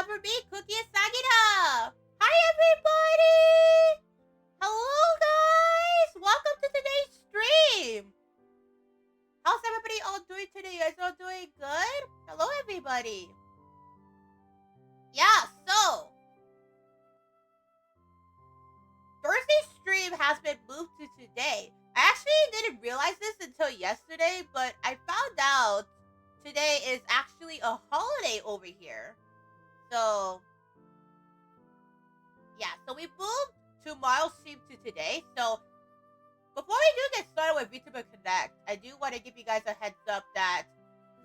for me, Cookie and Sagita. Hi, everybody. Hello, guys. Welcome to today's stream. How's everybody all doing today? You guys all doing good? Hello, everybody. Yeah, so Thursday's stream has been moved to today. I actually didn't realize this until yesterday, but I found out today is actually a holiday over here. So, yeah, so we moved tomorrow's stream to today. So, before we do get started with Vtuber Connect, I do want to give you guys a heads up that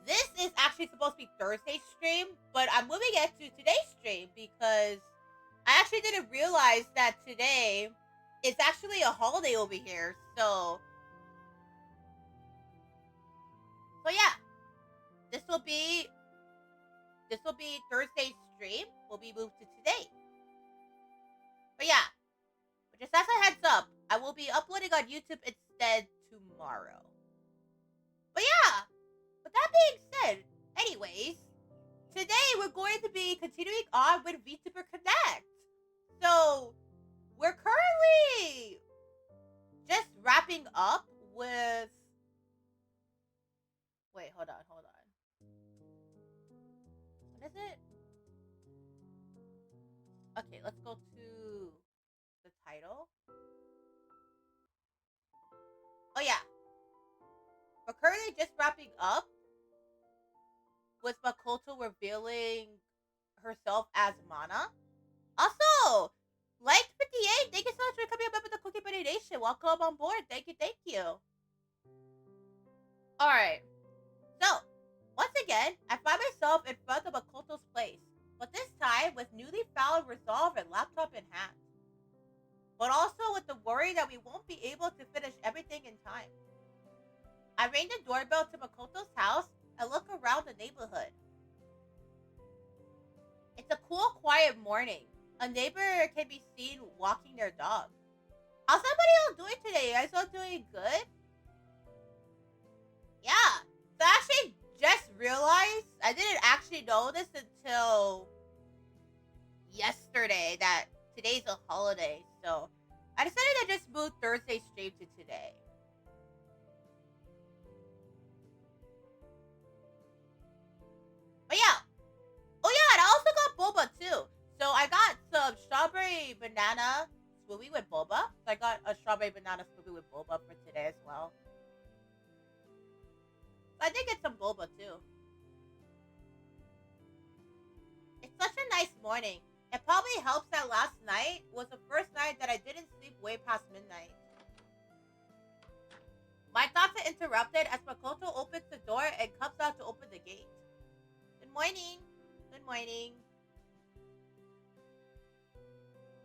this is actually supposed to be Thursday's stream, but I'm moving it to today's stream because I actually didn't realize that today is actually a holiday over here. So yeah, this will be Thursday's stream. Will be moved to today. But yeah, but just as a heads up, I will be uploading on YouTube instead tomorrow. But yeah, with that being said, anyways, today we're going to be continuing on with VTuber Connect. So we're currently just wrapping up with. Wait, hold on. What is it? Okay, let's go to the title. Oh yeah. We're currently just wrapping up with Makoto revealing herself as Mana. Also, Light 58, thank you so much for coming up with the Cookie Bunny Nation. Welcome on board. Thank you. Alright. So, once again, I find myself in front of Makoto's place, but this time with newly found resolve and laptop in hand. But also with the worry that we won't be able to finish everything in time. I ring the doorbell to Makoto's house and look around the neighborhood. It's a cool, quiet morning. A neighbor can be seen walking their dog. How's everybody all doing today? You guys all doing good? Yeah. So I actually just realized, I didn't actually know this until yesterday that today's a holiday. So I decided to just move Thursday's stream to today. But yeah. Oh yeah, and I also got boba too. So I got some strawberry banana smoothie with boba. So I got a strawberry banana smoothie with boba for today as well. So I did get some boba too. It's such a nice morning. It probably helps that last night was the first night that I didn't sleep way past midnight. My thoughts are interrupted as Makoto opens the door and comes out to open the gate. Good morning. Good morning.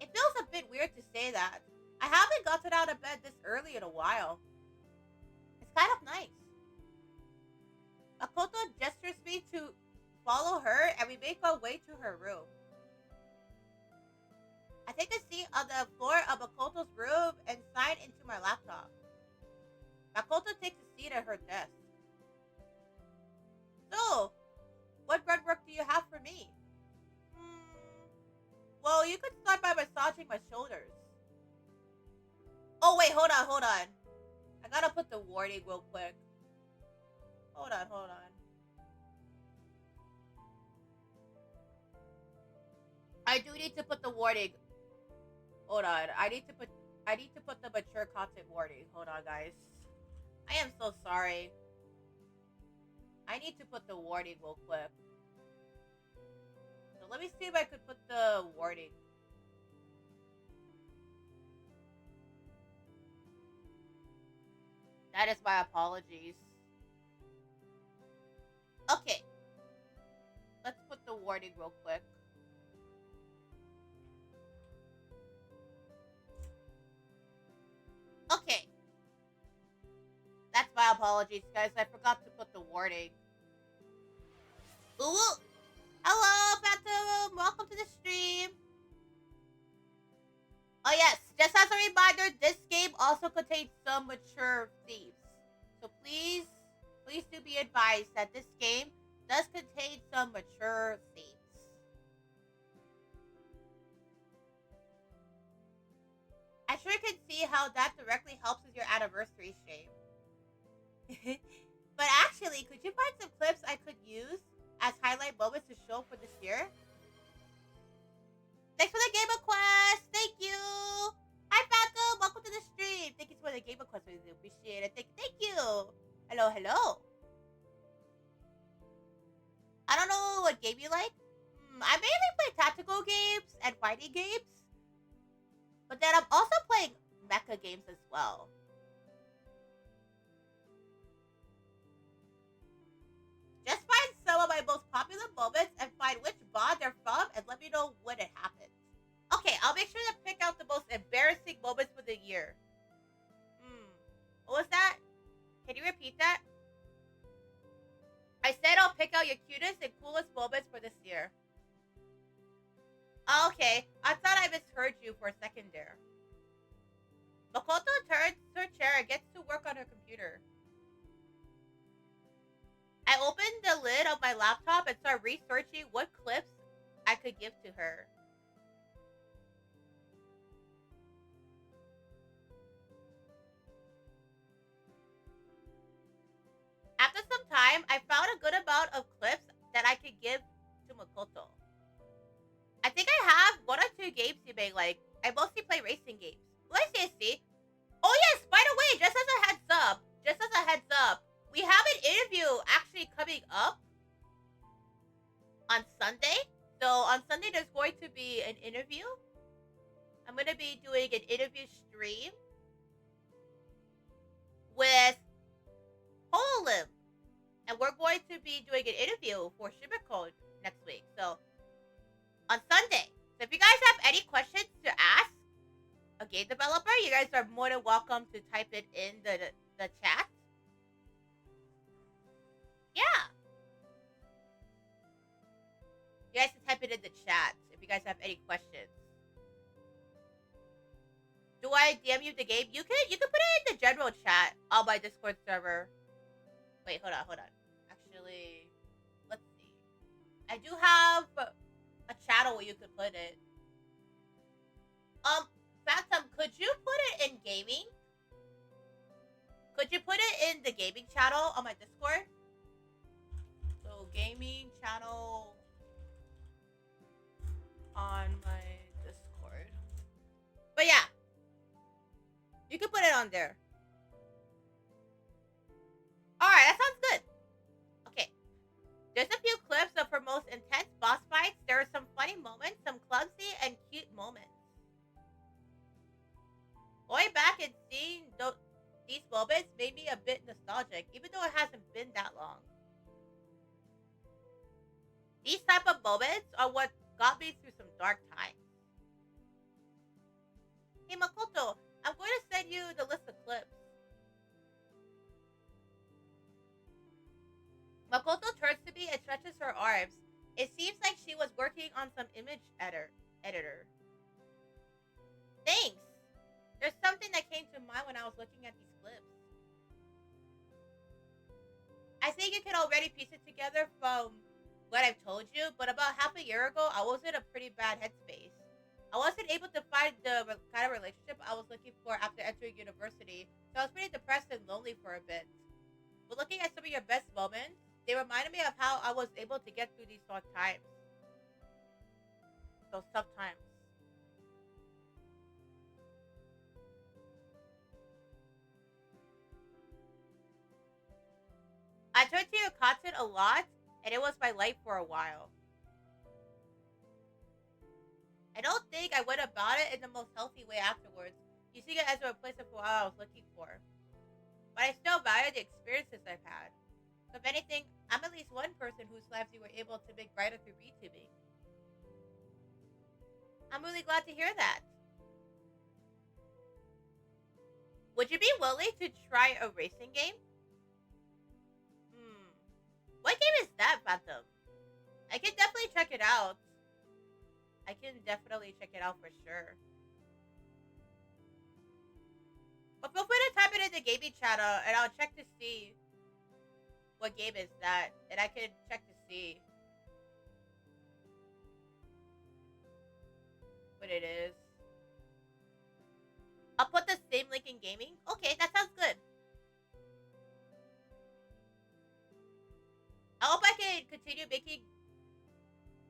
It feels a bit weird to say that. I haven't gotten out of bed this early in a while. It's kind of nice. Makoto gestures me to follow her and we make our way to her room. I take a seat on the floor of Makoto's room and sign into my laptop. Makoto takes a seat at her desk. So, what bread work do you have for me? Well, you could start by massaging my shoulders. Oh, wait, hold on. I gotta put the warning real quick. Hold on. I do need to put the warning. Hold on. I need to put the mature content warning. Hold on, guys. I am so sorry. I need to put the warning real quick. So let me see if I could put the warning. That is my apologies. Okay. Let's put the warning real quick. Okay. That's my apologies, guys. I forgot to put the warning. Ooh. Hello, Phantom. Welcome to the stream. Oh yes, just as a reminder, this game also contains some mature themes. So please do be advised that this game does contain some mature themes. sure can see how that directly helps with your anniversary stream. But actually, could you find some clips I could use as highlight moments to show for this year? Thanks for the game quest. Thank you. Hi, Falco. Welcome to the stream. Thank you for the game quest. We really appreciate it. Thank you. Hello, hello. I don't know what game you like. I mainly play tactical games and fighting games. But then I'm also playing mecha games as well. Just find some of my most popular moments and find which bond they're from and let me know when it happened. Okay, I'll make sure to pick out the most embarrassing moments for the year. What was that? Can you repeat that? I said I'll pick out your cutest and coolest moments for this year. Oh, okay, I thought I misheard you for a second there. Makoto turns her chair and gets to work on her computer. I opened the lid of my laptop and started researching what clips I could give to her. After some time, I found a good amount of clips that I could give to Makoto. I think I have 1 or 2 games you may like. I mostly play racing games. Let's see. Oh yes, by the way, just as a heads up, we have an interview actually coming up on Sunday. So on Sunday, there's going to be an interview. I'm going to be doing an interview stream with Holim. And we're going to be doing an interview for Shibicode next week. So on Sunday. So if you guys have any questions to ask a game developer, you guys are more than welcome to type it in the chat. Yeah. You guys can type it in the chat if you guys have any questions. Do I DM you the game? You can put it in the general chat on my Discord server. Wait, hold on. Actually, let's see. I do have a channel where you could put it. Phantom, could you put it in gaming? Could you put it in the gaming channel on my Discord? So, gaming channel on my Discord. But yeah, you can put it on there. Alright, that sounds good. Okay. There's a few clips of her most intense boss fights. There are some funny moments, some clumsy and cute moments. Going back and seeing these moments made me a bit nostalgic, even though it hasn't been that long. These type of moments are what got me through some dark times. Hey Makoto, I'm going to send you the list of clips. Makoto turns to me and stretches her arms. It seems like she was working on some image editor. Thanks. There's something that came to mind when I was looking at these clips. I think you can already piece it together from what I've told you, but about half a year ago, I was in a pretty bad headspace. I wasn't able to find the kind of relationship I was looking for after entering university, so I was pretty depressed and lonely for a bit. But looking at some of your best moments, they reminded me of how I was able to get through these dark times. Those tough times. I turned to your content a lot, and it was my life for a while. I don't think I went about it in the most healthy way afterwards, using it as a replacement for what I was looking for. But I still value the experiences I've had. So if anything, I'm at least one person whose lives you were able to make brighter through VTubing. I'm really glad to hear that. Would you be willing to try a racing game? What game is that, Phantom? I can definitely check it out. I can definitely check it out for sure. But feel free to type it in the gaming channel and I'll check to see what game is that. And I can check to see what it is. A gaming? Okay, that sounds good. I hope I can continue making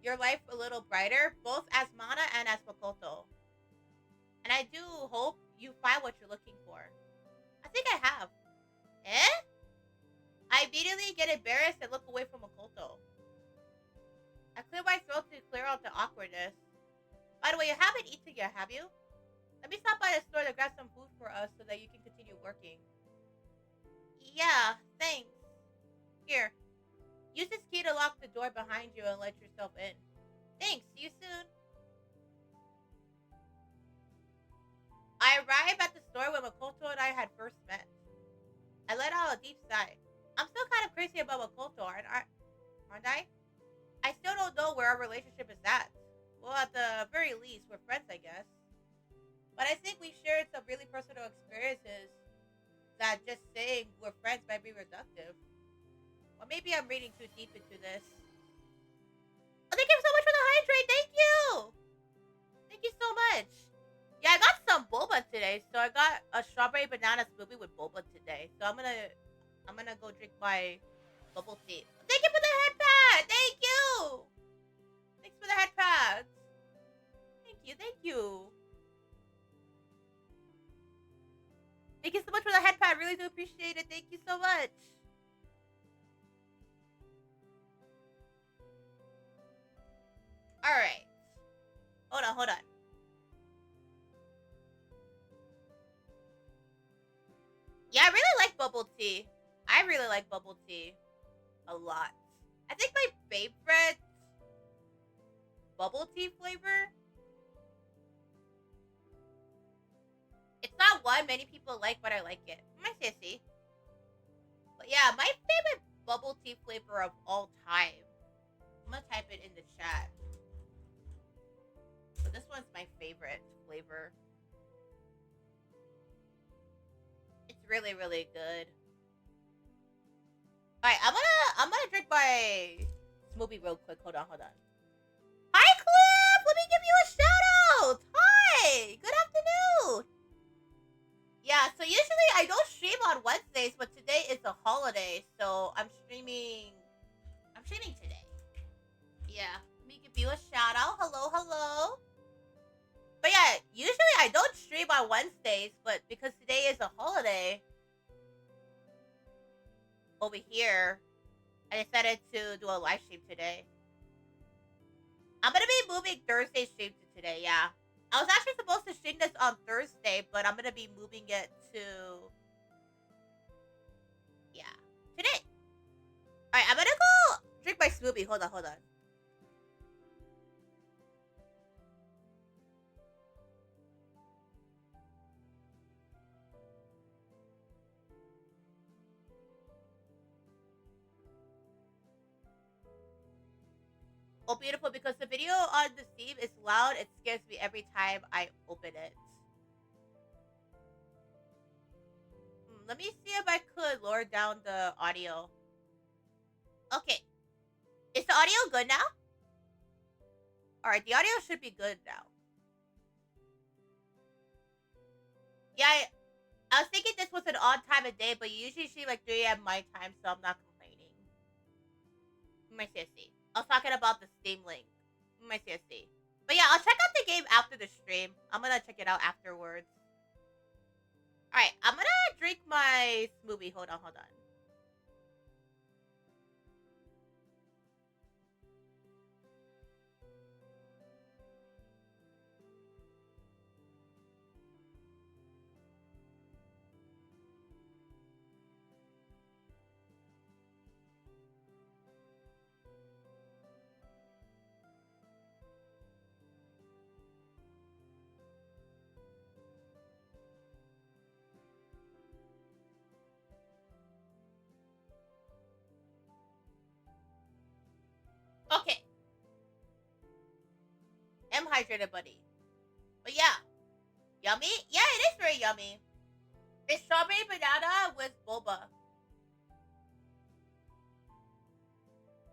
your life a little brighter, both as Mana and as Makoto. And I do hope you find what you're looking for. I think I have. Eh? I immediately get embarrassed and look away from Makoto. I clear my throat to clear out the awkwardness. By the way, you haven't eaten yet, have you? Let me stop by the store to grab some food for us so that you can continue working. Yeah, thanks. Here, use this key to lock the door behind you and let yourself in. Thanks, see you soon. I arrived at the store when Makoto and I had first met. I let out a deep sigh. I'm still kind of crazy about Makoto, aren't I? I still don't know where our relationship is at. Well, at the very least, we're friends, I guess. But I think we shared some really personal experiences that just saying we're friends might be reductive. Or maybe I'm reading too deep into this. Oh, thank you so much for the hydrate! Thank you! Thank you so much. Yeah, I got some boba today, so I got a strawberry banana smoothie with boba today. So I'm gonna go drink my bubble tea. Thank you for the head pad! Thank you! Thanks for the head pads. Thank you. Thank you so much for the head pad. Really do appreciate it. Thank you so much. Alright. Hold on. Yeah, I really like bubble tea. I really like bubble tea a lot. I think my favorite bubble tea flavor, it's not one many people like, but I like it. My sissy. But yeah, my favorite bubble tea flavor of all time. I'm gonna type it in the chat. So this one's my favorite flavor. It's really, really good. Alright, I'm gonna drink my smoothie real quick. Hold on. Hi, Cliff! Let me give you a shout out! Hi! Good afternoon! Yeah, so usually I don't stream on Wednesdays, but today is a holiday, so I'm streaming today. Yeah, let me give you a shout out. Hello. But yeah, usually I don't stream on Wednesdays, but because today is a holiday over here, I decided to do a live stream today. I'm gonna be moving Thursday stream to today, yeah. I was actually supposed to stream this on Thursday, but I'm gonna be moving it to... yeah, today. Alright, I'm gonna go drink my smoothie. Hold on. Oh, beautiful, because the video on the Steam is loud. It scares me every time I open it. Let me see if I could lower down the audio. Okay. Is the audio good now? Alright, the audio should be good now. Yeah, I was thinking this was an odd time of day, but you usually stream like 3 a.m. my time, so I'm not complaining. My sissy. I was talking about the Steam link. My sissy. But yeah, I'll check out the game after the stream. I'm gonna check it out afterwards. Alright, I'm gonna drink my smoothie. Hold on. Okay. I'm hydrated, buddy. But yeah. Yummy? Yeah, it is very yummy. It's strawberry banana with boba.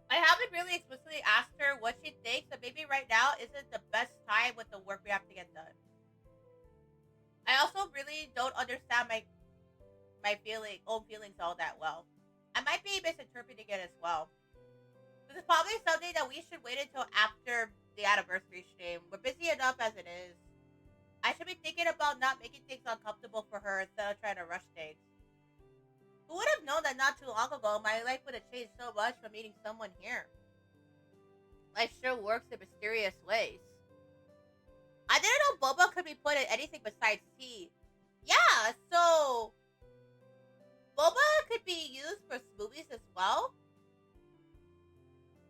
I haven't really explicitly asked her what she thinks, but maybe right now isn't the best time with the work we have to get done. I also also really don't understand my own feelings all that well. I might be misinterpreting it as well. This is probably something that we should wait until after the anniversary stream. We're busy enough as it is. I should be thinking about not making things uncomfortable for her instead of trying to rush things. Who would have known that not too long ago my life would have changed so much from meeting someone here? Life sure works in mysterious ways. I didn't know boba could be put in anything besides tea. Yeah, so boba could be used for smoothies as well.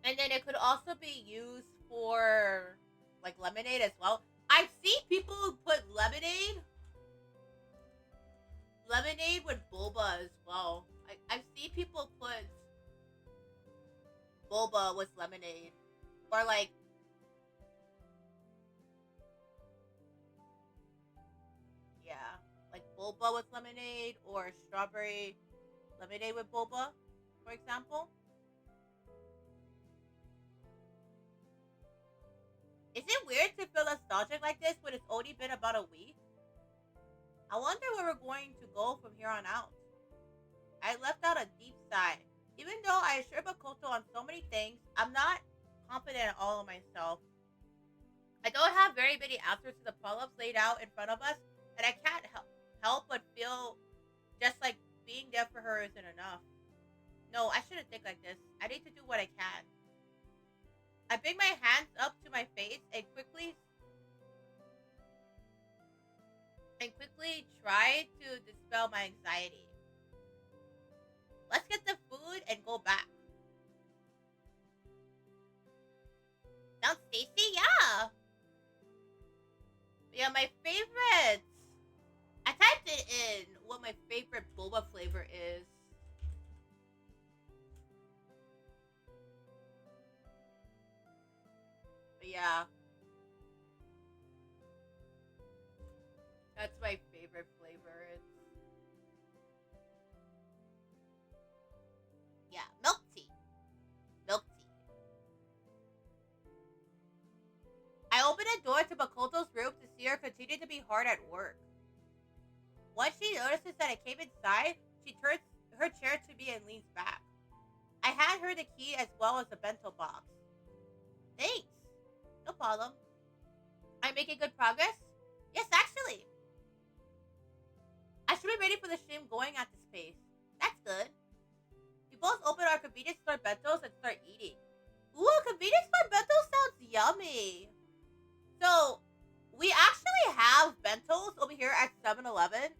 And then it could also be used for like lemonade as well. I've seen people who put lemonade with boba as well. I've seen people put boba with lemonade. Or like, yeah, like boba with lemonade or strawberry lemonade with boba, for example. Is it weird to feel nostalgic like this when it's only been about a week? I wonder where we're going to go from here on out. I let out a deep sigh. Even though I assure Makoto on so many things, I'm not confident in all of myself. I don't have very many answers to the problems laid out in front of us, and I can't help but feel just like being there for her isn't enough. No, I shouldn't think like this. I need to do what I can. I bring my hands up to my face and quickly try to dispel my anxiety. Let's get the food and go back. Sounds tasty? Yeah. Yeah, my favorites. I typed it in what my favorite boba flavor is. But yeah. That's my favorite flavor. Yeah, milk tea. Milk tea. I opened the door to Makoto's room to see her continue to be hard at work. Once she notices that I came inside, she turns her chair to me and leans back. I hand her the key as well as the bento box. Thanks. No problem. I'm making good progress? Yes, actually. I should be ready for the stream going at this pace. That's good. We both open our convenience store bentos and start eating. Ooh, convenience store bento sounds yummy. So, we actually have bentos over here at 7-Eleven.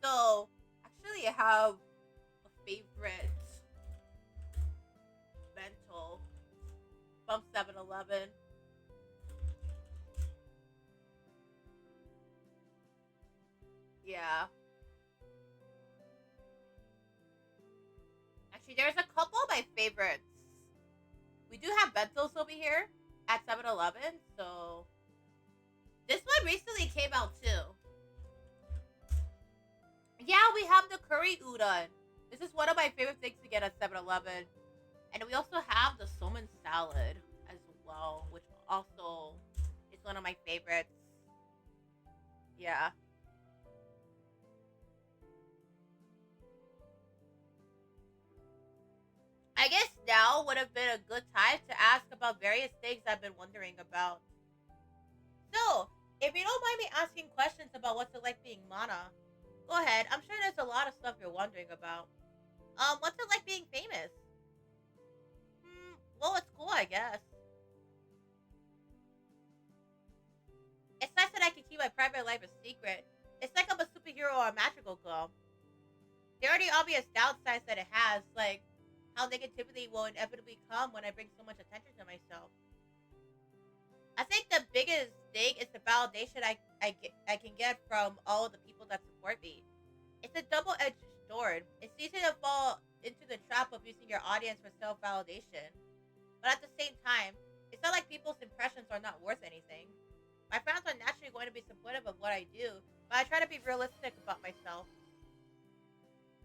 So, actually I have a favorite bento from 7-Eleven. Yeah. Actually, there's a couple of my favorites. We do have bentos over here at 7-Eleven, so this one recently came out too. Yeah, we have the curry udon. This is one of my favorite things to get at 7-Eleven. And we also have the salmon salad as well, which also is one of my favorites. Yeah. I guess now would have been a good time to ask about various things I've been wondering about. So, if you don't mind me asking questions about what's it like being Mana, go ahead. I'm sure there's a lot of stuff you're wondering about. What's it like being famous? Well, it's cool, I guess. It's nice that I can keep my private life a secret. It's like I'm a superhero or a magical girl. There are the obvious downsides that it has, like how negativity will inevitably come when I bring so much attention to myself. I think the biggest thing is the validation I can get from all of the people that support me. It's a double-edged sword. It's easy to fall into the trap of using your audience for self-validation. But at the same time, it's not like people's impressions are not worth anything. My fans are naturally going to be supportive of what I do, but I try to be realistic about myself.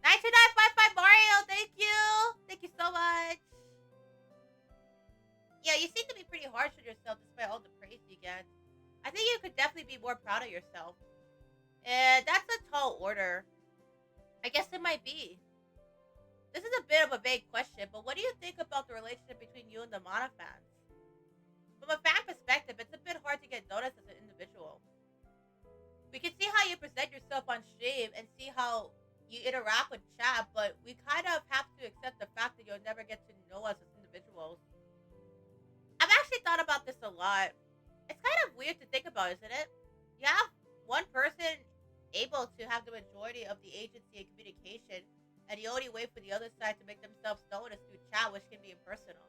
92955 Mario, thank you! Thank you so much! Yeah, you seem to be pretty harsh on yourself despite all the praise you get. I think you could definitely be more proud of yourself. And that's a tall order. I guess it might be. This is a bit of a vague question, but what do you think about the relationship between you and the Mana fans? From a fan perspective, it's a bit hard to get noticed as an individual. We can see how you present yourself on stream and see how you interact with chat, but we kind of have to accept the fact that you'll never get to know us as individuals. I've actually thought about this a lot. It's kind of weird to think about, isn't it? You have one person able to have the majority of the agency and communication, and you only wait for the other side to make themselves known as through chat, which can be impersonal.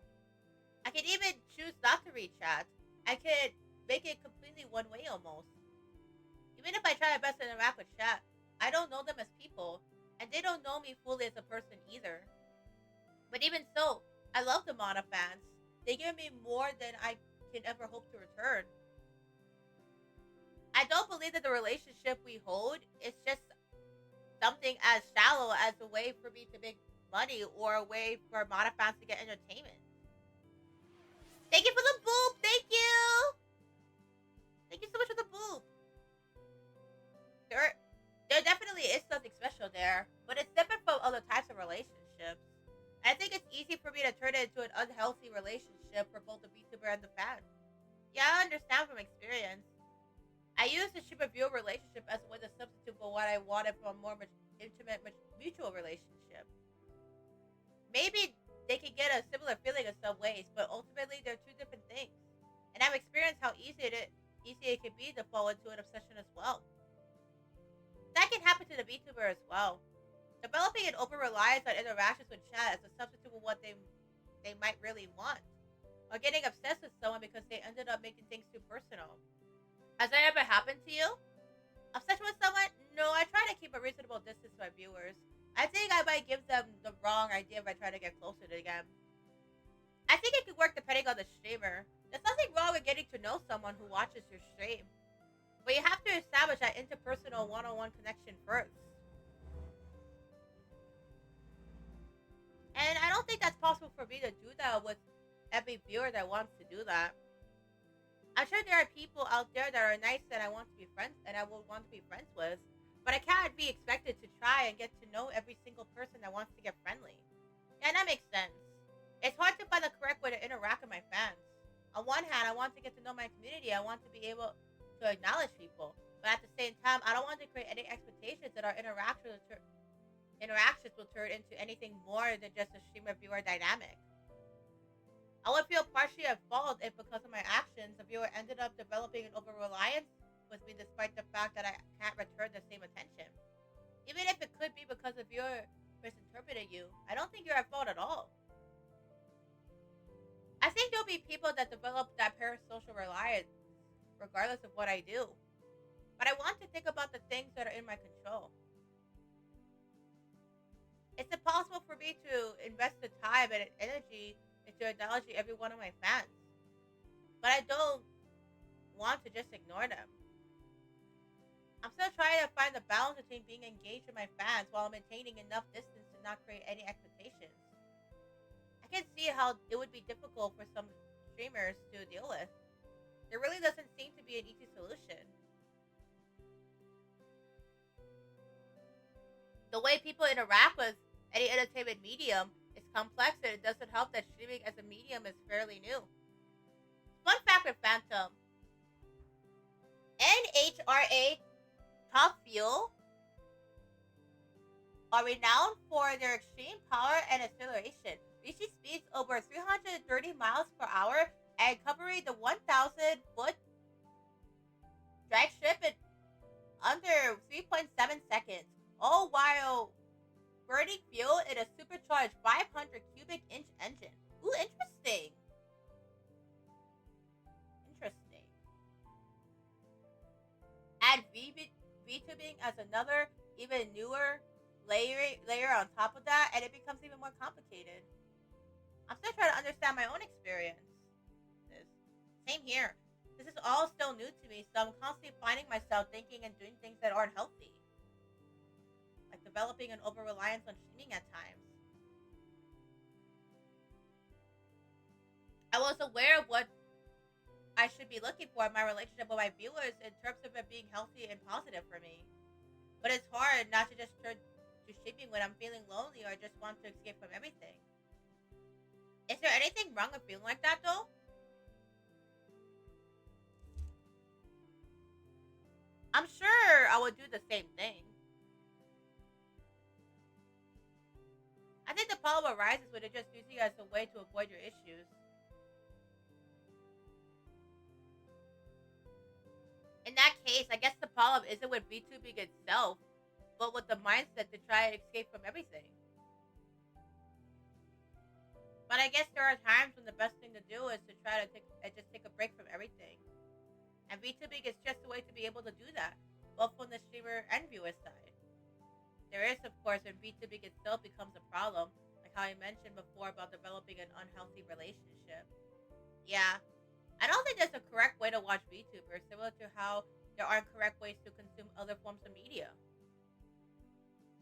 I can even choose not to read chat. I could make it completely one way almost. Even if I try my best to interact with chat, I don't know them as people, and they don't know me fully as a person either. But even so, I love the Mana fans. They give me more than I can ever hope to return. I don't believe that the relationship we hold is just something as shallow as a way for me to make money or a way for Mana fans to get entertainment. Thank you for the boob! Thank you! Thank you so much for the boob. There, there definitely is something special there, but it's different from other types of relationships. I think it's easy for me to turn it into an unhealthy relationship for both the VTuber and the fan. Yeah, I understand from experience. I used the ship viewer relationship as a way to substitute for what I wanted from a more intimate, mutual relationship. Maybe they can get a similar feeling in some ways, but ultimately they're two different things. And I've experienced how easy it can be to fall into an obsession as well. That can happen to the VTuber as well. Developing an over reliance on interactions with chat as a substitute for what they might really want. Or getting obsessed with someone because they ended up making things too personal. Has that ever happened to you? Obsession with someone? No, I try to keep a reasonable distance to my viewers. I think I might give them the wrong idea if I try to get closer to them. I think it could work depending on the streamer. There's nothing wrong with getting to know someone who watches your stream. But you have to establish that interpersonal one-on-one connection first. And I don't think that's possible for me to do that with every viewer that wants to do that. I'm sure there are people out there that are nice that I want to be friends and I would want to be friends with, but I can't be expected to try and get to know every single person that wants to get friendly. Yeah, that makes sense. It's hard to find the correct way to interact with my fans. On one hand, I want to get to know my community. I want to be able to acknowledge people, but at the same time, I don't want to create any expectations that our interactions will turn into anything more than just a streamer-viewer dynamic. I would feel partially at fault if, because of my actions, the viewer ended up developing an over-reliance with me despite the fact that I can't return the same attention. Even if it could be because the viewer misinterpreted you, I don't think you're at fault at all. I think there'll be people that develop that parasocial reliance regardless of what I do. But I want to think about the things that are in my control. It's impossible for me to invest the time and energy into acknowledging every one of my fans. But I don't want to just ignore them. I'm still trying to find the balance between being engaged with my fans while maintaining enough distance to not create any expectations. I can see how it would be difficult for some streamers to deal with. There really doesn't seem to be an easy solution. The way people interact with any entertainment medium is complex, and it doesn't help that streaming as a medium is fairly new. Fun fact with Phantom: NHRA Top Fuel are renowned for their extreme power and acceleration, reaching speeds over 330 miles per hour and covering the 1,000-foot drag strip in under 3.7 seconds, all while burning fuel in a supercharged 500 cubic inch engine. Ooh, interesting. Interesting. Add VTubing as another, even newer layer on top of that, and it becomes even more complicated. I'm still trying to understand my own experience. Same here. This is all still new to me, so I'm constantly finding myself thinking and doing things that aren't healthy. Like developing an over-reliance on streaming at times. I was aware of what I should be looking for in my relationship with my viewers in terms of it being healthy and positive for me. But it's hard not to just turn to streaming when I'm feeling lonely or just want to escape from everything. Is there anything wrong with feeling like that though? I'm sure I would do the same thing. I think the problem arises when you're just using it as a way to avoid your issues. In that case, I guess the problem isn't with VTubing itself, but with the mindset to try and escape from everything. But I guess there are times when the best thing to do is to try to just take a break from everything. And VTubing is just a way to be able to do that, both from the streamer and viewer side. There is, of course, when VTubing itself becomes a problem, like how I mentioned before about developing an unhealthy relationship. Yeah, I don't think there's a correct way to watch VTubers, similar to how there aren't correct ways to consume other forms of media.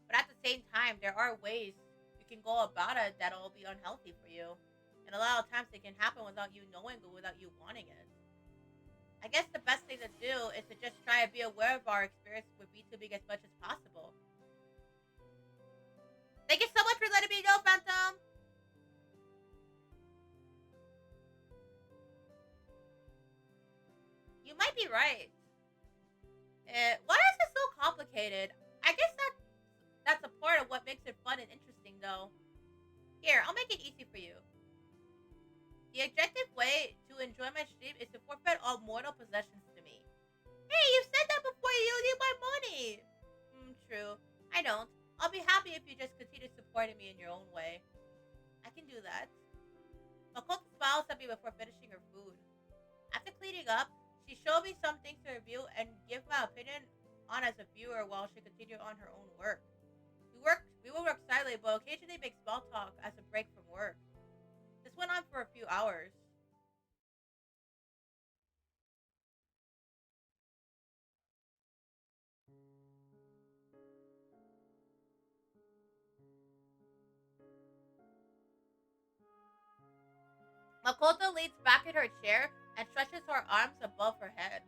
But at the same time, there are ways you can go about it that'll be unhealthy for you. And a lot of times it can happen without you knowing or without you wanting it. I guess the best thing to do is to just try and be aware of our experience with VTubing as much as possible. Thank you so much for letting me know, Phantom! You might be right. Why is it so complicated? I guess that's a part of what makes it fun and interesting, though. Here, I'll make it easy for you. The objective way to enjoy my stream is to forfeit all mortal possessions to me. Hey, you said that before you need my money! True. I don't. I'll be happy if you just continue supporting me in your own way. I can do that. Makoto smiles at me before finishing her food. After cleaning up, she showed me some things to review and give my opinion on as a viewer while she continued on her own work. We will work silently, but occasionally make small talk as a break from work. This went on for a few hours. Makoto leans back in her chair and stretches her arms above her head.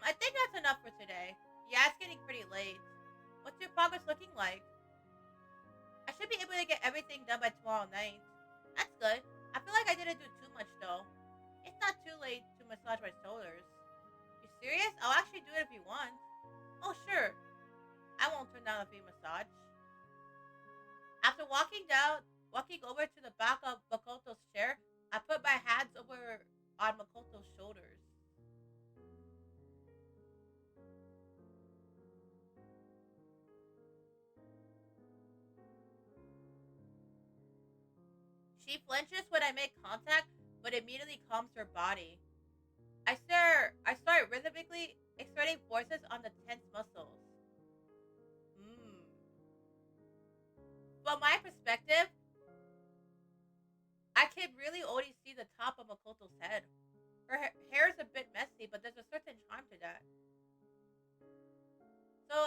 I think that's enough for today. Yeah, it's getting pretty late. What's your progress looking like? I should be able to get everything done by tomorrow night. That's good. I feel like I didn't do too much though. It's not too late to massage my shoulders. You serious? I'll actually do it if you want. Oh, sure. I won't turn down a free massage. After walking over to the back of Makoto's chair, I put my hands over on Makoto's shoulders. She flinches when I make contact, but immediately calms her body. I start rhythmically exerting forces on the tense muscles. Mm. From my perspective, I can really only see the top of Makoto's head. Her hair is a bit messy, but there's a certain charm to that. So,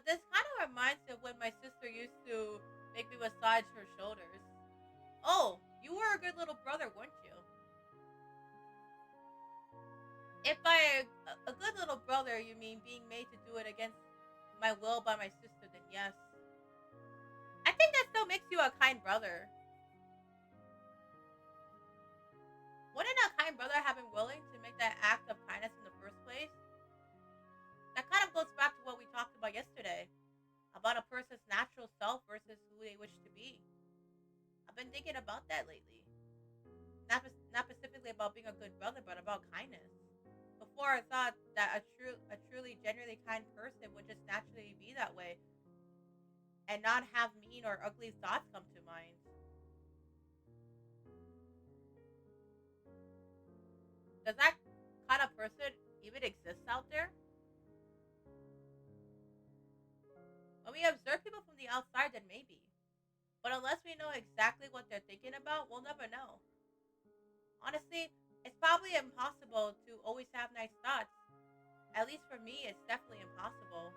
this kind of reminds me of when my sister used to make me massage her shoulders. Oh, you were a good little brother, weren't you? If by a good little brother you mean being made to do it against my will by my sister, then yes. I think that still makes you a kind brother. Wouldn't a kind brother have been willing to make that act of kindness in the first place? That kind of goes back to what we talked about yesterday, about a person's natural self versus who they wish to be. I've been thinking about that lately. Not specifically about being a good brother, but about kindness. Before I thought that a truly genuinely kind person would just naturally be that way and not have mean or ugly thoughts come to mind. Does that kind of person even exist out there? When we observe people from the outside, then maybe. But unless we know exactly what they're thinking about, we'll never know. Honestly, it's probably impossible to always have nice thoughts. At least for me, it's definitely impossible.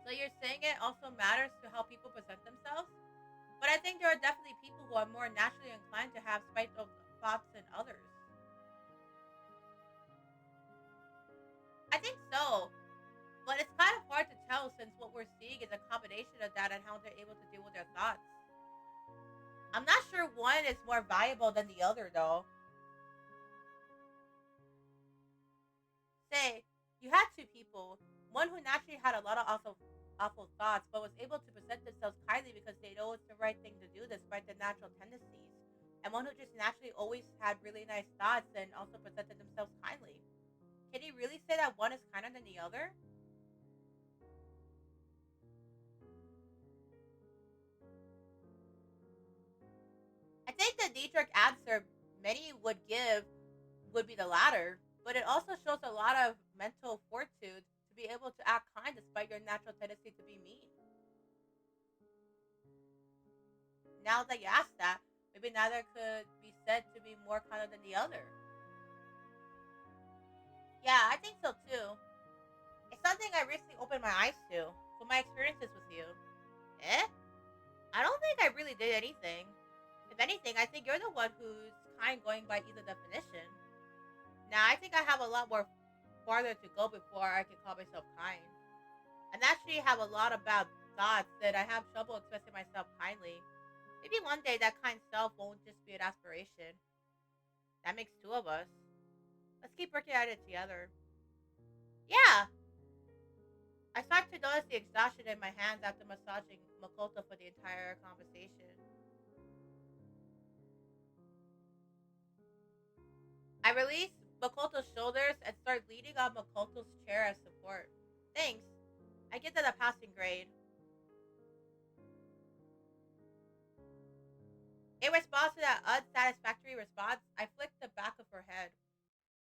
So you're saying it also matters to how people present themselves? But I think there are definitely people who are more naturally inclined to have spiteful thoughts than others. I think so. But it's kind of hard to tell since what we're seeing is a combination of that and how they're able to deal with their thoughts. I'm not sure one is more valuable than the other, though. Say, you had two people, one who naturally had a lot of awful thoughts, but was able to present themselves kindly because they know it's the right thing to do despite their natural tendencies, and one who just naturally always had really nice thoughts and also presented themselves kindly. Can you really say that one is kinder than the other? I think the knee-jerk answer many would give would be the latter, but it also shows a lot of mental fortitude to be able to act kind despite your natural tendency to be mean. Now that you ask that, maybe neither could be said to be more kinder than the other. Yeah, I think so too. It's something I recently opened my eyes to from my experiences with you. Eh? I don't think I really did anything. If anything, I think you're the one who's kind going by either definition. Now, I think I have a lot more farther to go before I can call myself kind. I naturally have a lot of bad thoughts that I have trouble expressing myself kindly. Maybe one day that kind self won't just be an aspiration. That makes two of us. Let's keep working at it together. Yeah, I start to notice the exhaustion in my hands after massaging Makoto for the entire conversation. I release Makoto's shoulders and start leaning on Makoto's chair as support. Thanks. I get that a passing grade. In response to that unsatisfactory response, I flick the back of her head.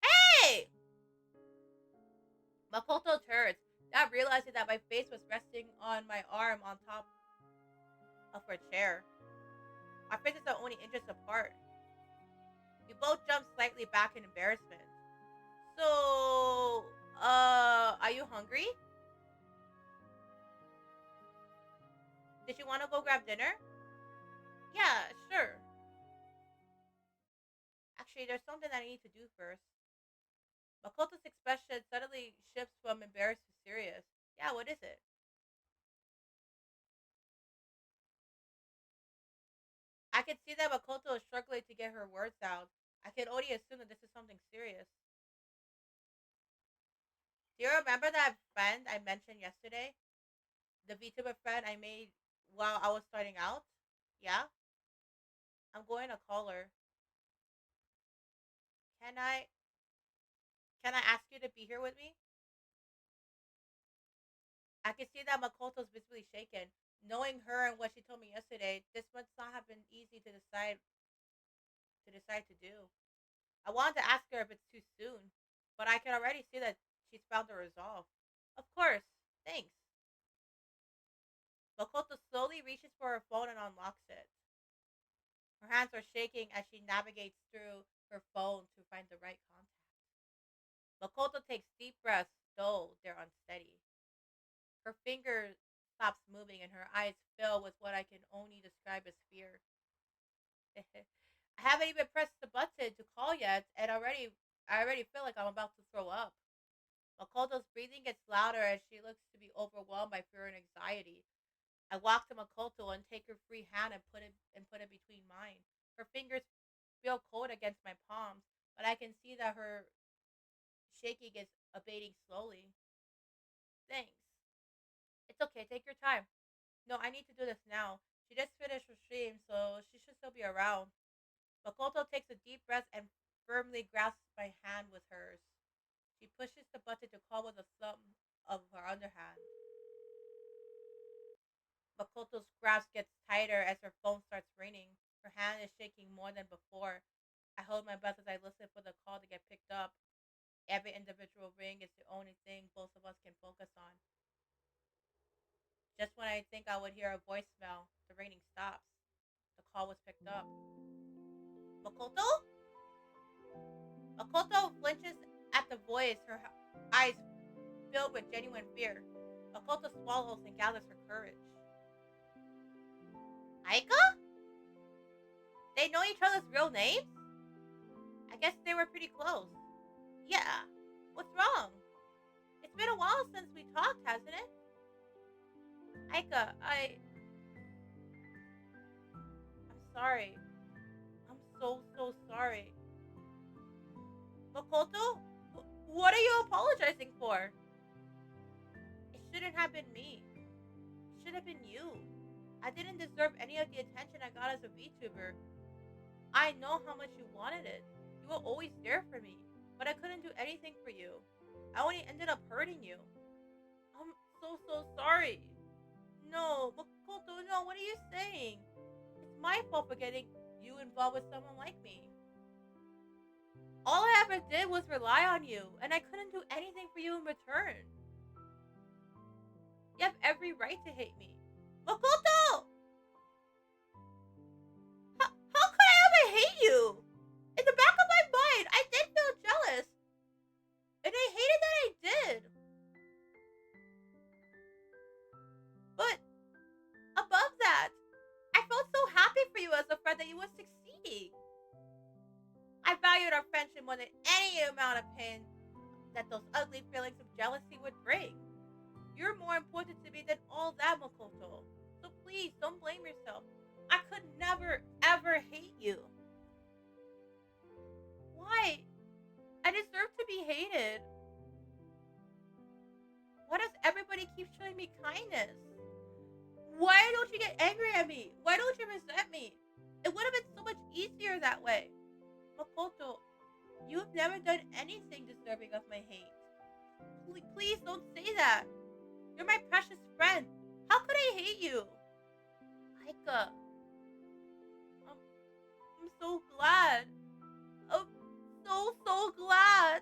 Hey! Makoto turns, not realizing that my face was resting on my arm on top of her chair. Our faces are only inches apart. We both jump slightly back in embarrassment. So, are you hungry? Did you want to go grab dinner? Yeah, sure. Actually, there's something that I need to do first. Makoto's expression suddenly shifts from embarrassed to serious. Yeah, what is it? I can see that Makoto is struggling to get her words out. I can only assume that this is something serious. Do you remember that friend I mentioned yesterday? The Vtuber friend I made while I was starting out? Yeah? I'm going to call her. Can I can I ask you to be here with me? I can see that Makoto's visibly shaken. Knowing her and what she told me yesterday, this must not have been easy to do. I wanted to ask her if it's too soon, but I can already see that she's found a resolve. Of course. Thanks. Makoto slowly reaches for her phone and unlocks it. Her hands are shaking as she navigates through her phone to find the right contact. Makoto takes deep breaths, though they're unsteady. Her finger stops moving and her eyes fill with what I can only describe as fear. I haven't even pressed the button to call yet, and I already feel like I'm about to throw up. Makoto's breathing gets louder as she looks to be overwhelmed by fear and anxiety. I walk to Makoto and take her free hand and put it between mine. Her fingers feel cold against my palms, but I can see that her shaking is abating slowly. Thanks. It's okay, take your time. No, I need to do this now. She just finished her stream, so she should still be around. Makoto takes a deep breath and firmly grasps my hand with hers. She pushes the button to call with a thumb of her underhand. Makoto's grasp gets tighter as her phone starts ringing. Her hand is shaking more than before. I hold my breath as I listen for the call to get picked up. Every individual ring is the only thing both of us can focus on. Just when I think I would hear a voicemail, the ringing stops. The call was picked up. Makoto? Makoto flinches at the voice, her eyes filled with genuine fear. Makoto swallows and gathers her courage. Aika? They know each other's real names? I guess they were pretty close. Yeah. What's wrong? It's been a while while since we talked, hasn't it? Aika, I'm sorry. I'm so sorry. Makoto, what are you apologizing for? It shouldn't have been me. It should have been you. I didn't deserve any of the attention I got as a VTuber. I know how much you wanted it. You were always there for me, but I couldn't do anything for you. I only ended up hurting you. I'm so sorry. No, Makoto, no, what are you saying? It's my fault for getting you involved with someone like me. All I ever did was rely on you, and I couldn't do anything for you in return. You have every right to hate me. Makoto! How could I ever hate you? In the back of my mind, I did feel jealous. And I hated that I did. But above that, I felt so happy for you as a friend that you were succeeding. I valued our friendship more than any amount of pain that those ugly feelings of jealousy would bring. You're more important to me than all that, Makoto. So please, don't blame yourself. I could never, ever hate you. Why? I deserve to be hated. Why does everybody keep showing me kindness? Why don't you get angry at me? Why don't you resent me? It would have been so much easier that way. Makoto, you've never done anything deserving of my hate. Please don't say that. You're my precious friend. How could I hate you? Aika, I'm so glad. I'm so glad.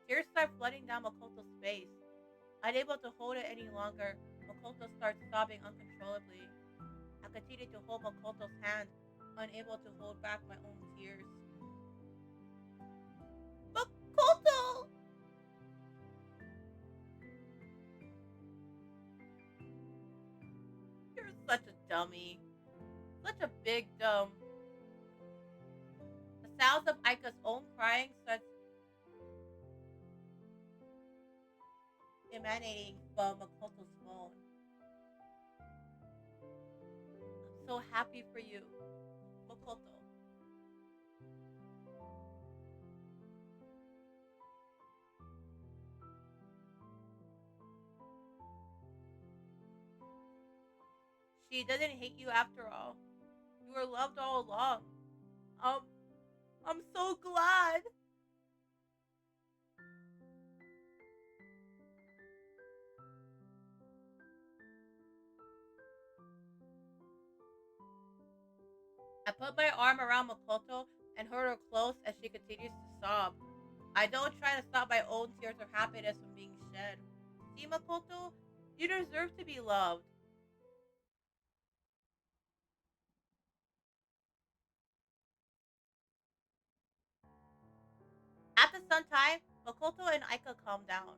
Tears start flooding down Makoto's face. Unable to hold it any longer, Makoto starts sobbing uncontrollably. I continue to hold Makoto's hand, unable to hold back my own tears. Makoto! You're such a dummy. Such a big dumb. The sounds of Aika's own crying starts emanating from Makoto's phone. I'm so happy for you, Makoto. She didn't hate you after all. You were loved all along. Um, I'm so glad. I put my arm around Makoto and held her close as she continues to sob. I don't try to stop my own tears of happiness from being shed. See, Makoto, you deserve to be loved. At the same time, Makoto and Aika calm down.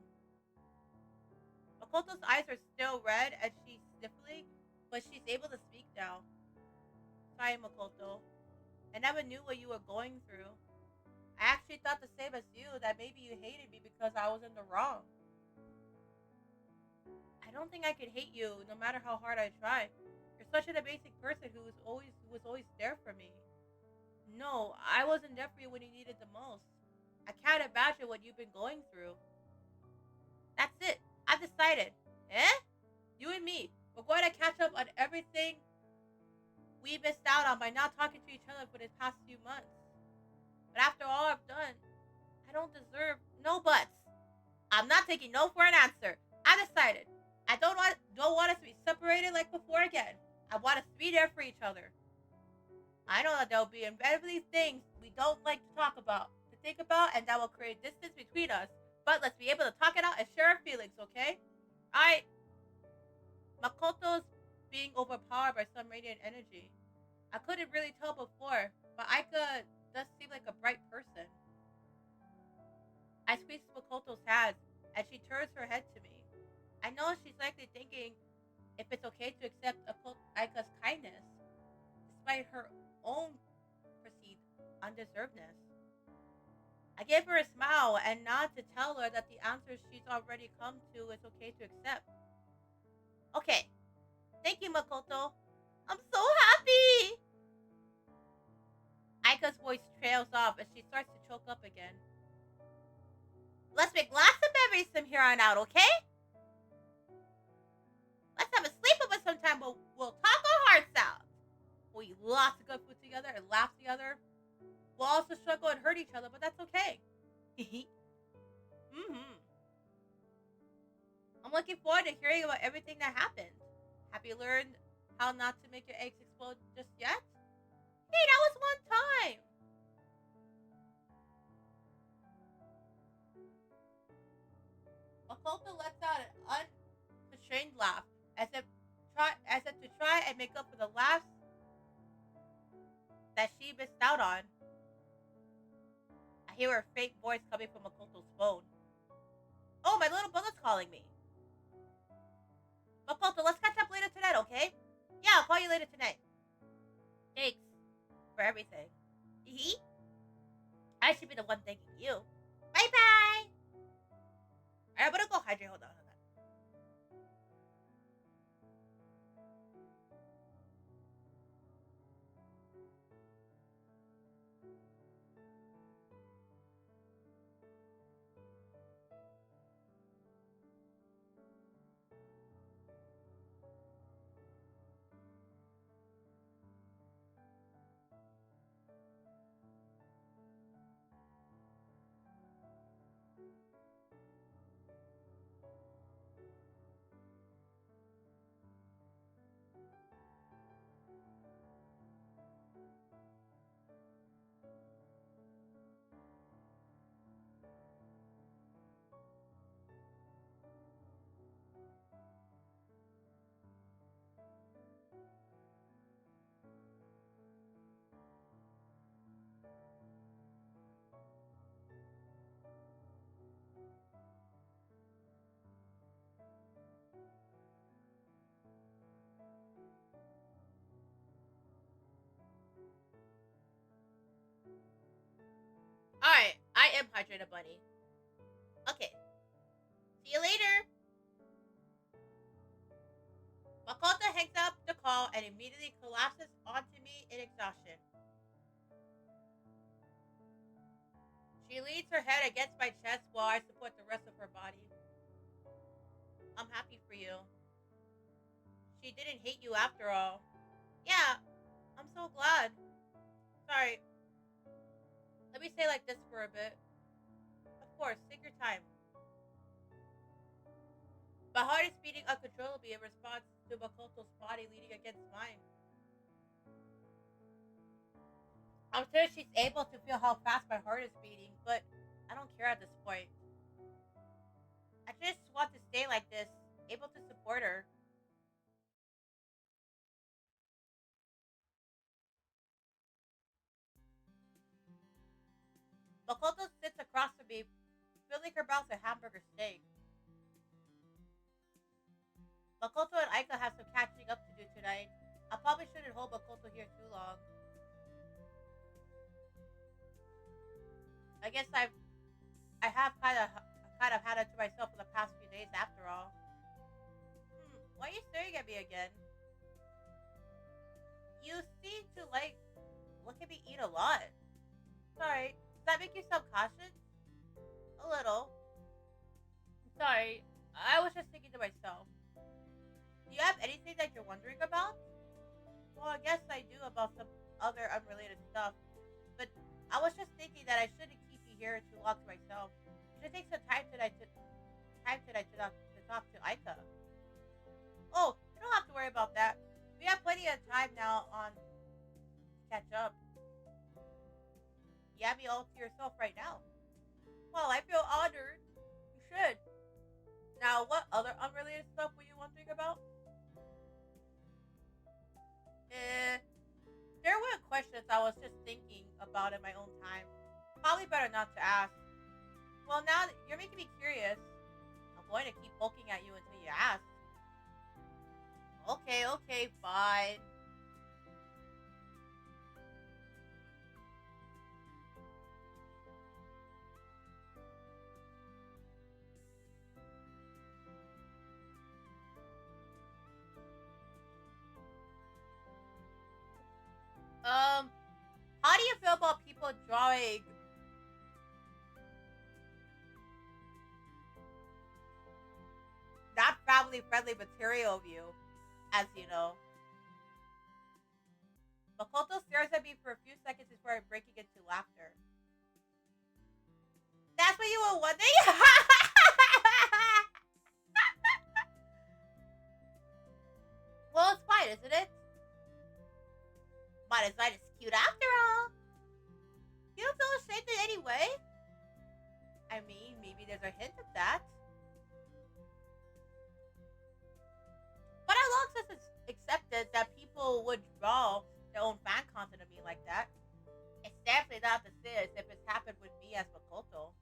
Makoto's eyes are still red and she's sniffling, but she's able to speak now. Sorry, Makoto. I never knew what you were going through. I actually thought the same as you, that maybe you hated me because I was in the wrong. I don't think I could hate you no matter how hard I try. You're such an amazing person who was always there for me. No, I wasn't there for you when you needed the most. I can't imagine what you've been going through. That's it. I've decided. Eh? You and me. We're going to catch up on everything we missed out on by not talking to each other for the past few months. But after all I've done, I don't deserve no buts. I'm not taking no for an answer. I decided. I don't want us to be separated like before again. I want us to be there for each other. I know that there'll be inevitably things we don't like to talk about, to think about, and that will create distance between us. But let's be able to talk it out and share our feelings, okay? I Makoto's being overpowered by some radiant energy. I couldn't really tell before, but Aika does seem like a bright person. I squeeze Makoto's hand, and she turns her head to me. I know she's likely thinking if it's okay to accept Aika's kindness, despite her own perceived undeservedness. I gave her a smile and nod to tell her that the answer she's already come to is okay to accept. Okay, thank you, Makoto. I'm so happy! Aika's voice trails off as she starts to choke up again. Let's make lots of memories from here on out, okay? Let's have a sleepover sometime. We'll talk our hearts out. We'll eat lots of good food together and laugh together. We'll also struggle and hurt each other, but that's okay. mm-hmm. I'm looking forward to hearing about everything that happened. Have you learned how not to make your eggs explode just yet? Hey, that was one time. Makoto lets out an unrestrained laugh, as if to try and make up for the laughs that she missed out on. I hear her faint voice coming from Makoto's phone. Oh, my little brother's calling me. Makoto, let's catch up later tonight, okay? Yeah, I'll call you later tonight. Thanks for everything. Hee. I should be the one thanking you. Bye bye. Alright, I'm gonna go hydrate. Hold on. Alright, I am hydrated, buddy. Okay. See you later. Makoto hangs up the call and immediately collapses onto me in exhaustion. She leans her head against my chest while I support the rest of her body. I'm happy for you. She didn't hate you after all. Yeah, I'm so glad. Sorry. Let me stay like this for a bit. Of course, take your time. My heart is beating uncontrollably in response to Makoto's body leaning against mine. I'm sure she's able to feel how fast my heart is beating, but I don't care at this point. I just want to stay like this, able to support her. Makoto sits across from me, filling her mouth with hamburger steak. Makoto and Aika have some catching up to do tonight. I probably shouldn't hold Makoto here too long. I guess I have kind of had it to myself for the past few days after all. Why are you staring at me again? You seem to look at me eat a lot. Sorry, does that make you self-conscious? A little. Sorry, I was just thinking to myself. Do you have anything that you're wondering about? Well, I guess I do about some other unrelated stuff. But I was just thinking that I shouldn't keep you here too long to myself. I should take some time tonight to talk to Aika. Oh, you don't have to worry about that. We have plenty of time now on to catch up. You have me all to yourself right now. Well, I feel honored. You should. Now, what other unrelated stuff were you wondering about? Eh, there were questions I was just thinking about in my own time. Probably better not to ask. Well, now that you're making me curious, I'm going to keep poking at you until you ask. Okay, fine. drawing not family friendly material of you, as you know. Makoto stares at me for a few seconds before breaking into laughter. That's what you were wondering? Well, it's fine, isn't it? Might as well it's cute after all. You don't feel ashamed in any way? I mean, maybe there's a hint of that. But how long since it's accepted that people would draw their own fan content of me like that? It's definitely not the same as if it's happened with me as Makoto.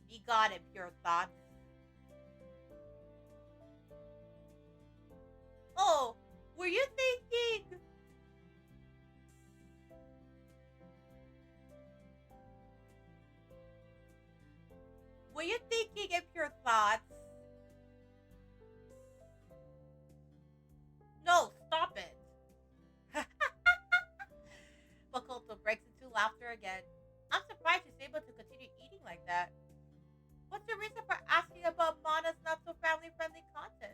Be God in pure thoughts. Oh, were you thinking? Were you thinking in pure thoughts? No, stop it. Makoto breaks into laughter again. I'm surprised she's able to continue eating like that. What's the reason for asking about Mana's not so family friendly content?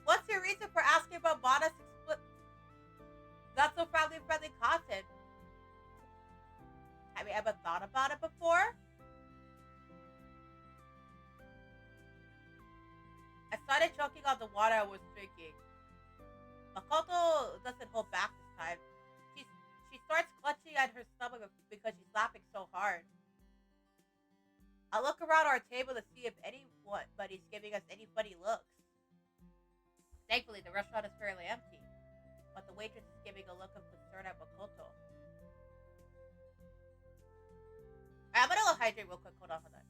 What's your reason for asking about Mana's not so family friendly content? Have you ever thought about it before? I started choking on the water I was drinking. Makoto doesn't hold back this time. She's, she starts clutching at her stomach because she's laughing so hard. I look around our table to see if anybody's giving us any funny looks. Thankfully, the restaurant is fairly empty, but the waitress is giving a look of concern at Makoto. I'm gonna go hydrate real quick. Hold on, hold on.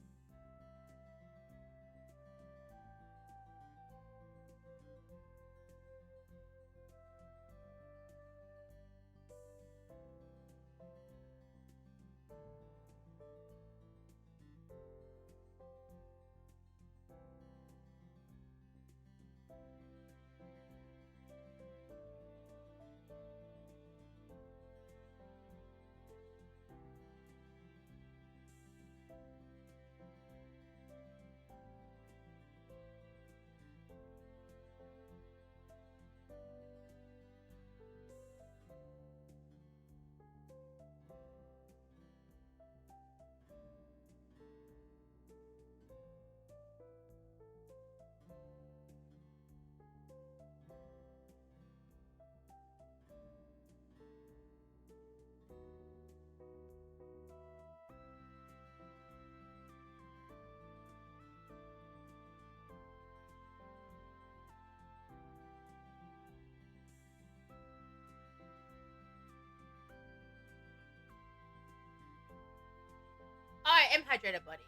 Alright, I'm hydrated, buddy.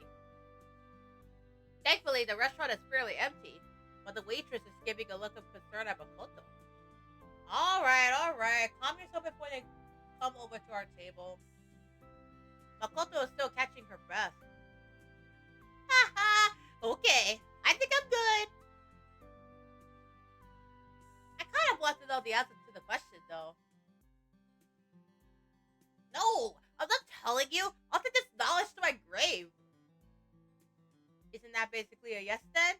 Thankfully, the restaurant is fairly empty, but the waitress is giving a look of concern at Makoto. Alright. Calm yourself before they come over to our table. Makoto is still catching her breath. Haha, okay. I think I'm good. I kind of want to know the answer to the question, though. No, I'm not telling you. I'll take this knowledge to my grave. Isn't that basically a yes then?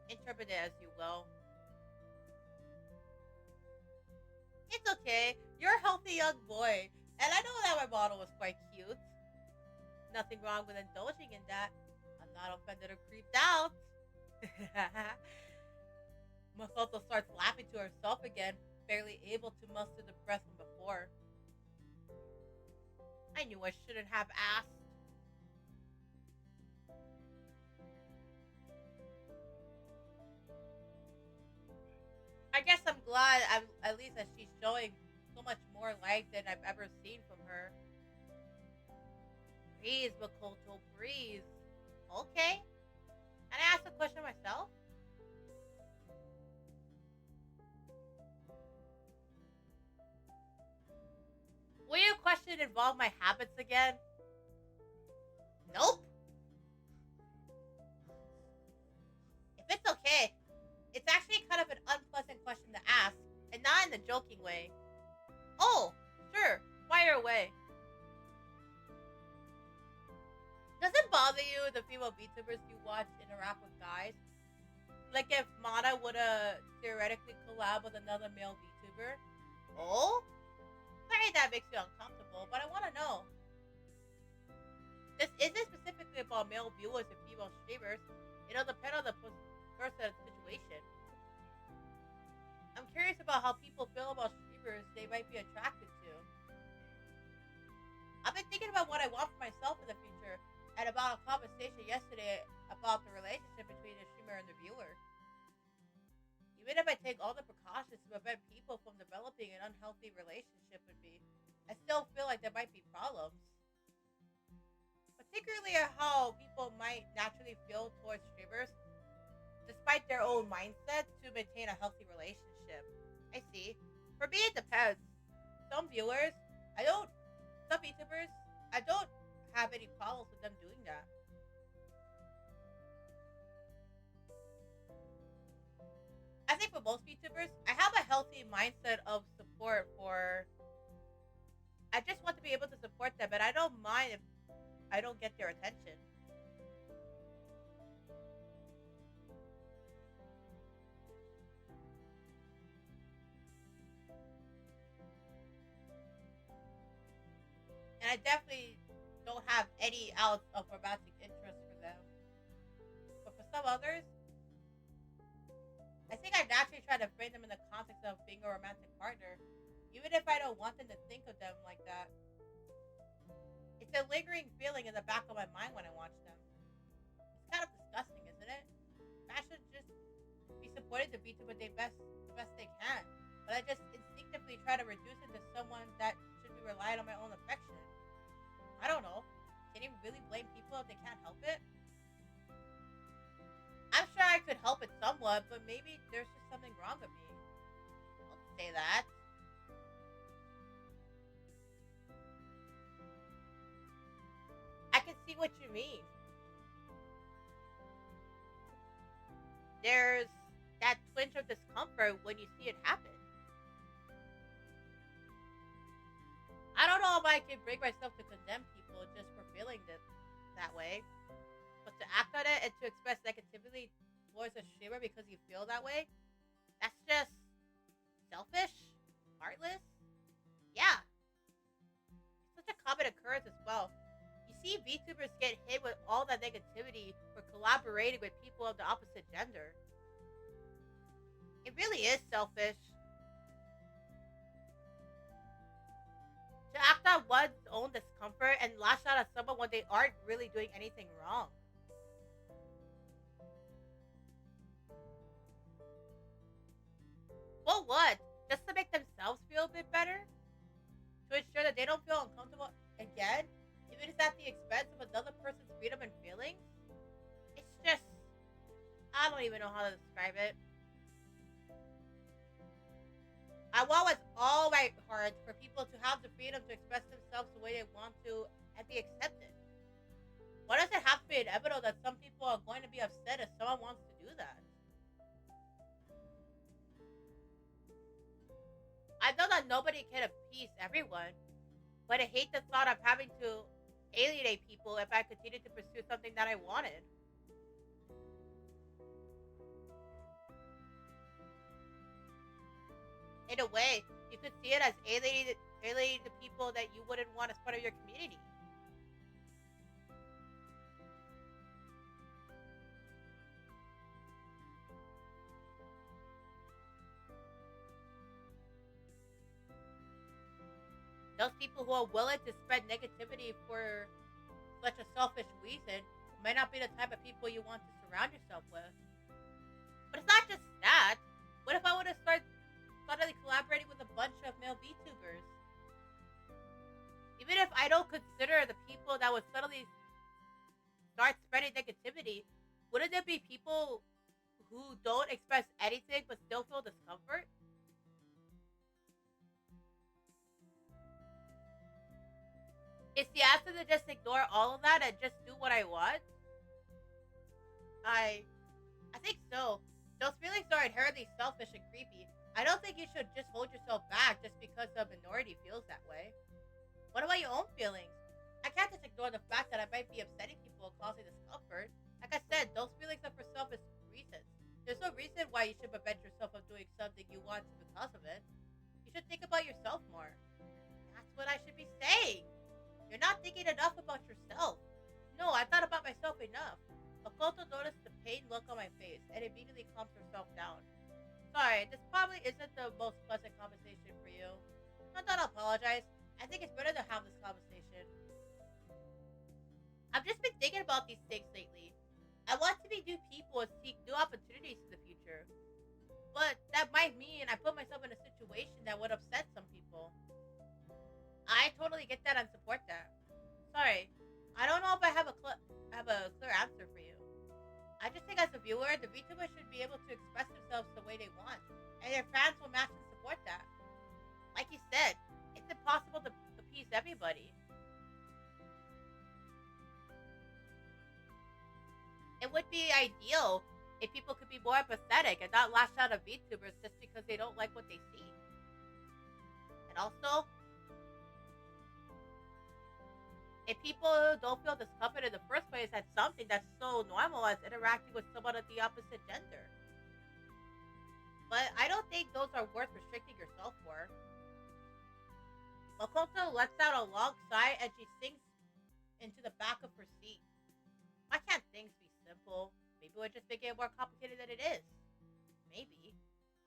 Interpret it as you will. It's okay. You're a healthy young boy. And I know that my model was quite cute. Nothing wrong with indulging in that. I'm not offended or creeped out. Makoto starts laughing to herself again, barely able to muster the breath from before. I knew I shouldn't have asked. I guess I'm glad at least that she's showing so much more life than I've ever seen from her. Breathe, Makoto, breathe. Okay. Can I ask a question myself? Will your question involve my habits again? Nope. If it's okay, it's actually kind of an unpleasant question to ask, and not in a joking way. Oh, sure, fire away. Does it bother you the female VTubers you watch interact with guys? Like if Mana would have theoretically collab with another male VTuber? Oh? Sorry that makes you uncomfortable, but I want to know. This isn't specifically about male viewers and female streamers. It'll depend on the person and situation. I'm curious about how people feel about streamers they might be attracted to. I've been thinking about what I want for myself in the future and about a conversation yesterday about the relationship between the streamer and the viewer. Even if I take all the precautions to prevent people from developing an unhealthy relationship with me, I still feel like there might be problems. Particularly how people might naturally feel towards streamers, despite their own mindset to maintain a healthy relationship. I see. For me, it depends. Some viewers, I don't, some YouTubers, I don't have any problems with them doing that. I think for most YouTubers, I have a healthy mindset of support for. I just want to be able to support them, but I don't mind if I don't get their attention. And I definitely don't have any ounce of romantic interest for them. But for some others, I think I naturally try to frame them in the context of being a romantic partner, even if I don't want them to think of them like that. It's a lingering feeling in the back of my mind when I watch them. It's kind of disgusting, isn't it? I should just be supported to be to what they the best they can. But I just instinctively try to reduce it to someone that should be reliant on my own affection. I don't know. Can you really blame people if they can't help it? I'm sure I could help it somewhat, but maybe there's just something wrong with me. Don't say that. I can see what you mean. There's that twinge of discomfort when you see it happen. I don't know if I can bring myself to condemn people just for feeling that way, but to act on it and to express negativity towards a streamer because you feel that way, that's just selfish, heartless. Yeah, it's such a common occurrence as well. You see VTubers get hit with all that negativity for collaborating with people of the opposite gender. It really is selfish to act on one's own discomfort and lash out at someone when they aren't really doing anything wrong. Well, what? Just to make themselves feel a bit better? To ensure that they don't feel uncomfortable again? Even if it's at the expense of another person's freedom and feelings? It's just. I don't even know how to describe it. I want with all my heart for people to have the freedom to express themselves the way they want to and be accepted. Why does it have to be inevitable that some people are going to be upset if someone wants to do that? I know that nobody can appease everyone, but I hate the thought of having to alienate people if I continue to pursue something that I wanted. In a way, you could see it as alienating the people that you wouldn't want as part of your community. Those people who are willing to spread negativity for such a selfish reason might not be the type of people you want to surround yourself with. But it's not just that. What if I would have suddenly collaborating with a bunch of male VTubers? Even if I don't consider the people that would suddenly start spreading negativity, wouldn't there be people who don't express anything but still feel discomfort? Is the answer to just ignore all of that and just do what I want? I I think so. Those feelings are inherently selfish and creepy. I don't think you should just hold yourself back just because the minority feels that way. What about your own feelings? I can't just ignore the fact that I might be upsetting people and causing discomfort. Like I said, those feelings are for selfish reasons. There's no reason why you should prevent yourself from doing something you want to because of it. You should think about yourself more. That's what I should be saying. You're not thinking enough about yourself. No, I thought about myself enough. Makoto noticed the pained look on my face and immediately calmed herself down. Sorry, this probably isn't the most pleasant conversation for you. Don't apologize. I think it's better to have this conversation. I've just been thinking about these things lately. I want to meet new people and seek new opportunities in the future. But that might mean I put myself in a situation that would upset some people. I totally get that and support that. Sorry, I don't know if I have a clear answer for you. I just think as a viewer, the VTuber should be able to express themselves the way they want, and their fans will match and support that. Like you said, it's impossible to appease everybody. It would be ideal if people could be more empathetic and not lash out at VTubers just because they don't like what they see. And also, if people don't feel discomfort in the first place at something that's so normal as interacting with someone of the opposite gender. But I don't think those are worth restricting yourself for. Makoto lets out a long sigh and she sinks into the back of her seat. Why can't things be simple? Maybe we're just making it more complicated than it is. Maybe.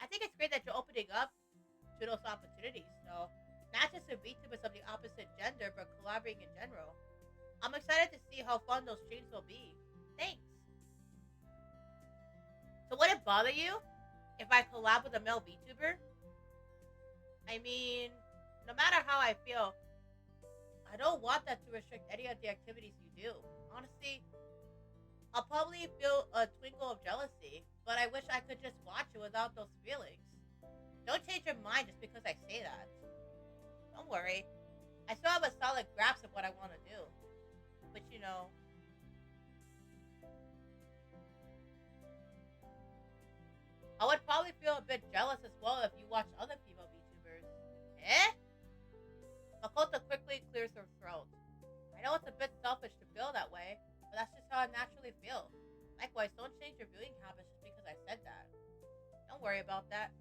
I think it's great that you're opening up to those opportunities, though. Not just with VTubers of the opposite gender, but collaborating in general. I'm excited to see how fun those streams will be. Thanks. So would it bother you if I collab with a male VTuber? I mean, no matter how I feel, I don't want that to restrict any of the activities you do. Honestly, I'll probably feel a twinkle of jealousy, but I wish I could just watch it without those feelings. Don't change your mind just because I say that. Don't worry. I still have a solid grasp of what I want to do. But you know, I would probably feel a bit jealous as well if you watch other female VTubers. Eh? Makoto quickly clears her throat. I know it's a bit selfish to feel that way, but that's just how I naturally feel. Likewise, don't change your viewing habits just because I said that. Don't worry about that.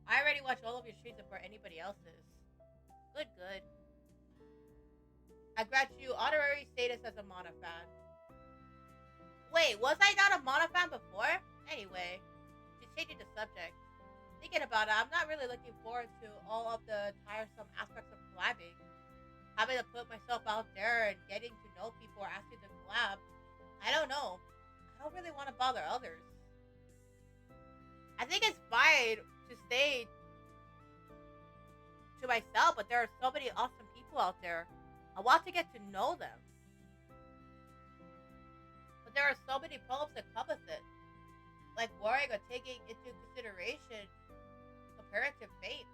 I already watch all of your streams before anybody else's. Good, good. I grant you honorary status as a Mana fan. Wait, was I not a Mana fan before? Anyway, she's changing the subject. Thinking about it, I'm not really looking forward to all of the tiresome aspects of collabing. Having to put myself out there and getting to know people or asking to collab. I don't know. I don't really want to bother others. I think it's fine to stay to myself, but there are so many awesome people out there. I want to get to know them. But there are so many problems that come with it. Like worrying or taking into consideration comparative fate.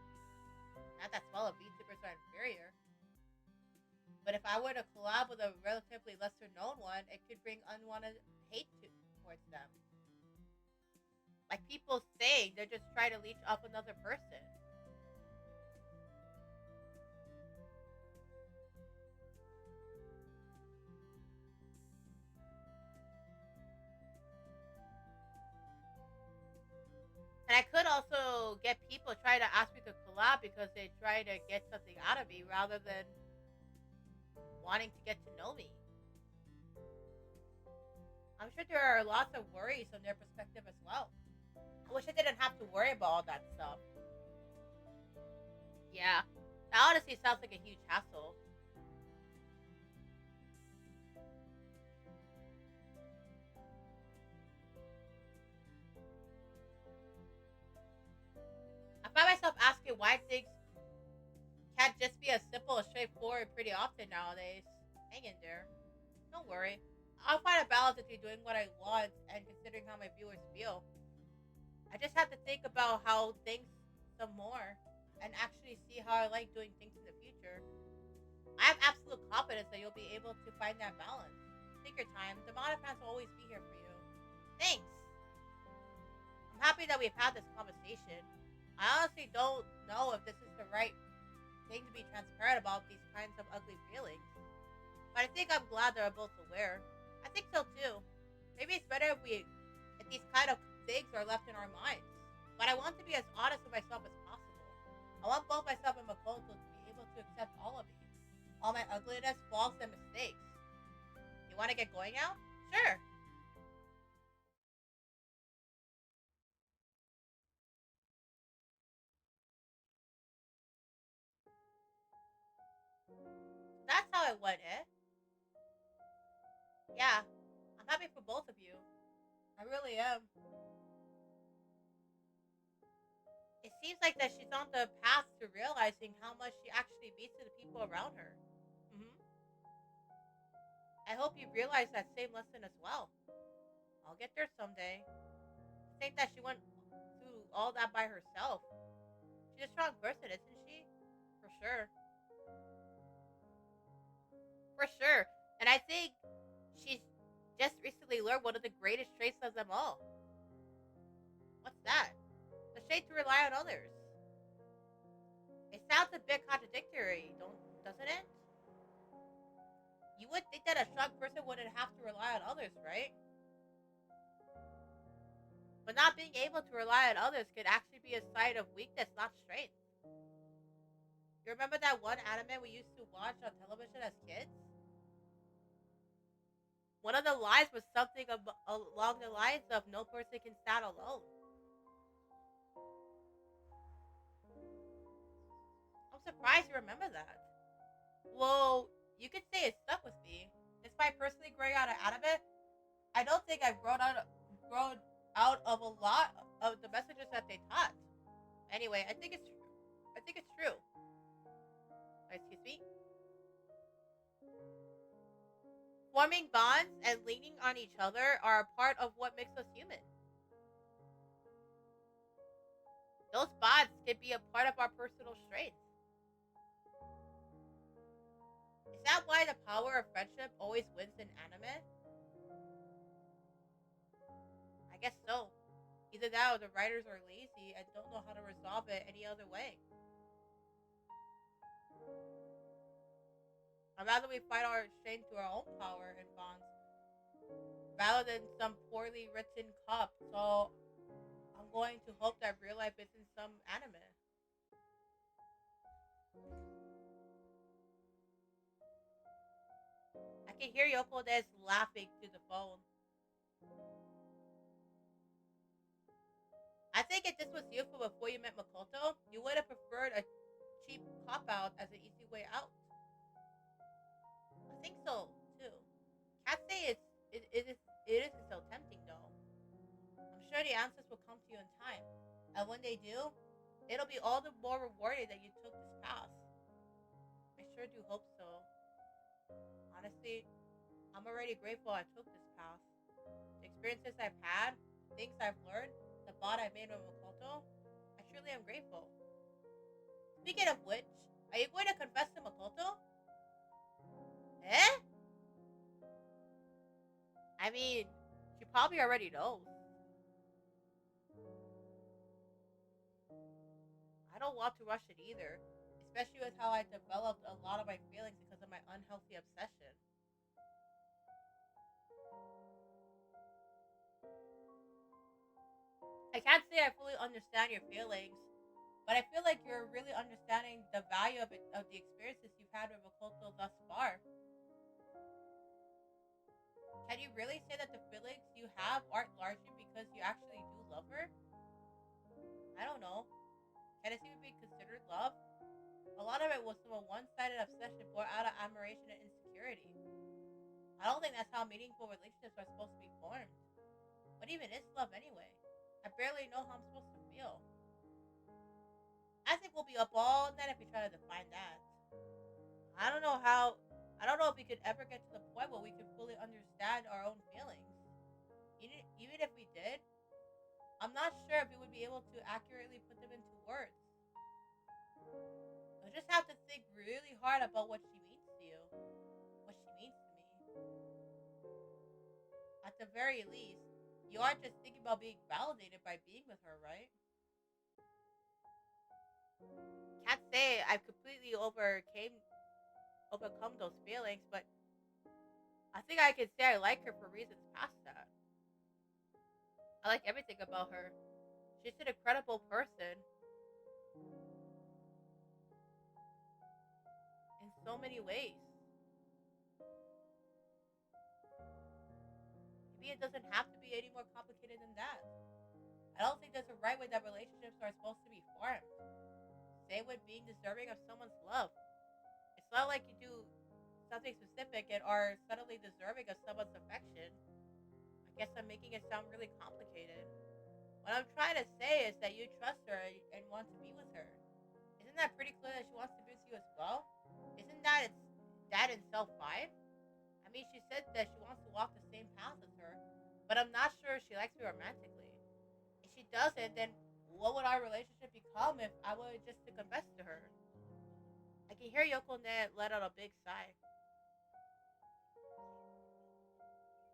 Not that smaller VTubers are inferior. But if I were to collab with a relatively lesser known one, it could bring unwanted hate towards them. Like people saying they're just trying to leech off another person. And I could also get people trying to ask me to collab because they try to get something out of me rather than wanting to get to know me. I'm sure there are lots of worries from their perspective as well. I wish I didn't have to worry about all that stuff. Yeah, that honestly sounds like a huge hassle. I find myself asking why things can't just be as simple as straightforward pretty often nowadays. Hang in there. Don't worry. I'll find a balance between doing what I want and considering how my viewers feel. I just have to think about how things some more and actually see how I like doing things in the future. I have absolute confidence that you'll be able to find that balance. Take your time. The Mana fans will always be here for you. Thanks. I'm happy that we've had this conversation. I honestly don't know if this is the right thing to be transparent about these kinds of ugly feelings. But I think I'm glad that we're both aware. I think so too. Maybe it's better if these kind of things are left in our minds. But I want to be as honest with myself as possible. I want both myself and Makoto to be able to accept all of me. All my ugliness, faults, and mistakes. You want to get going now? Sure. That's how it went, eh? Yeah. I'm happy for both of you. I really am. It seems like that she's on the path to realizing how much she actually means to the people around her. hmm I hope you realize that same lesson as well. I'll get there someday. I think that she went through all that by herself. She's a strong person, isn't she? For sure. For sure. And I think she's just recently learned one of the greatest traits of them all. What's that? The trait to rely on others. It sounds a bit contradictory, doesn't it? You would think that a strong person wouldn't have to rely on others, right? But not being able to rely on others could actually be a sign of weakness, not strength. You remember that one anime we used to watch on television as kids? One of the lines was something along the lines of "No person can stand alone." I'm surprised you remember that. Well, you could say it stuck with me. Despite personally growing out of anime, I don't think I've grown out of a lot of the messages that they taught. Anyway, I think it's true. Excuse me. Forming bonds and leaning on each other are a part of what makes us human. Those bonds can be a part of our personal strength. Is that why the power of friendship always wins in anime? I guess so. Either that or the writers are lazy and don't know how to resolve it any other way. I'd rather we fight our strength through our own power and bonds rather than some poorly written cup. So I'm going to hope that real life isn't some anime. I can hear Yoko Des laughing through the phone. I think if this was you from before you met Makoto, you would have preferred a cheap cop out as an easy way out. I think so too. Can't say it isn't so tempting though. I'm sure the answers will come to you in time, and when they do, it'll be all the more rewarding that you took this path. I sure do hope so. Honestly, I'm already grateful I took this path. The experiences I've had, things I've learned, the bond I made with Makoto, I truly am grateful. Speaking of which, are you going to confess to Makoto? Eh? I mean, she probably already knows. I don't want to rush it either, especially with how I developed a lot of my feelings because of my unhealthy obsession. I can't say I fully understand your feelings, but I feel like you're really understanding the value of the experiences you've had with Makoto thus far. Can you really say that the feelings you have aren't largely because you actually do love her? I don't know. Can it even be considered love? A lot of it was from a one-sided obsession born out of admiration and insecurity. I don't think that's how meaningful relationships are supposed to be formed. What even is love anyway? I barely know how I'm supposed to feel. I think we'll be up all night if we try to define that. I don't know how. I don't know if we could ever get to the point where we could fully understand our own feelings. Even if we did, I'm not sure if we would be able to accurately put them into words. I just have to think really hard about what she means to you, what she means to me. At the very least, you aren't just thinking about being validated by being with her, right? Can't say I've completely overcome those feelings, but I think I can say I like her for reasons past that. I like everything about her. She's an incredible person in so many ways. Maybe it doesn't have to be any more complicated than that. I don't think there's a right way that relationships are supposed to be formed. Same with being deserving of someone's love. It's not like you do something specific and are suddenly deserving of someone's affection. I guess I'm making it sound really complicated. What I'm trying to say is that you trust her and want to be with her. Isn't that pretty clear that she wants to be with you as well? Isn't that in itself fine? I mean, she said that she wants to walk the same path as her, but I'm not sure she likes me romantically. If she doesn't, then what would our relationship become if I were just to confess to her? I can hear Yoko let out a big sigh.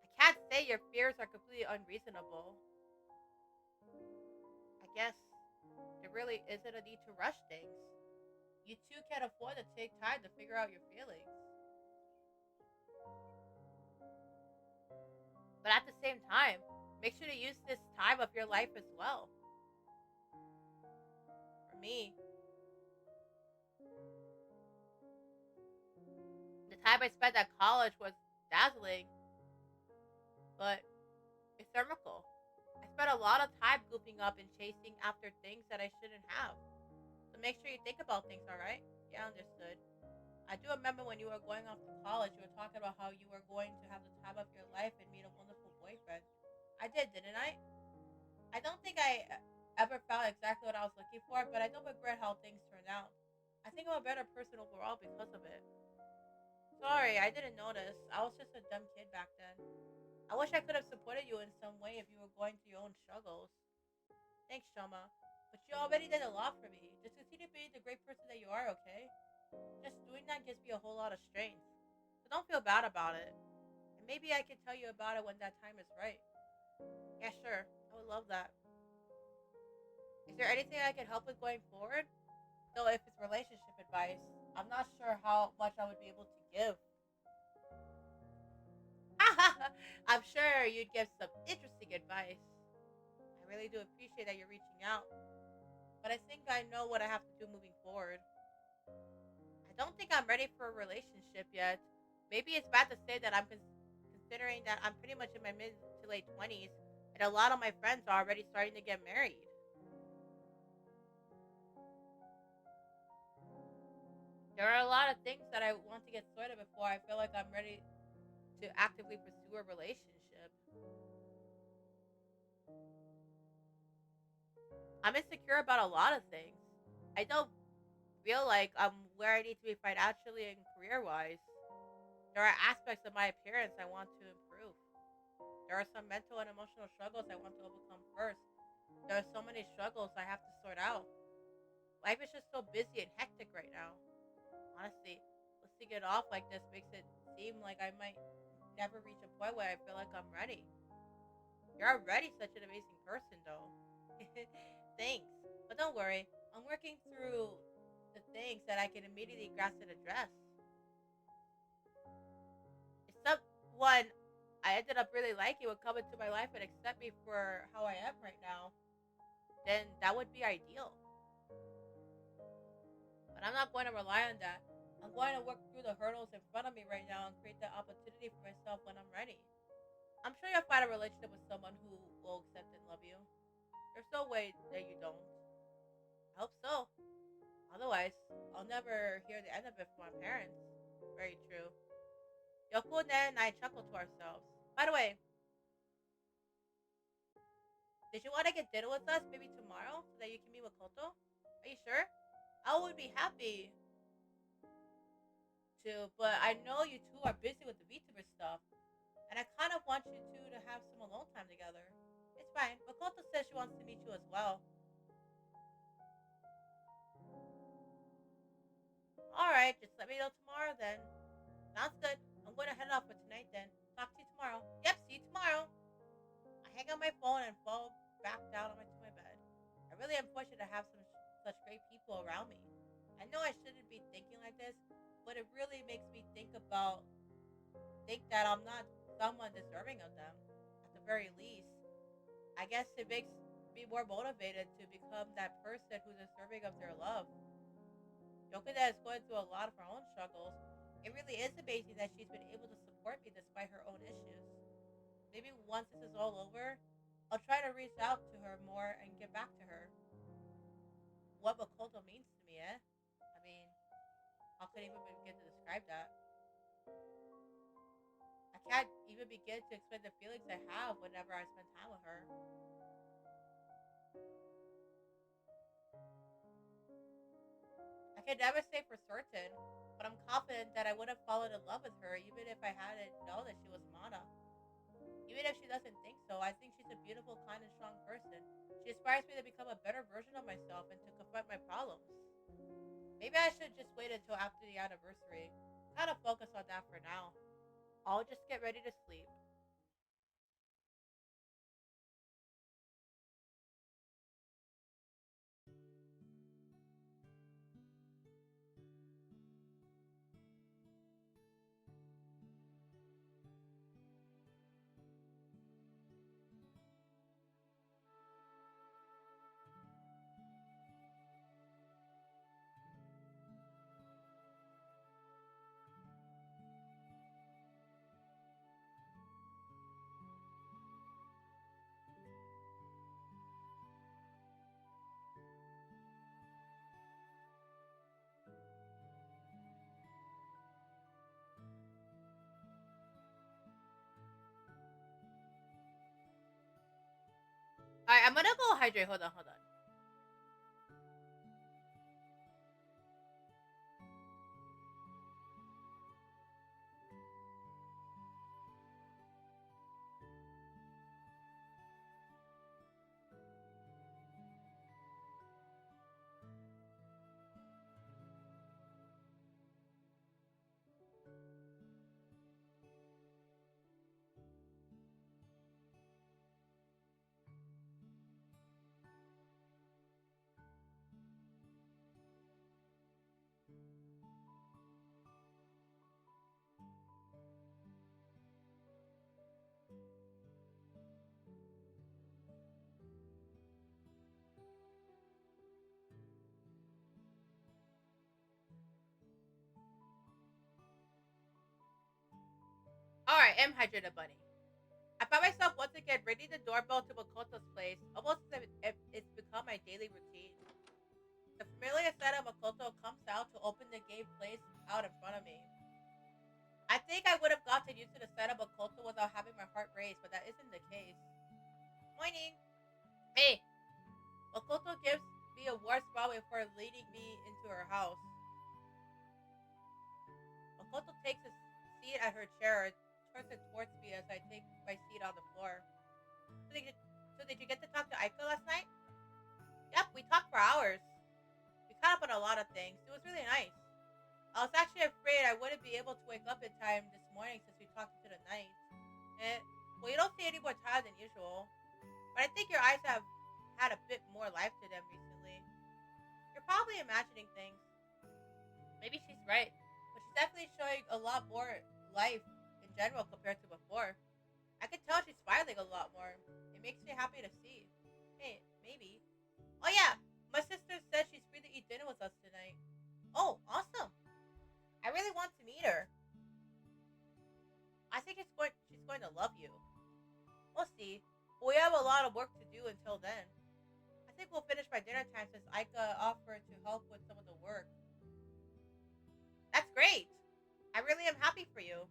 I can't say your fears are completely unreasonable. I guess there really isn't a need to rush things. You two can afford to take time to figure out your feelings. But at the same time, make sure to use this time of your life as well. For me, the time I spent at college was dazzling, but ephemeral. I spent a lot of time goofing up and chasing after things that I shouldn't have. So make sure you think about things, alright? Yeah, understood. I do remember when you were going off to college, you were talking about how you were going to have the time of your life and meet a wonderful boyfriend. I did, didn't I? I don't think I ever found exactly what I was looking for, but I don't regret how things turned out. I think I'm a better person overall because of it. Sorry, I didn't notice. I was just a dumb kid back then. I wish I could have supported you in some way if you were going through your own struggles. Thanks, Shoma. But you already did a lot for me. Just continue being the great person that you are, okay? Just doing that gives me a whole lot of strength. So don't feel bad about it. And maybe I can tell you about it when that time is right. Yeah, sure. I would love that. Is there anything I can help with going forward? Though if it's relationship advice, I'm not sure how much I would be able to give. I'm sure you'd give some interesting advice. I really do appreciate that you're reaching out, but I think I know what I have to do moving forward. I don't think I'm ready for a relationship yet. Maybe it's bad to say that considering that I'm pretty much in my mid to late 20s, and a lot of my friends are already starting to get married. There are a lot of things that I want to get sorted before I feel like I'm ready to actively pursue a relationship. I'm insecure about a lot of things. I don't feel like I'm where I need to be financially and career wise. There are aspects of my appearance I want to improve. There are some mental and emotional struggles I want to overcome first. There are so many struggles I have to sort out. Life is just so busy and hectic right now. Honestly, listing it off like this makes it seem like I might never reach a point where I feel like I'm ready. You're already such an amazing person, though. Thanks. But don't worry, I'm working through the things that I can immediately grasp and address. If someone I ended up really liking would come into my life and accept me for how I am right now, then that would be ideal. But I'm not going to rely on that. I'm going to work through the hurdles in front of me right now and create the opportunity for myself when I'm ready. I'm sure you'll find a relationship with someone who will accept and love you. There's no way that you don't. I hope so. Otherwise, I'll never hear the end of it from my parents. Very true. Yoko and I chuckled to ourselves. By the way, did you want to get dinner with us maybe tomorrow so that you can meet with Koto? Are you sure? I would be happy to, but I know you two are busy with the VTuber stuff, and I kind of want you two to have some alone time together. It's fine. Makoto says she wants to meet you as well. Alright, just let me know tomorrow then. Sounds good. I'm going to head off for tonight then. Talk to you tomorrow. Yep, see you tomorrow. I hang up my phone and fall back down to my bed. I really am fortunate to have such great people around me. I know I shouldn't be thinking like this, but it really makes me think that I'm not someone deserving of them. At the very least, I guess it makes me more motivated to become that person who's deserving of their love. Yokida is going through a lot of her own struggles. It really is amazing that she's been able to support me despite her own issues. Maybe once this is all over, I'll try to reach out to her more and get back to her. What Makoto means to me, eh? I mean, how could I even begin to describe that? I can't even begin to explain the feelings I have whenever I spend time with her. I can never say for certain, but I'm confident that I would have fallen in love with her even if I hadn't known that she was Mana. Even if she doesn't think so, I think she's a beautiful, kind, and strong person. She inspires me to become a better version of myself and to confront my problems. Maybe I should just wait until after the anniversary. Kind of focus on that for now. I'll just get ready to sleep. Alright, I'm gonna go hydrate. Hold on, hold on. Alright, I'm hydrated, bunny. I found myself once again ringing the doorbell to Makoto's place, almost as if it's become my daily routine. The familiar sight of Makoto comes out to open the gate place out in front of me. I think I would have gotten used to the sight of Makoto without having my heart race, but that isn't the case. Morning. Hey, Makoto gives me a warm smile before leading me into her house. Makoto takes a seat at her chair and turns it towards me as I take my seat on the floor. So did you get to talk to Aiko last night? Yep, we talked for hours. We caught up on a lot of things. It was really nice. I was actually afraid I wouldn't be able to wake up in time this morning since we talked into the night. Eh, well, you don't seem any more tired than usual. But I think your eyes have had a bit more life to them recently. You're probably imagining things. Maybe she's right. But she's definitely showing a lot more life in general compared to before. I can tell she's smiling a lot more. It makes me happy to see. Hey, maybe. Oh yeah, my sister said she's free to eat dinner with us tonight. Oh, awesome. I really want to meet her. I think she's going to love you. We'll see. But we have a lot of work to do until then. I think we'll finish by dinner time since Aika offered to help with some of the work. That's great. I really am happy for you.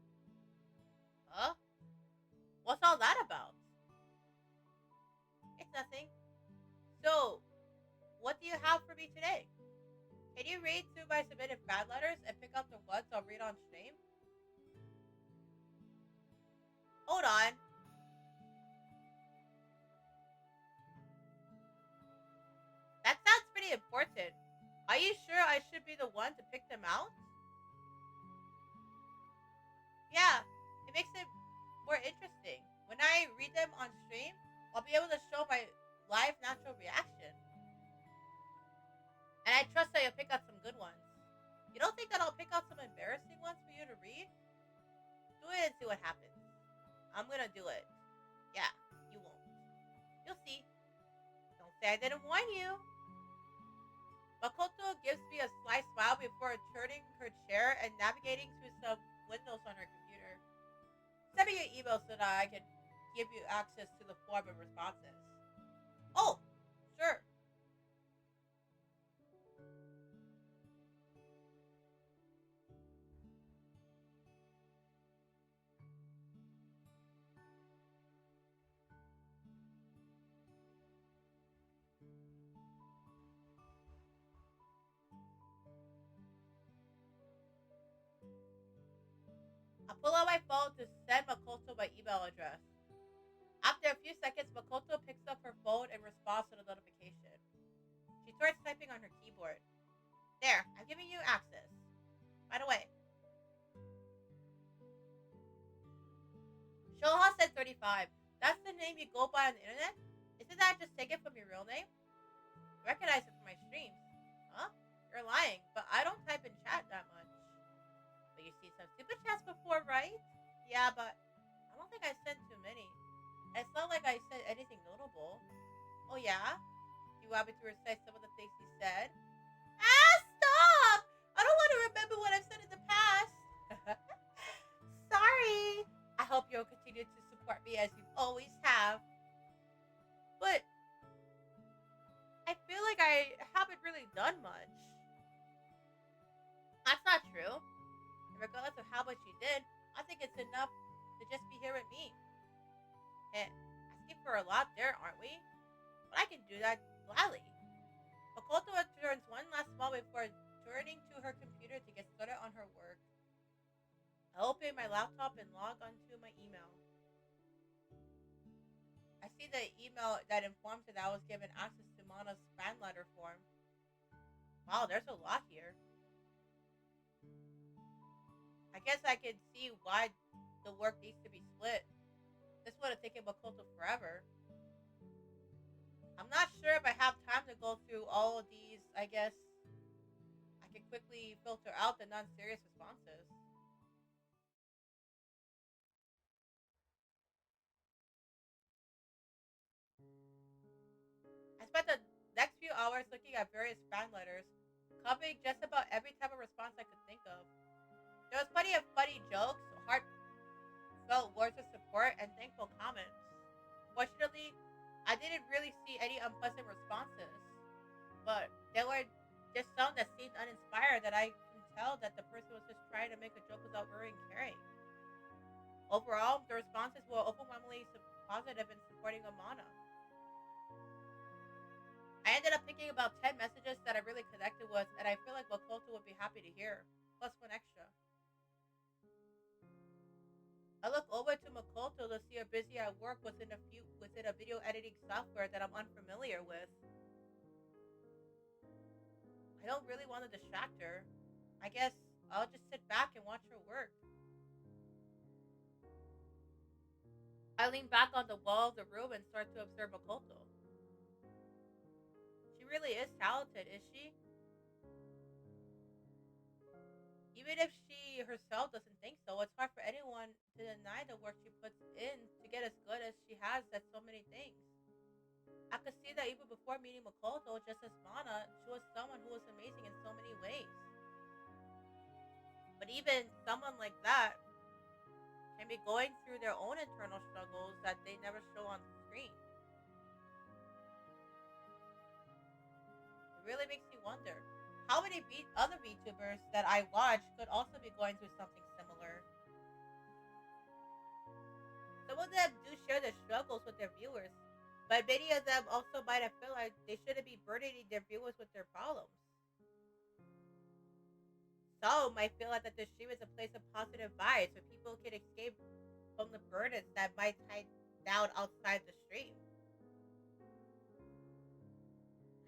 Huh? What's all that about? It's nothing. So, what do you have for me today? Can you read through my submitted fan letters and pick out the ones I'll read on stream? Hold on. That sounds pretty important. Are you sure I should be the one to pick them out? Yeah, it makes it more interesting. When I read them on stream, I'll be able to show my live natural reaction. And I trust that you'll pick out some good ones. You don't think that I'll pick out some embarrassing ones for you to read? Do it and see what happens. I'm gonna do it. Yeah, you won't. You'll see. Don't say I didn't warn you. Makoto gives me a sly smile before turning her chair and navigating through some windows on her computer. Send me your email so that I can give you access to the form of responses. Oh, sure. I pull out my phone to send Makoto my email address. After a few seconds, Makoto picks up her phone and responds to the notification. She starts typing on her keyboard. There, I'm giving you access. By the way, Shoha said 35. That's the name you go by on the internet? Isn't that just taken from your real name? I recognize it from my streams. Huh? You're lying, but I don't type in chat that much. But you've seen some super chats before, right? Yeah, but I don't think I sent too many. It's not like I said anything notable. Oh yeah? You want me to recite some of the things he said? Ah, stop! I don't want to remember what I've said in the past. Sorry. I hope you'll continue to support me as you always have. But I feel like I haven't really done much. That's not true. Regardless of how much you did, I think it's enough to just be here with me. Hey, asking for a lot there, aren't we? But I can do that gladly. Makoto returns one last smile before turning to her computer to get started on her work. I open my laptop and log onto my email. I see the email that informs her that I was given access to Mana's fan letter form. Wow, there's a lot here. I guess I can see why the work needs to be split. This would have taken Makoto forever. I'm not sure if I have time to go through all of these. I guess I can quickly filter out the non-serious responses. I spent the next few hours looking at various fan letters, covering just about every type of response I could think of. There was plenty of funny jokes, heartfelt words of support, and thankful comments. Fortunately, I didn't really see any unpleasant responses, but there were just some that seemed uninspired that I can tell that the person was just trying to make a joke without really caring. Overall, the responses were overwhelmingly positive and supporting of Mana. I ended up picking about 10 messages that I really connected with, and I feel like Makoto would be happy to hear, plus one extra. I look over to Makoto to see her busy at work within a video editing software that I'm unfamiliar with. I don't really want to distract her. I guess I'll just sit back and watch her work. I lean back on the wall of the room and start to observe Makoto. She really is talented, is she? Even if she herself doesn't think so, it's hard for anyone to deny the work she puts in to get as good as she has at so many things. I could see that even before meeting Makoto, just as Mana, she was someone who was amazing in so many ways. But even someone like that can be going through their own internal struggles that they never show on screen. It really makes me wonder how many other VTubers that I watch could also be going through something similar. Some of them do share their struggles with their viewers, but many of them also might have felt like they shouldn't be burdening their viewers with their problems. some might feel like that the stream is a place of positive vibes where people can escape from the burdens that might tie down outside the stream.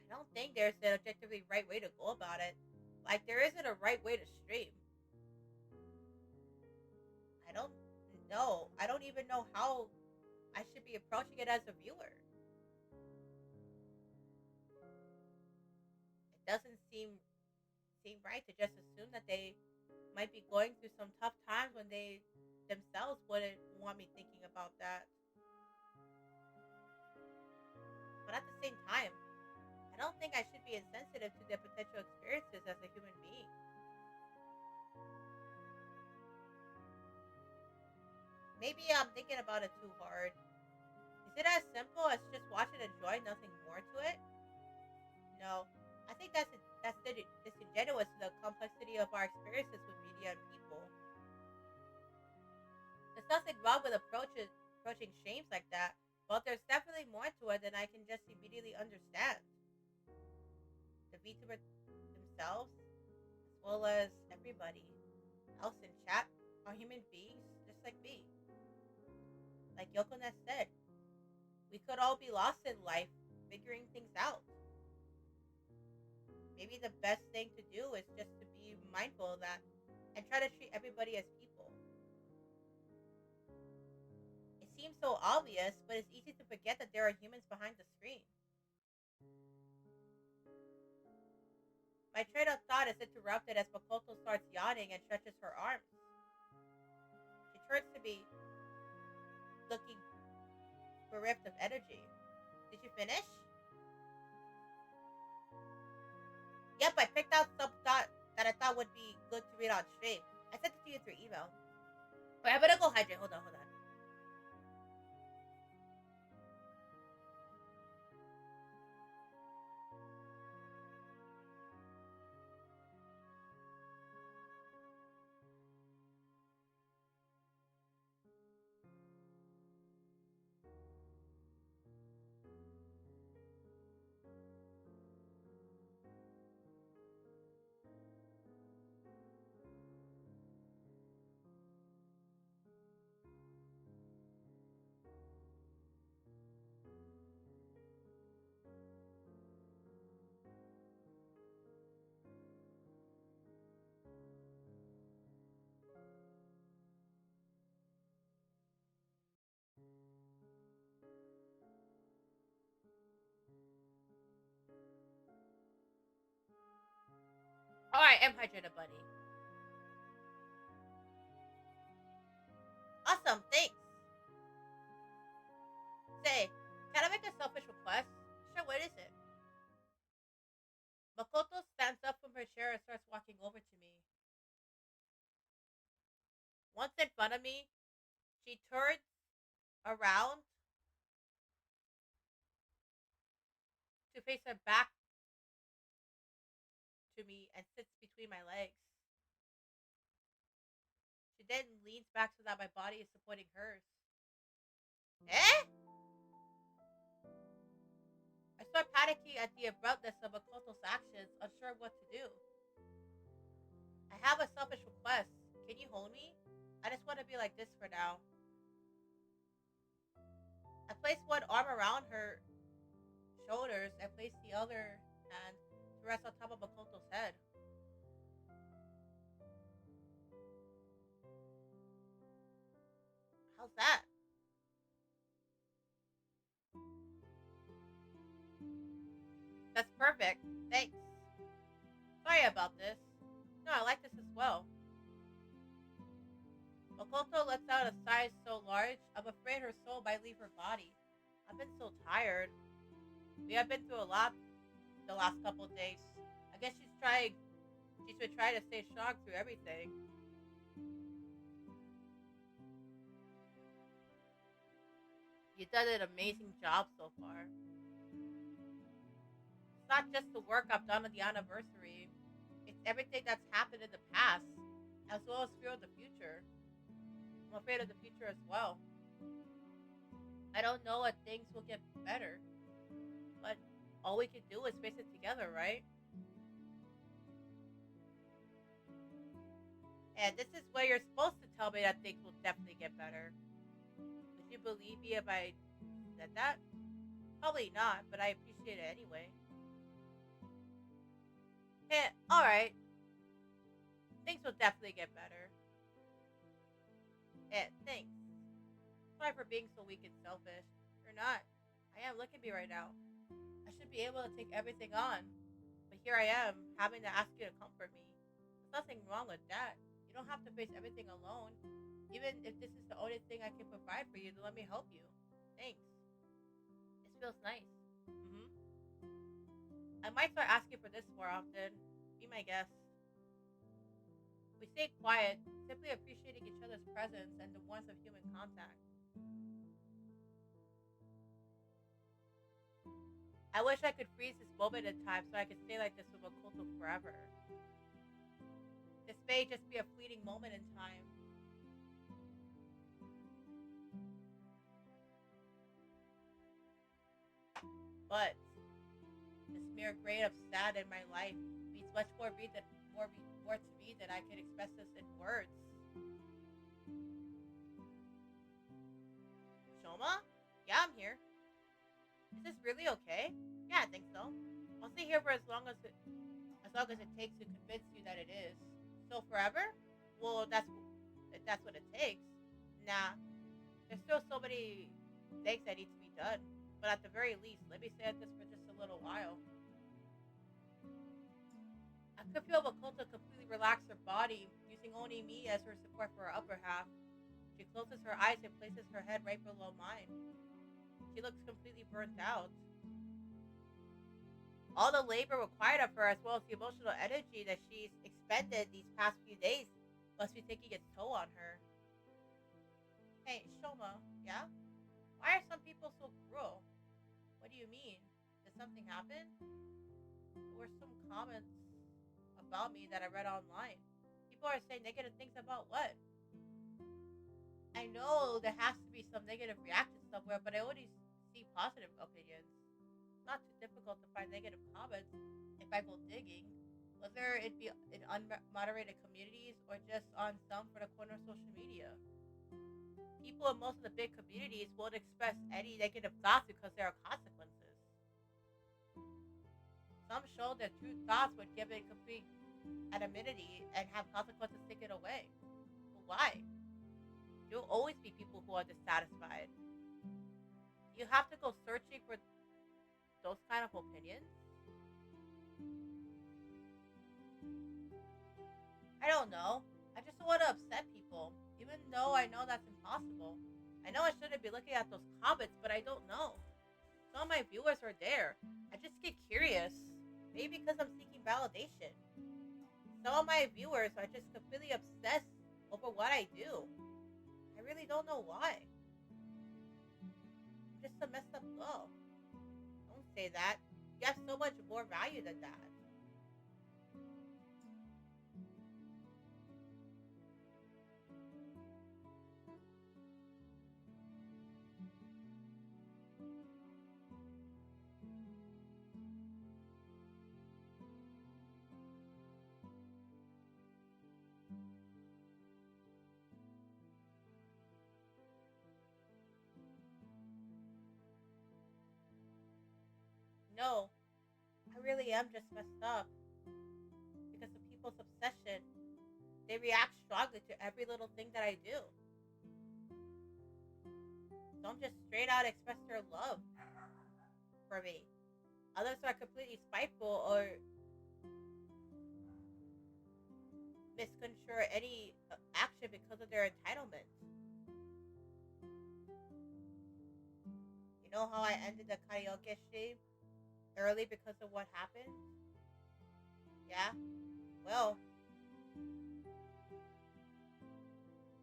I don't think there's an objectively right way to go about it. Like, there isn't a right way to stream. I don't know. I don't even know how I should be approaching it as a viewer. It doesn't seem right to just assume that they might be going through some tough times when they themselves wouldn't want me thinking about that. But at the same time, I don't think I should be insensitive to their potential experiences as a human being. Maybe I'm thinking about it too hard. Is it as simple as just watch and enjoy, nothing more to it? No, I think that's disingenuous to the complexity of our experiences with media and people. There's nothing wrong with approaching streams like that, but there's definitely more to it than I can just immediately understand. The VTuber themselves, as well as everybody else in chat, are human beings just like me. Like Yokonet said, we could all be lost in life, figuring things out. Maybe the best thing to do is just to be mindful of that and try to treat everybody as people. It seems so obvious, but it's easy to forget that there are humans behind the screen. My train of thought is interrupted as Makoto starts yawning and stretches her arms. She turns to me, looking bereft of energy. Did you finish? Yep, I picked out some thought that I thought would be good to read on stream. I sent it to you through email. Wait, I'm gonna go hydrate. Hold on. Alright, I'm hydrated, buddy. Awesome, thanks. Say, can I make a selfish request? Sure, what is it? Makoto stands up from her chair and starts walking over to me. Once in front of me, she turns around to face her back to me and sits between my legs. She then leans back so that my body is supporting hers. Eh? I start panicking at the abruptness of Makoto's actions, unsure of what to do. I have a selfish request. Can you hold me? I just want to be like this for now. I place one arm around her shoulders and place the other hand to rest on top of Makoto's head. How's that? That's perfect. Thanks. Sorry about this. No, I like this as well. Makoto lets out a sigh so large, I'm afraid her soul might leave her body. I've been so tired. We have been through a lot the last couple of days. I guess she's been trying to stay strong through everything. You've done an amazing job so far. It's not just the work I've done on the anniversary. It's everything that's happened in the past, as well as fear of the future. I'm afraid of the future as well. I don't know if things will get better, but all we can do is face it together, right? And this is where you're supposed to tell me that things will definitely get better. Would you believe me if I said that? Probably not, but I appreciate it anyway. Yeah, alright. Things will definitely get better. Yeah, thanks. Sorry for being so weak and selfish. You're not. I am. Look at me right now. I should be able to take everything on. But here I am, having to ask you to comfort me. There's nothing wrong with that. You don't have to face everything alone. Even if this is the only thing I can provide for you, then let me help you. Thanks. This feels nice. hmm I might start asking for this more often. Be my guest. We stay quiet, simply appreciating each other's presence and the warmth of human contact. I wish I could freeze this moment in time so I could stay like this with Makoto forever. This may just be a fleeting moment in time, but this mere grain of sand in my life means much more to me than I can express this in words. Shoma? Yeah, I'm here. Is this really okay? Yeah, I think so. I'll stay here for as long as it takes to convince you that it is. So forever? Well, if that's what it takes. Nah, there's still so many things that need to be done. But at the very least, let me stay at this for just a little while. I could feel Makoto completely relax her body, using only me as her support for her upper half. She closes her eyes and places her head right below mine. She looks completely burnt out. All the labor required of her, as well as the emotional energy that she's expended these past few days, must be taking its toll on her. Hey, Shoma, yeah? Why are some people so cruel? What do you mean? Did something happen? There were some comments about me that I read online. People are saying negative things about what? I know there has to be some negative reaction somewhere, but I only see positive opinions. It's not too difficult to find negative comments if I go digging, whether it be in unmoderated communities or just on some for the corner of social media. People in most of the big communities won't express any negative thoughts because there are consequences. Some show their true thoughts when given complete anonymity and have consequences taken away. But why? There will always be people who are dissatisfied. You have to go searching for those kind of opinions. I don't know. I just don't want to upset people, even though I know that's impossible. I know I shouldn't be looking at those comments, but I don't know. Some of my viewers are there. I just get curious. Maybe because I'm seeking validation. Some of my viewers are just completely obsessed over what I do. I really don't know why. I'm just a messed up girl. Don't say that. You have so much more value than that. No, I really am just messed up because of people's obsession. They react strongly to every little thing that I do. Some just straight out express their love for me. Others are completely spiteful or misconstrue any action because of their entitlement. You know how I ended the karaoke stream early because of what happened? Yeah? Well,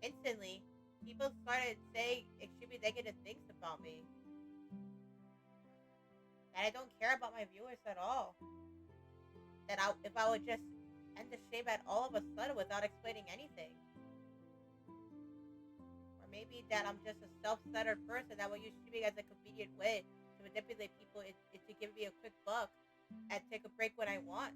instantly, people started saying extremely negative things about me. That I don't care about my viewers at all. If I would just end the stream at all of a sudden without explaining anything. Or maybe that I'm just a self-centered person that will use streaming as a convenient way to manipulate people into giving me a quick buck and take a break when I want.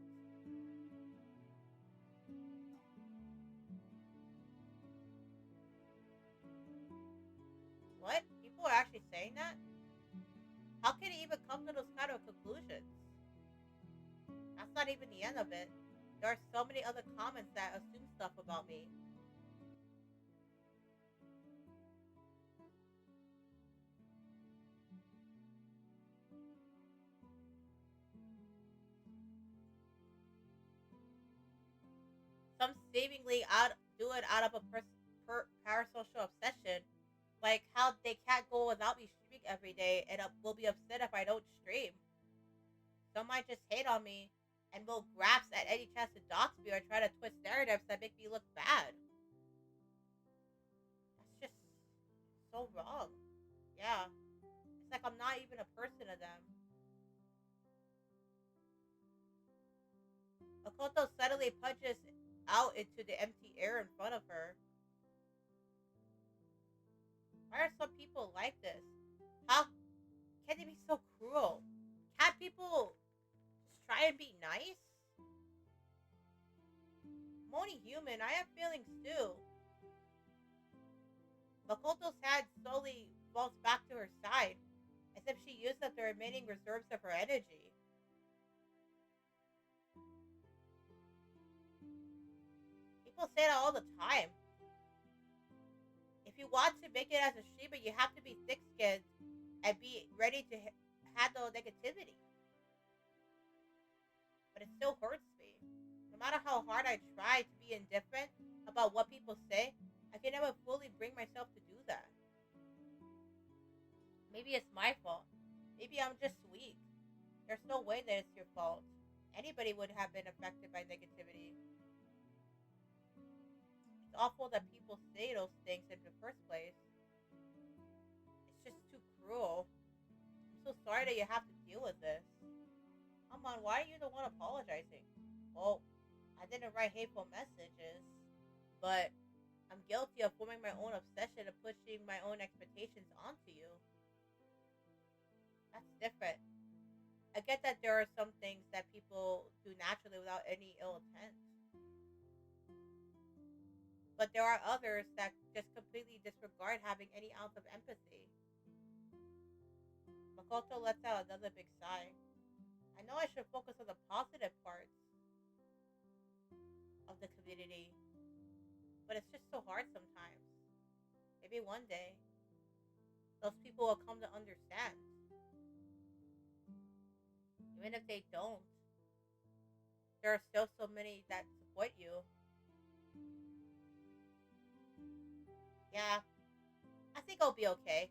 What? People are actually saying that? How can he even come to those kind of conclusions? That's not even the end of it. There are so many other comments that assume stuff about me. Some seemingly out do it out of a parasocial obsession, like how they can't go without me streaming every day and will be upset if I don't stream. Some might just hate on me and will grasp at any chance to dox me or try to twist narratives that make me look bad. That's just so wrong. Yeah, it's like I'm not even a person to them. Makoto suddenly punches out into the empty air in front of her. Why are some people like this? How can they be so cruel? Can't people just try and be nice? I'm only human. I have feelings too. Makoto's hand slowly falls back to her side, as if she used up the remaining reserves of her energy. People say that all the time. If you want to make it as a streamer, you have to be thick-skinned and be ready to handle negativity. But it still hurts me. No matter how hard I try to be indifferent about what people say, I can never fully bring myself to do that. Maybe it's my fault. Maybe I'm just weak. There's no way that it's your fault. Anybody would have been affected by negativity. It's awful that people say those things in the first place. It's just too cruel. I'm so sorry that you have to deal with this. Come on, why are you the one apologizing? Well, I didn't write hateful messages, but I'm guilty of forming my own obsession and pushing my own expectations onto you. That's different. I get that there are some things that people do naturally without any ill intent, but there are others that just completely disregard having any ounce of empathy. Makoto lets out another big sigh. I know I should focus on the positive parts of the community, but it's just so hard sometimes. Maybe one day, those people will come to understand. Even if they don't, there are still so many that support you. Yeah, I think I'll be okay.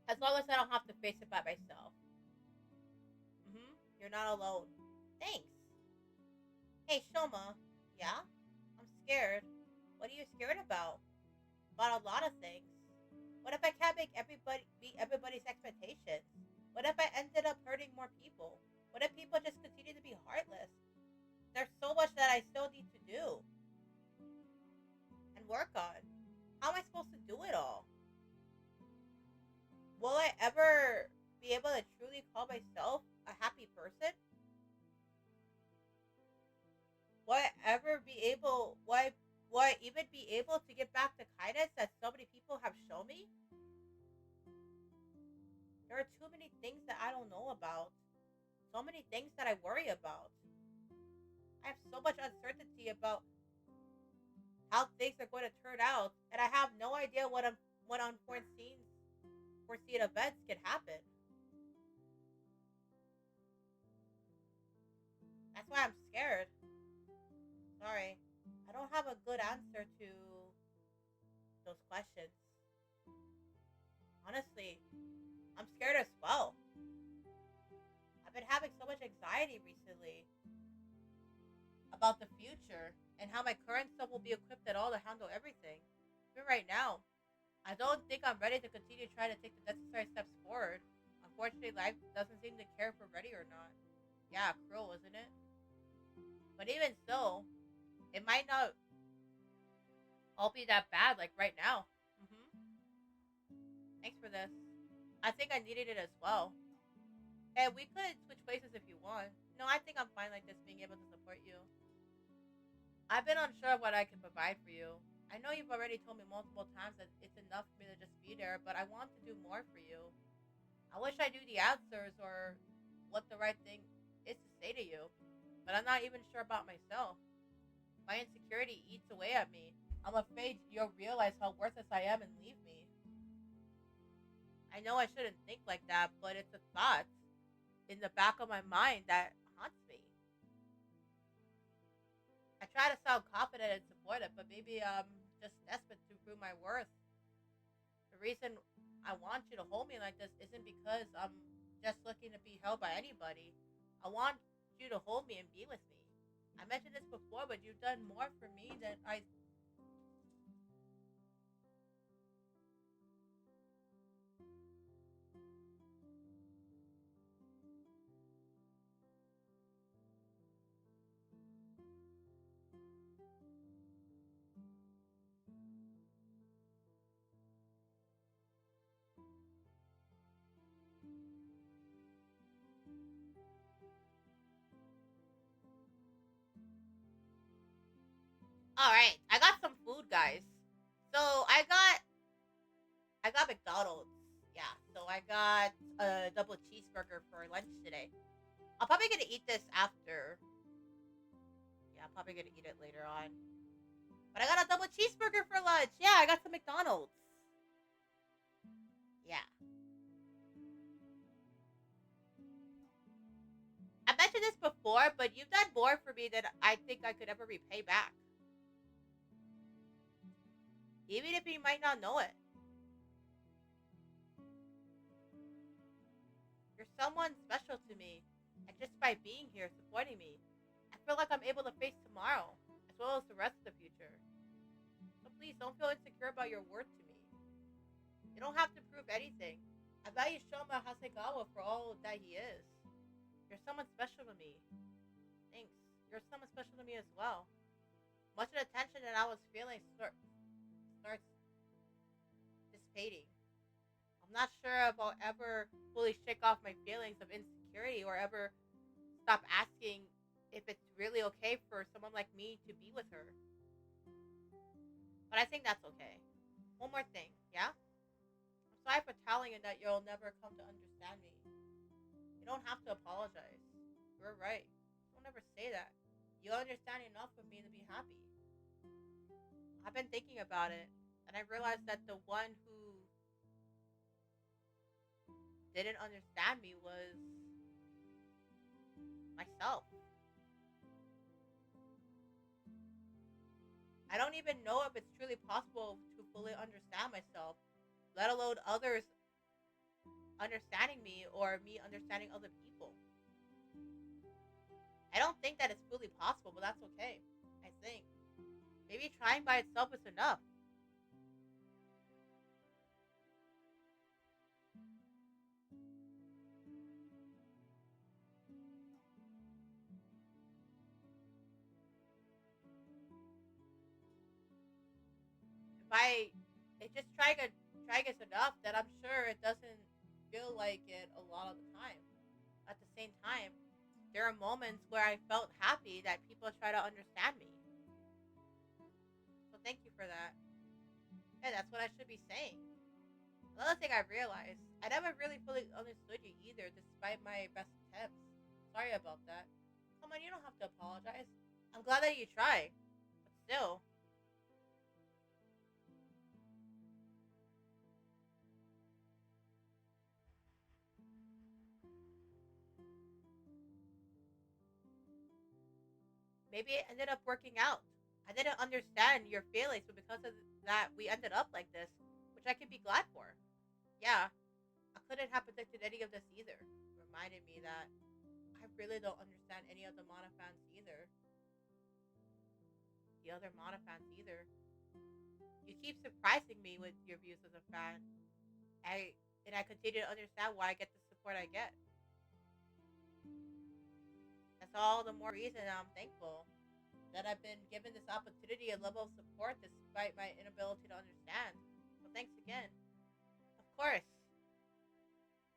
As long as I don't have to face it by myself. You're not alone. Thanks. Hey, Shoma. Yeah? I'm scared. What are you scared about? About a lot of things. What if I can't make everybody meet everybody's expectations? What if I ended up hurting more people? What if people just continue to be heartless? There's so much that I still need to do and work on. How am I supposed to do it all? Will I ever be able to truly call myself a happy person? Will I even be able to get back the kindness that so many people have shown me? There are too many things that I don't know about. So many things that I worry about. I have so much uncertainty about how things are going to turn out, and I have no idea what unforeseen events can happen. That's why I'm scared. Sorry. I don't have a good answer to those questions. Honestly, I'm scared as well. I've been having so much anxiety recently about the future and how my current self will be equipped at all to handle everything. Even right now, I don't think I'm ready to continue trying to take the necessary steps forward, unfortunately, life doesn't seem to care if we're ready or not. Yeah, cruel, isn't it? But even so, it might not all be that bad, like right now. Thanks for this. I think I needed it as well. Hey, we could switch places if you want. No, I think I'm fine like this, being able to support you. I've been unsure of what I can provide for you. I know you've already told me multiple times that it's enough for me to just be there, but I want to do more for you. I wish I knew the answers or what the right thing is to say to you, but I'm not even sure about myself. My insecurity eats away at me. I'm afraid you'll realize how worthless I am and leave me. I know I shouldn't think like that, but it's a thought in the back of my mind that haunts me. I try to sound confident and supportive, but maybe I'm just desperate to prove my worth. The reason I want you to hold me like this isn't because I'm just looking to be held by anybody. I want you to hold me and be with me. I mentioned this before, but you've done more for me than I. All right, I got some food, guys. So I got McDonald's. Yeah, so I got a double cheeseburger for lunch today. I'm probably gonna eat this after. Yeah, I'm probably gonna eat it later on. But I got a double cheeseburger for lunch. Yeah, I got some McDonald's. Yeah. I mentioned this before, but you've done more for me than I think I could ever repay back. Even if you might not know it. You're someone special to me. And just by being here, supporting me, I feel like I'm able to face tomorrow, as well as the rest of the future. So please don't feel insecure about your worth to me. You don't have to prove anything. I value Shoma Hasegawa for all that he is. You're someone special to me. Thanks. You're someone special to me as well. Much of the tension that I was feeling starts dissipating. I'm not sure if I'll ever fully shake off my feelings of insecurity or ever stop asking if it's really okay for someone like me to be with her. But I think that's okay. One more thing, yeah? I'm sorry for telling you that you'll never come to understand me. You don't have to apologize. You're right. Don't ever say that. You understand enough of me to be happy. I've been thinking about it, and I realized that the one who didn't understand me was myself. I don't even know if it's truly possible to fully understand myself, let alone others understanding me or me understanding other people. I don't think that it's fully possible, but that's okay. I think. Maybe trying by itself is enough. If I it just trying is enough, then I'm sure it doesn't feel like it a lot of the time. At the same time, there are moments where I felt happy that people try to understand me. So thank you for that. Yeah, that's what I should be saying. Another thing I realized, I never really fully understood you either, despite my best attempts. Sorry about that. Come on, you don't have to apologize. I'm glad that you tried, but still, maybe it ended up working out. I didn't understand your feelings, but because of that, we ended up like this, which I can be glad for. Yeah, I couldn't have predicted any of this either. Reminded me that I really don't understand any of the Mana fans either. The other Mana fans either. You keep surprising me with your views as a fan. I and I continue to understand why I get the support support I get. That's all the more reason I'm thankful that I've been given this opportunity and level of support despite my inability to understand. So thanks again. Of course,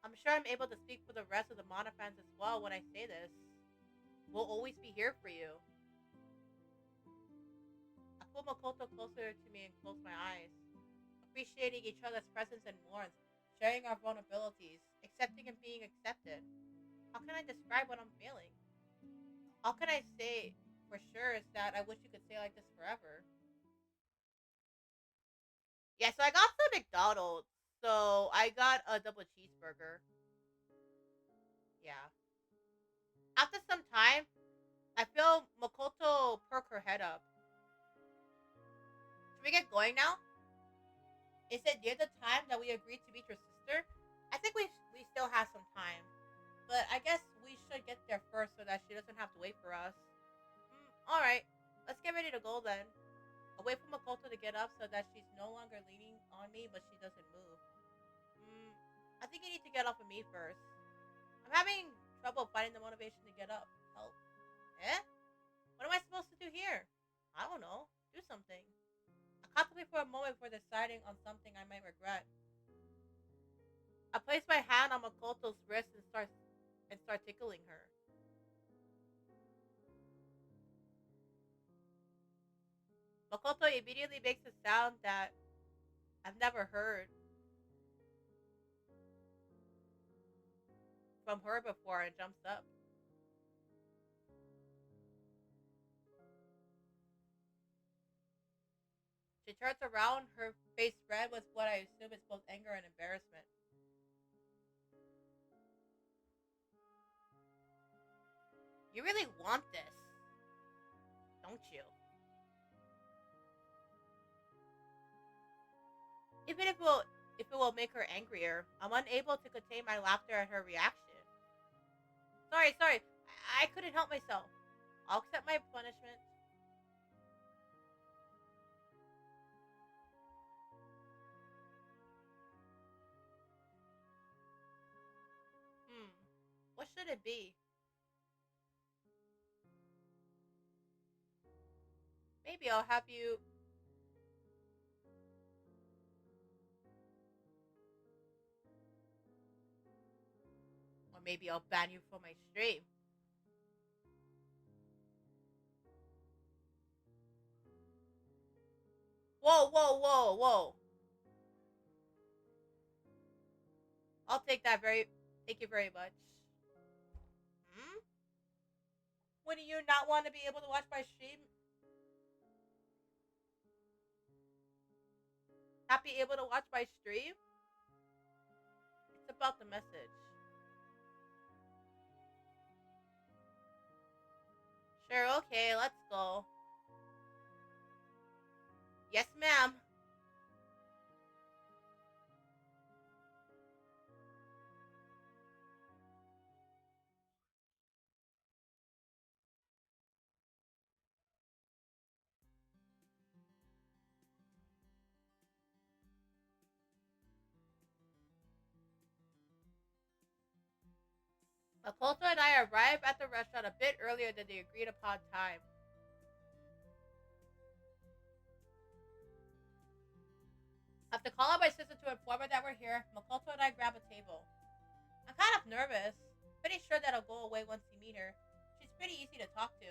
I'm sure I'm able to speak for the rest of the Mana fans as well when I say this. We'll always be here for you. I pull Makoto closer to me and close my eyes, appreciating each other's presence and warmth, sharing our vulnerabilities, accepting and being accepted. How can I describe what I'm feeling? All can I say for sure is that I wish you could stay like this forever. Yeah, so I got some McDonald's. So I got a double cheeseburger. Yeah. After some time, I feel Makoto perk her head up. Should we get going now? Is it near the time that we agreed to meet your sister? I think we still have some time. But I guess we should get there first so that she doesn't have to wait for us. Alright, let's get ready to go then. I'll wait for Makoto to get up so that she's no longer leaning on me but she doesn't move. I think you need to get up with me first. I'm having trouble finding the motivation to get up. Help. Eh? What am I supposed to do here? I don't know. Do something. I contemplate for a moment before deciding on something I might regret. I place my hand on Makoto's wrist and start tickling her. Makoto immediately makes a sound that I've never heard from her before and jumps up. She turns around, her face red with what I assume is both anger and embarrassment. You really want this, don't you? Even if it will make her angrier, I'm unable to contain my laughter at her reaction. Sorry. I couldn't help myself. I'll accept my punishment. Hmm. What should it be? Maybe I'll have you. Or maybe I'll ban you from my stream. Whoa. I'll take that very. Thank you very much. Hmm? Wouldn't you not want to be able to watch my stream? Not be able to watch my stream? It's about the message. Sure, okay, let's go. Yes, ma'am. Makoto and I arrived at the restaurant a bit earlier than the agreed upon time. After calling my sister to inform her that we're here, Makoto and I grab a table. I'm kind of nervous. Pretty sure that I'll go away once we meet her. She's pretty easy to talk to.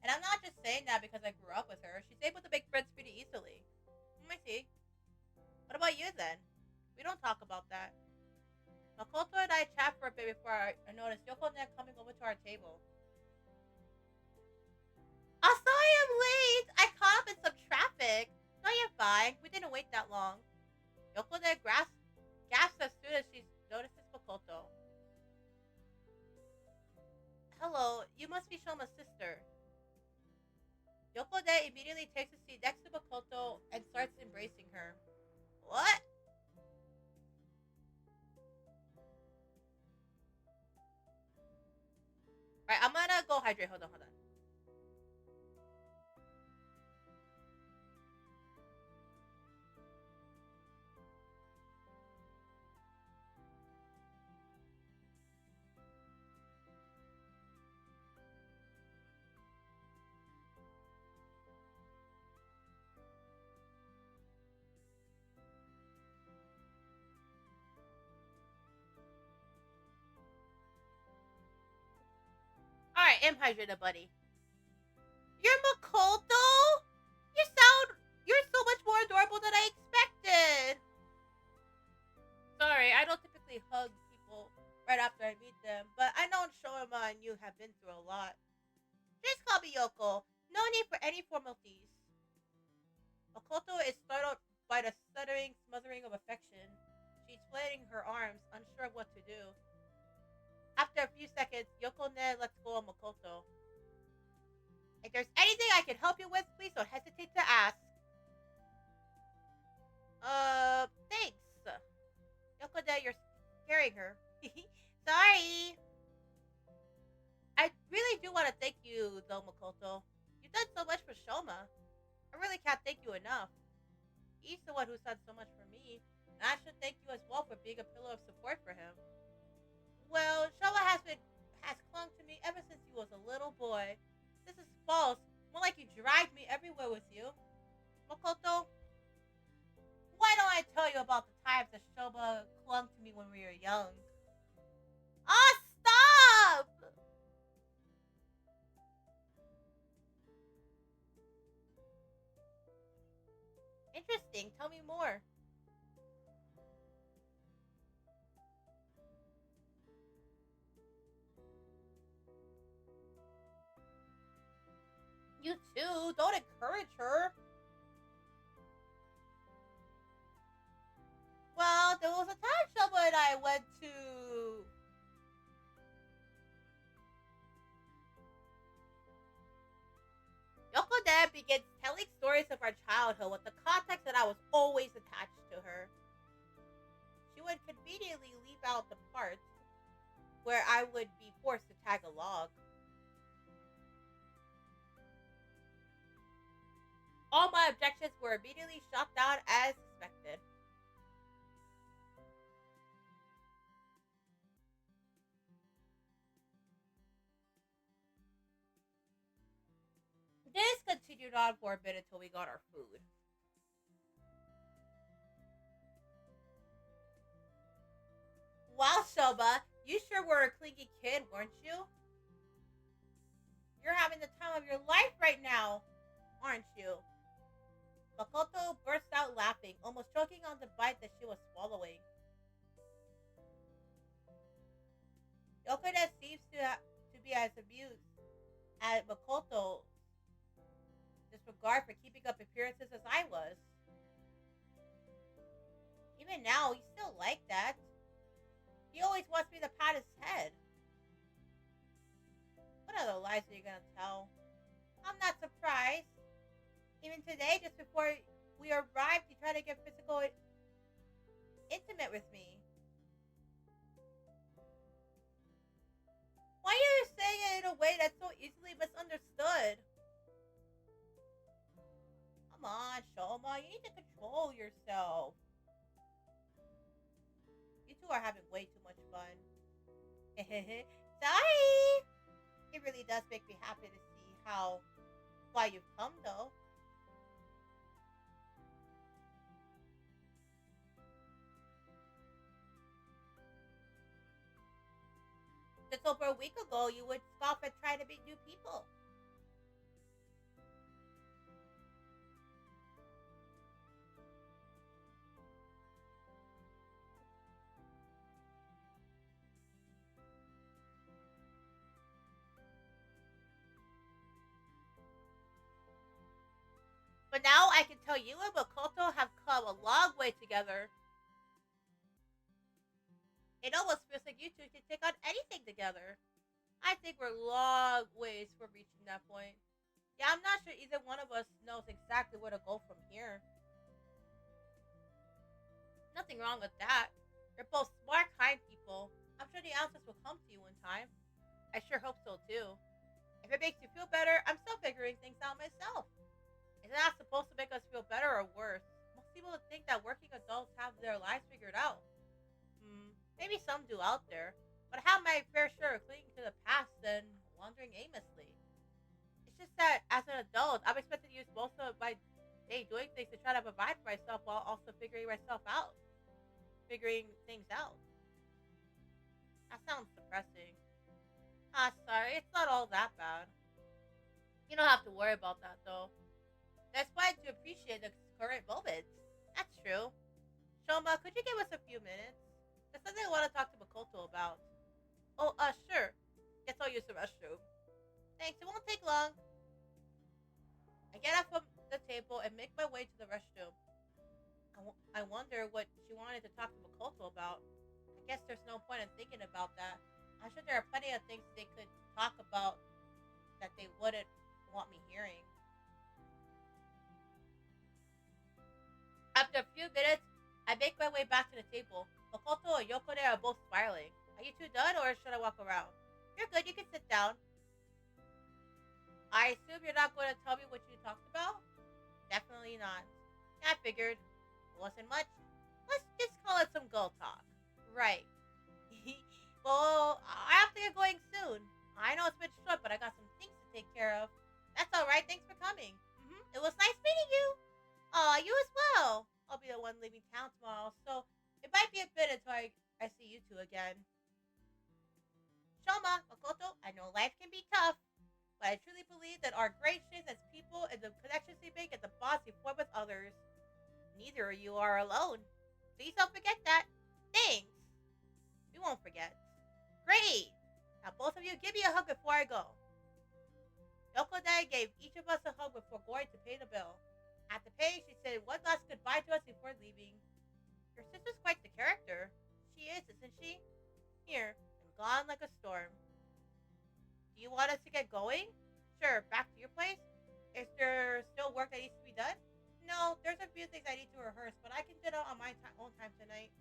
And I'm not just saying that because I grew up with her. She's able to make friends pretty easily. I see. What about you then? We don't talk about that. Makoto and I chat for a bit before I notice Yoko and Nek coming over to our table. Oh, sorry I'm late. I caught up in some traffic. No, you're fine. We didn't wait that long. Yoko Nek gasps as soon as she notices Makoto. Hello, you must be Shoma's sister. Yokode immediately takes a seat next to Makoto and starts embracing her. What? Right, I'm gonna go hydrate. Hold on. am Hydrana, buddy. You're Makoto? You're so much more adorable than I expected. Sorry, I don't typically hug people right after I meet them, but I know Shoema and you have been through a lot. Just call me Yoko. No need for any formalities. Makoto is startled by the stuttering, smothering of affection. She's flailing her arms, unsure of what to do. After a few seconds, Yoko-ne lets go of Makoto. If there's anything I can help you with, please don't hesitate to ask. Thanks. Yoko-ne, you're scaring her. Sorry. I really do want to thank you, though, Makoto. You've done so much for Shoma. I really can't thank you enough. He's the one who's done so much for me, and I should thank you as well for being a pillar of support for him. Well, Shoma has clung to me ever since he was a little boy. This is false. More like you dragged me everywhere with you. Makoto, why don't I tell you about the times that Shoma clung to me when we were young? Ah, stop! Interesting. Tell me more. You too. Don't encourage her. Well, there was a time Shoma and I went to. Yoko then begins telling stories of our childhood with the context that I was always attached to her. She would conveniently leave out the part where I would be forced to tag along. All my objections were immediately shot down as expected. This continued on for a bit until we got our food. Wow, Shoba, you sure were a clingy kid, weren't you? You're having the time of your life right now, aren't you? Makoto burst out laughing, almost choking on the bite that she was swallowing. Yokota seems to be as amused at Makoto's disregard for keeping up appearances as I was. Even now, he's still like that. He always wants me to pat his head. What other lies are you gonna tell? I'm not surprised. Even today, just before we arrived, he tried to get physical intimate with me. Why are you saying it in a way that's so easily misunderstood? Come on, Shoma, you need to control yourself. You two are having way too much fun. Sorry! It really does make me happy to see how far you've come, though. Just over a week ago, you would scoff and try to meet new people. But now I can tell you and Makoto have come a long way together. It almost feels like you two can take on anything together. I think we're long ways from reaching that point. Yeah, I'm not sure either one of us knows exactly where to go from here. Nothing wrong with that. You're both smart, kind people. I'm sure the answers will come to you in time. I sure hope so too. If it makes you feel better, I'm still figuring things out myself. It's not supposed to make us feel better or worse. Most people think that working adults have their lives figured out. Maybe some do out there, but I have my fair share of clinging to the past and wandering aimlessly. It's just that as an adult, I'm expected to use most of my day doing things to try to provide for myself while also figuring things out. That sounds depressing. Ah, sorry, it's not all that bad. You don't have to worry about that though. That's why to appreciate the current moment. That's true. Shoma, could you give us a few minutes? There's something I want to talk to Makoto about. Oh, sure. Guess I'll use the restroom. Thanks, it won't take long. I get up from the table and make my way to the restroom. I wonder what she wanted to talk to Makoto about. I guess there's no point in thinking about that. I'm sure there are plenty of things they could talk about that they wouldn't want me hearing. After a few minutes, I make my way back to the table. Makoto and Yokone are both smiling. Are you two done, or should I walk around? You're good, you can sit down. I assume you're not going to tell me what you talked about? Definitely not. I figured. It wasn't much. Let's just call it some girl talk. Right. Well, I have to get going soon. I know it's been short, but I got some things to take care of. That's alright, thanks for coming. It was nice meeting you. Aw, you as well. I'll be the one leaving town tomorrow, so it might be a bit until I see you two again. Shoma, Makoto, I know life can be tough, but I truly believe that our great strength as people and the connections we make at the bonds we form with others. Neither of you are alone. Please don't forget that. Thanks. We won't forget. Great. Now both of you give me a hug before I go. Yokode gave each of us a hug before going to pay the bill. At the pay, she said one last goodbye to us before leaving. Your sister's quite the character. She is, isn't she? Here, and gone like a storm. Do you want us to get going? Sure, back to your place? Is there still work that needs to be done? No, there's a few things I need to rehearse, but I can do it on my own time tonight.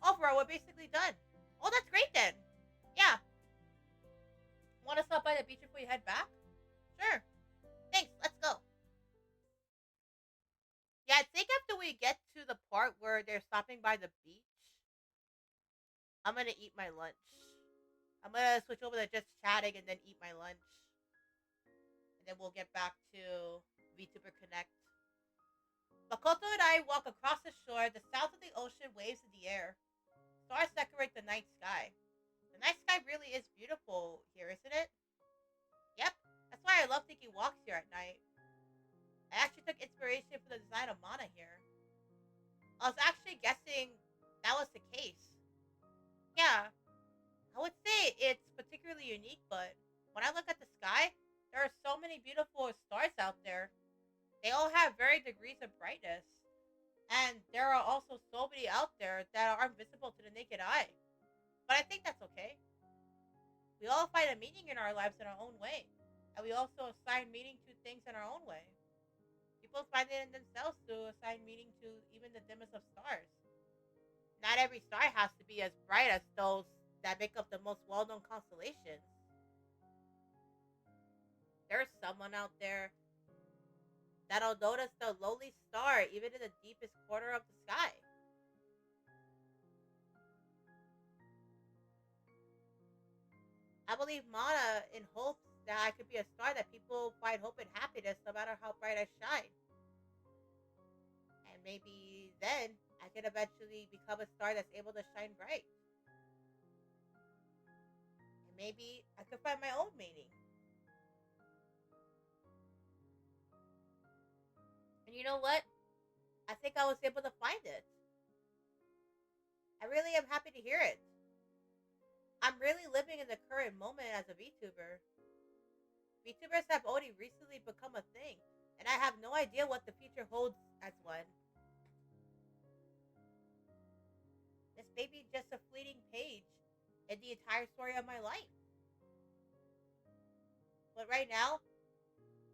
Overall, we're basically done. Oh, that's great then. Yeah. Want to stop by the beach before you head back? Sure. Thanks, let's go. Yeah, I think after we get to the part where they're stopping by the beach, I'm gonna eat my lunch. I'm gonna switch over to just chatting and then eat my lunch. And then we'll get back to VTuber Connect. Makoto and I walk across the shore. The sounds of the ocean waves in the air. Stars decorate the night sky. The night sky really is beautiful here, isn't it? Yep. That's why I love taking walks here at night. I actually took inspiration from the design of Mana here. I was actually guessing that was the case. Yeah, I would say it's particularly unique, but when I look at the sky, there are so many beautiful stars out there. They all have varying degrees of brightness. And there are also so many out there that are invisible to the naked eye. But I think that's okay. We all find a meaning in our lives in our own way. And we also assign meaning to things in our own way. People find it in themselves to assign meaning to even the dimmest of stars. Not every star has to be as bright as those that make up the most well known constellations. There's someone out there that'll notice the lowly star even in the deepest corner of the sky. I believe Mana in hopes that I could be a star that people find hope and happiness no matter how bright I shine. And maybe then I can eventually become a star that's able to shine bright. And maybe I could find my own meaning. And you know what? I think I was able to find it. I really am happy to hear it. I'm really living in the current moment as a VTuber. VTubers have only recently become a thing, and I have no idea what the future holds as one. This may be just a fleeting page in the entire story of my life. But right now,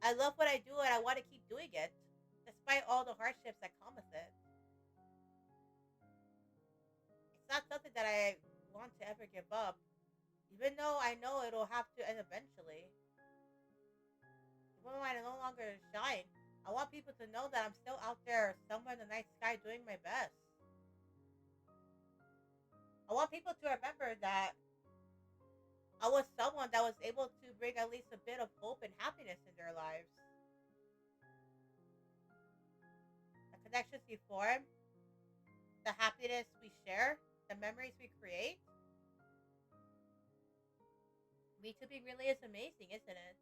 I love what I do and I want to keep doing it, despite all the hardships that come with it. It's not something that I want to ever give up, even though I know it'll have to end eventually. Even when I no longer shine, I want people to know that I'm still out there somewhere in the night sky doing my best. I want people to remember that I was someone that was able to bring at least a bit of hope and happiness in their lives. The connections we form, the happiness we share, the memories we create, VTubing really is amazing, isn't it?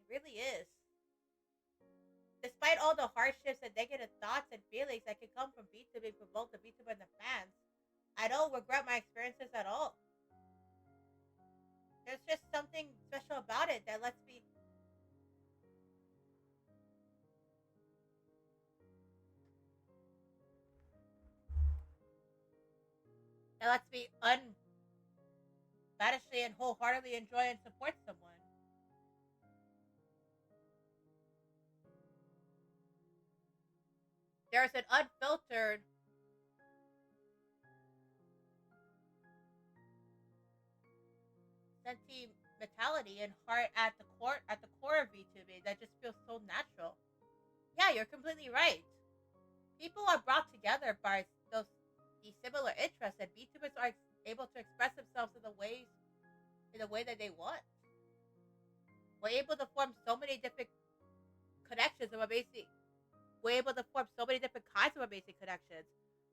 It really is. Despite all the hardships and negative thoughts and feelings that can come from VTubing for both the VTuber and the fans, I don't regret my experiences at all. There's just something special about it that lets me unabashedly and wholeheartedly enjoy and support someone. There's an unfiltered sentimentality and heart at the core of VTubing that just feels so natural. Yeah, you're completely right. People are brought together by these similar interests, and VTubers are able to express themselves in the way that they want. We're able to form so many different connections of amazing. We're able to form so many different kinds of amazing connections,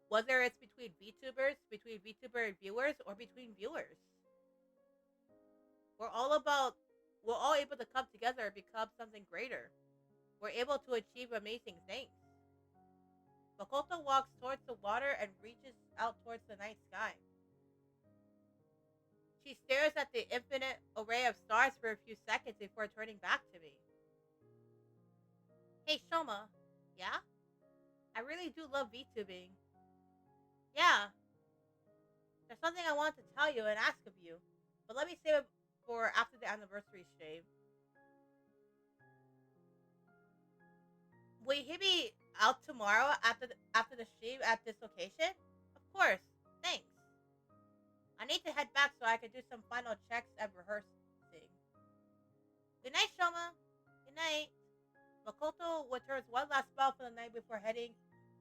whether it's between VTubers, between VTuber and viewers, or between viewers. We're all about. We're all able to come together and become something greater. We're able to achieve amazing things. Makoto walks towards the water and reaches out towards the night sky. She stares at the infinite array of stars for a few seconds before turning back to me. Hey Shoma, yeah? I really do love VTubing. Yeah, there's something I want to tell you and ask of you, but let me save it for after the anniversary stream. Will you hit me out tomorrow after the stream at this location? Of course. Thanks. I need to head back so I can do some final checks and rehearsing. Good night, Shoma. Good night. Makoto returns one last spell for the night before heading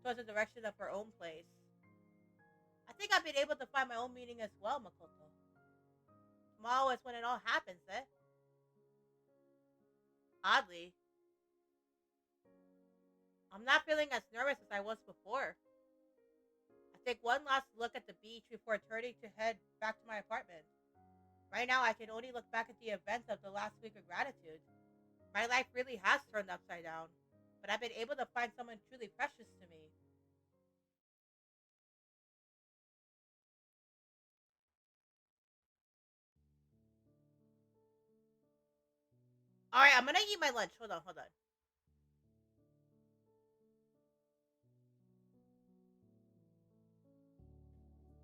towards the direction of her own place. I think I've been able to find my own meaning as well, Makoto. Tomorrow is when it all happens, eh? Oddly, I'm not feeling as nervous as I was before. I take one last look at the beach before turning to head back to my apartment. Right now, I can only look back at the events of the last week of gratitude. My life really has turned upside down, but I've been able to find someone truly precious to me. Alright, I'm gonna eat my lunch. Hold on, hold on.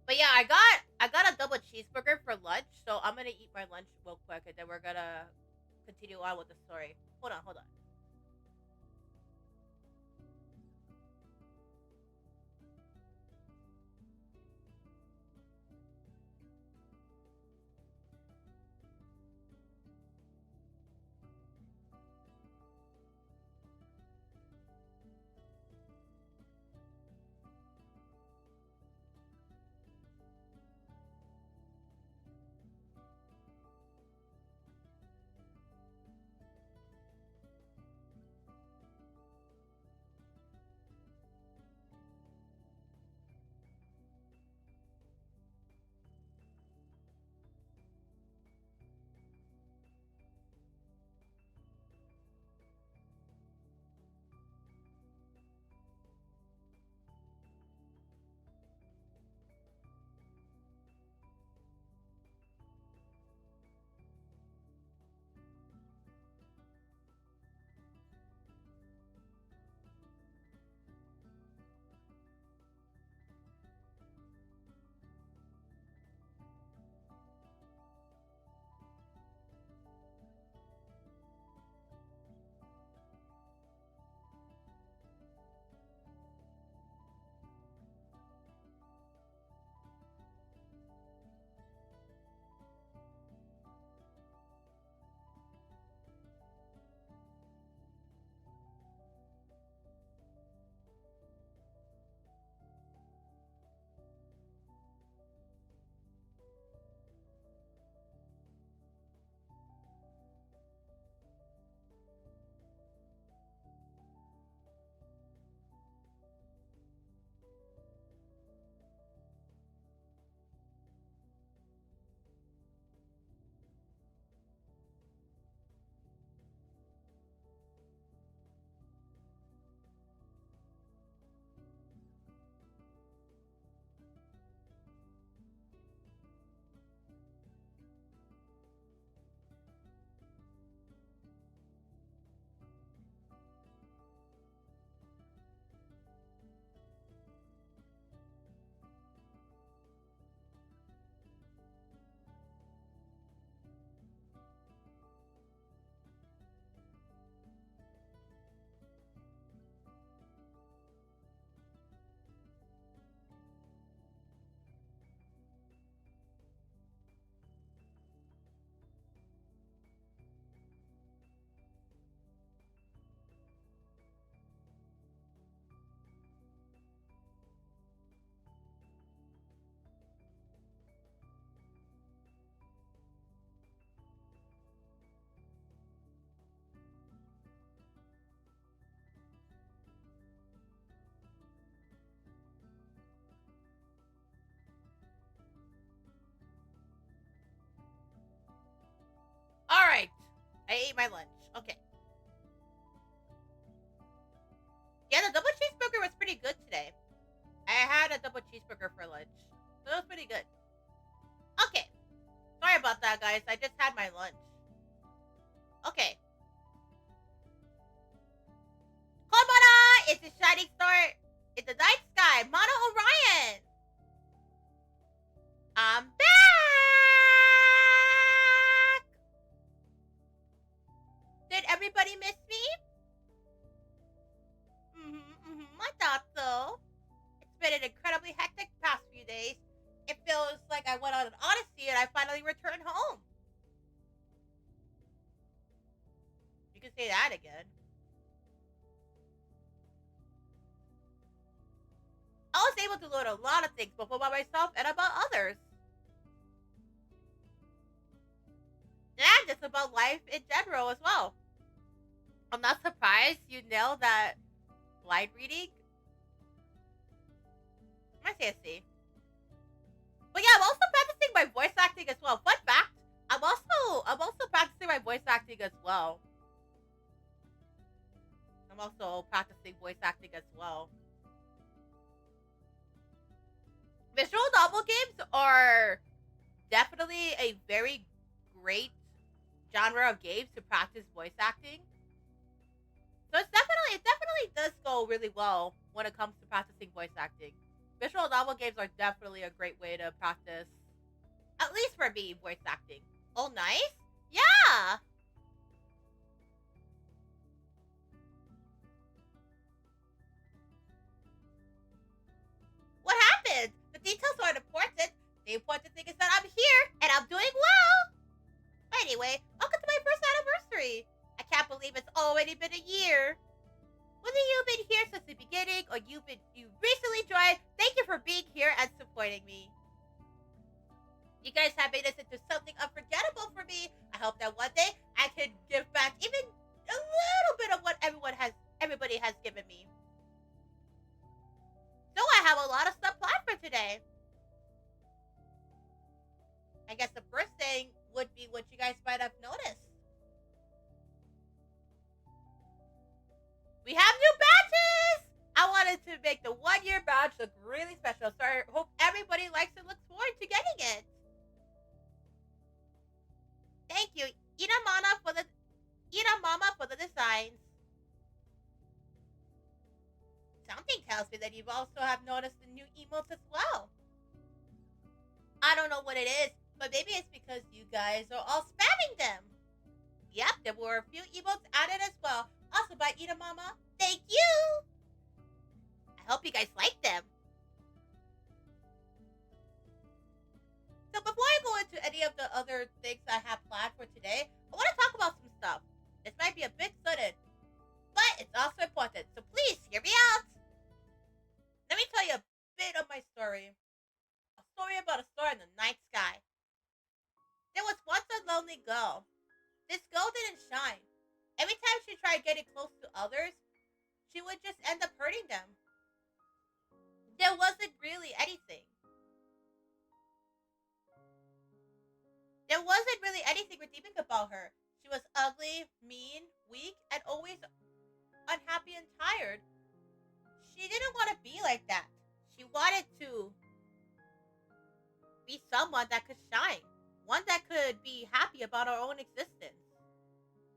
But yeah, I got a double cheeseburger for lunch, so I'm gonna eat my lunch real quick and then we're gonna continue on with the story. Hold on, hold on. I ate my lunch. Okay. Yeah, the double cheeseburger was pretty good today. I had a double cheeseburger for lunch. So it was pretty good. Okay. Sorry about that, guys. I just had my lunch. Okay. Komara! It's a shining star in the night sky. Mono Orion! I'm back! Did everybody miss me? I thought so. It's been an incredibly hectic past few days. It feels like I went on an odyssey and I finally returned home. You can say that again. I was able to learn a lot of things, both about myself and about others. And just about life in general as well. I'm not surprised you nailed that line reading. I say a C. But yeah, I'm also practicing my voice acting as well. Fun fact, I'm also practicing my voice acting as well. I'm also practicing voice acting as well. Visual novel games are definitely a very great genre of games to practice voice acting. So it definitely does go really well when it comes to practicing voice acting. Visual novel games are definitely a great way to practice, at least for me, voice acting. Oh, nice? Yeah! What happened? The details aren't important. The important thing is that I'm here and I'm doing well. Anyway, welcome to my first anniversary. I can't believe it's already been a year. Whether you've been here since the beginning or you recently joined, thank you for being here and supporting me. You guys have made this into something unforgettable for me. I hope that one day I can give back even a little bit of what everybody has given me. So I have a lot of stuff planned for today. I guess the first thing would be what you guys might have noticed. We have new badges! I wanted to make the 1-year badge look really special, so I hope everybody likes and looks forward to getting it. Thank you, Ina Mama for the designs. Something tells me that you also have noticed the new emotes as well. I don't know what it is, but maybe it's because you guys are all spamming them. Yep, there were a few emotes added as well. Also by Ina Mama. Thank you! I hope you guys like them. So before I go into any of the other things I have planned for today, I want to talk about some stuff. This might be a bit sudden, but it's also important, so please hear me out. Let me tell you a bit of my story. A story about a star in the night sky. There was once a lonely girl. This girl didn't shine. Every time she tried getting close to others, she would just end up hurting them. There wasn't really anything. There wasn't really anything redeeming about her. She was ugly, mean, weak, and always unhappy and tired. She didn't want to be like that. She wanted to be someone that could shine, one that could be happy about her own existence.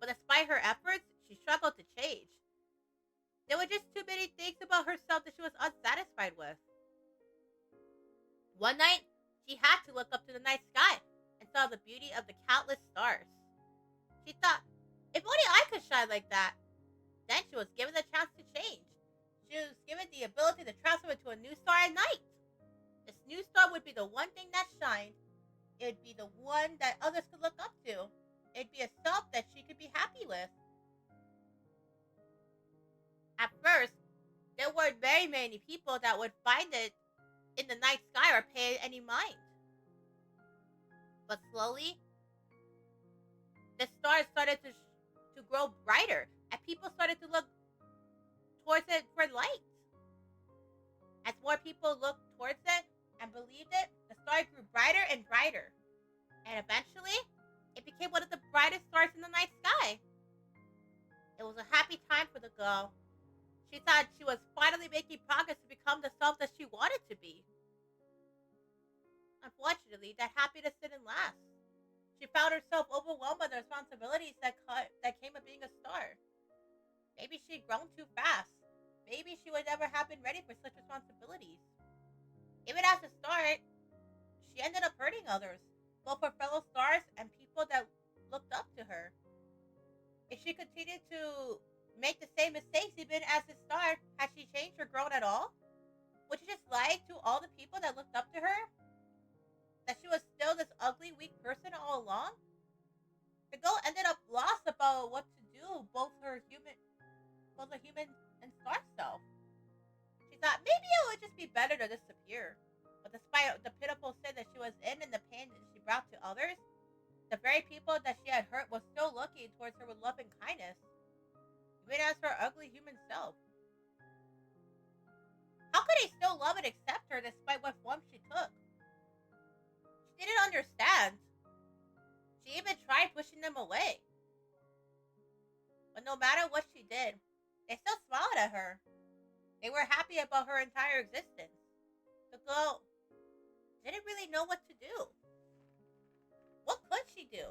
But despite her efforts, she struggled to change. There were just too many things about herself that she was unsatisfied with. One night, she had to look up to the night sky and saw the beauty of the countless stars. She thought, if only I could shine like that. Then she was given the chance to change. She was given the ability to transform into a new star at night. This new star would be the one thing that shined. It would be the one that others could look up to. It'd be a self that she could be happy with. At first, there weren't very many people that would find it in the night sky or pay it any mind. But slowly, the stars started to grow brighter, and people started to look towards it for light. As more people looked towards it and believed it, the star grew brighter and brighter. And eventually, it became became one of the brightest stars in the night sky. It was a happy time for the girl. She thought she was finally making progress to become the self that she wanted to be. Unfortunately, that happiness didn't last. She found herself overwhelmed by the responsibilities that came with being a star. Maybe she'd grown too fast. Maybe she would never have been ready for such responsibilities. Even as a start, she ended up hurting others, both her fellow stars and people that looked up to her. If she continued to make the same mistakes even as a star, had she changed or grown at all? Would she just lie to all the people that looked up to her? That she was still this ugly, weak person all along? The girl ended up lost about what to do, both her human and star self. She thought maybe it would just be better to disappear. But despite the pitiful sin that she was in and the pain that she brought to others, the very people that she had hurt were still looking towards her with love and kindness, even as her ugly human self. How could they still love and accept her despite what form she took? She didn't understand. She even tried pushing them away. But no matter what she did, they still smiled at her. They were happy about her entire existence. The girl didn't really know what to do. What could she do?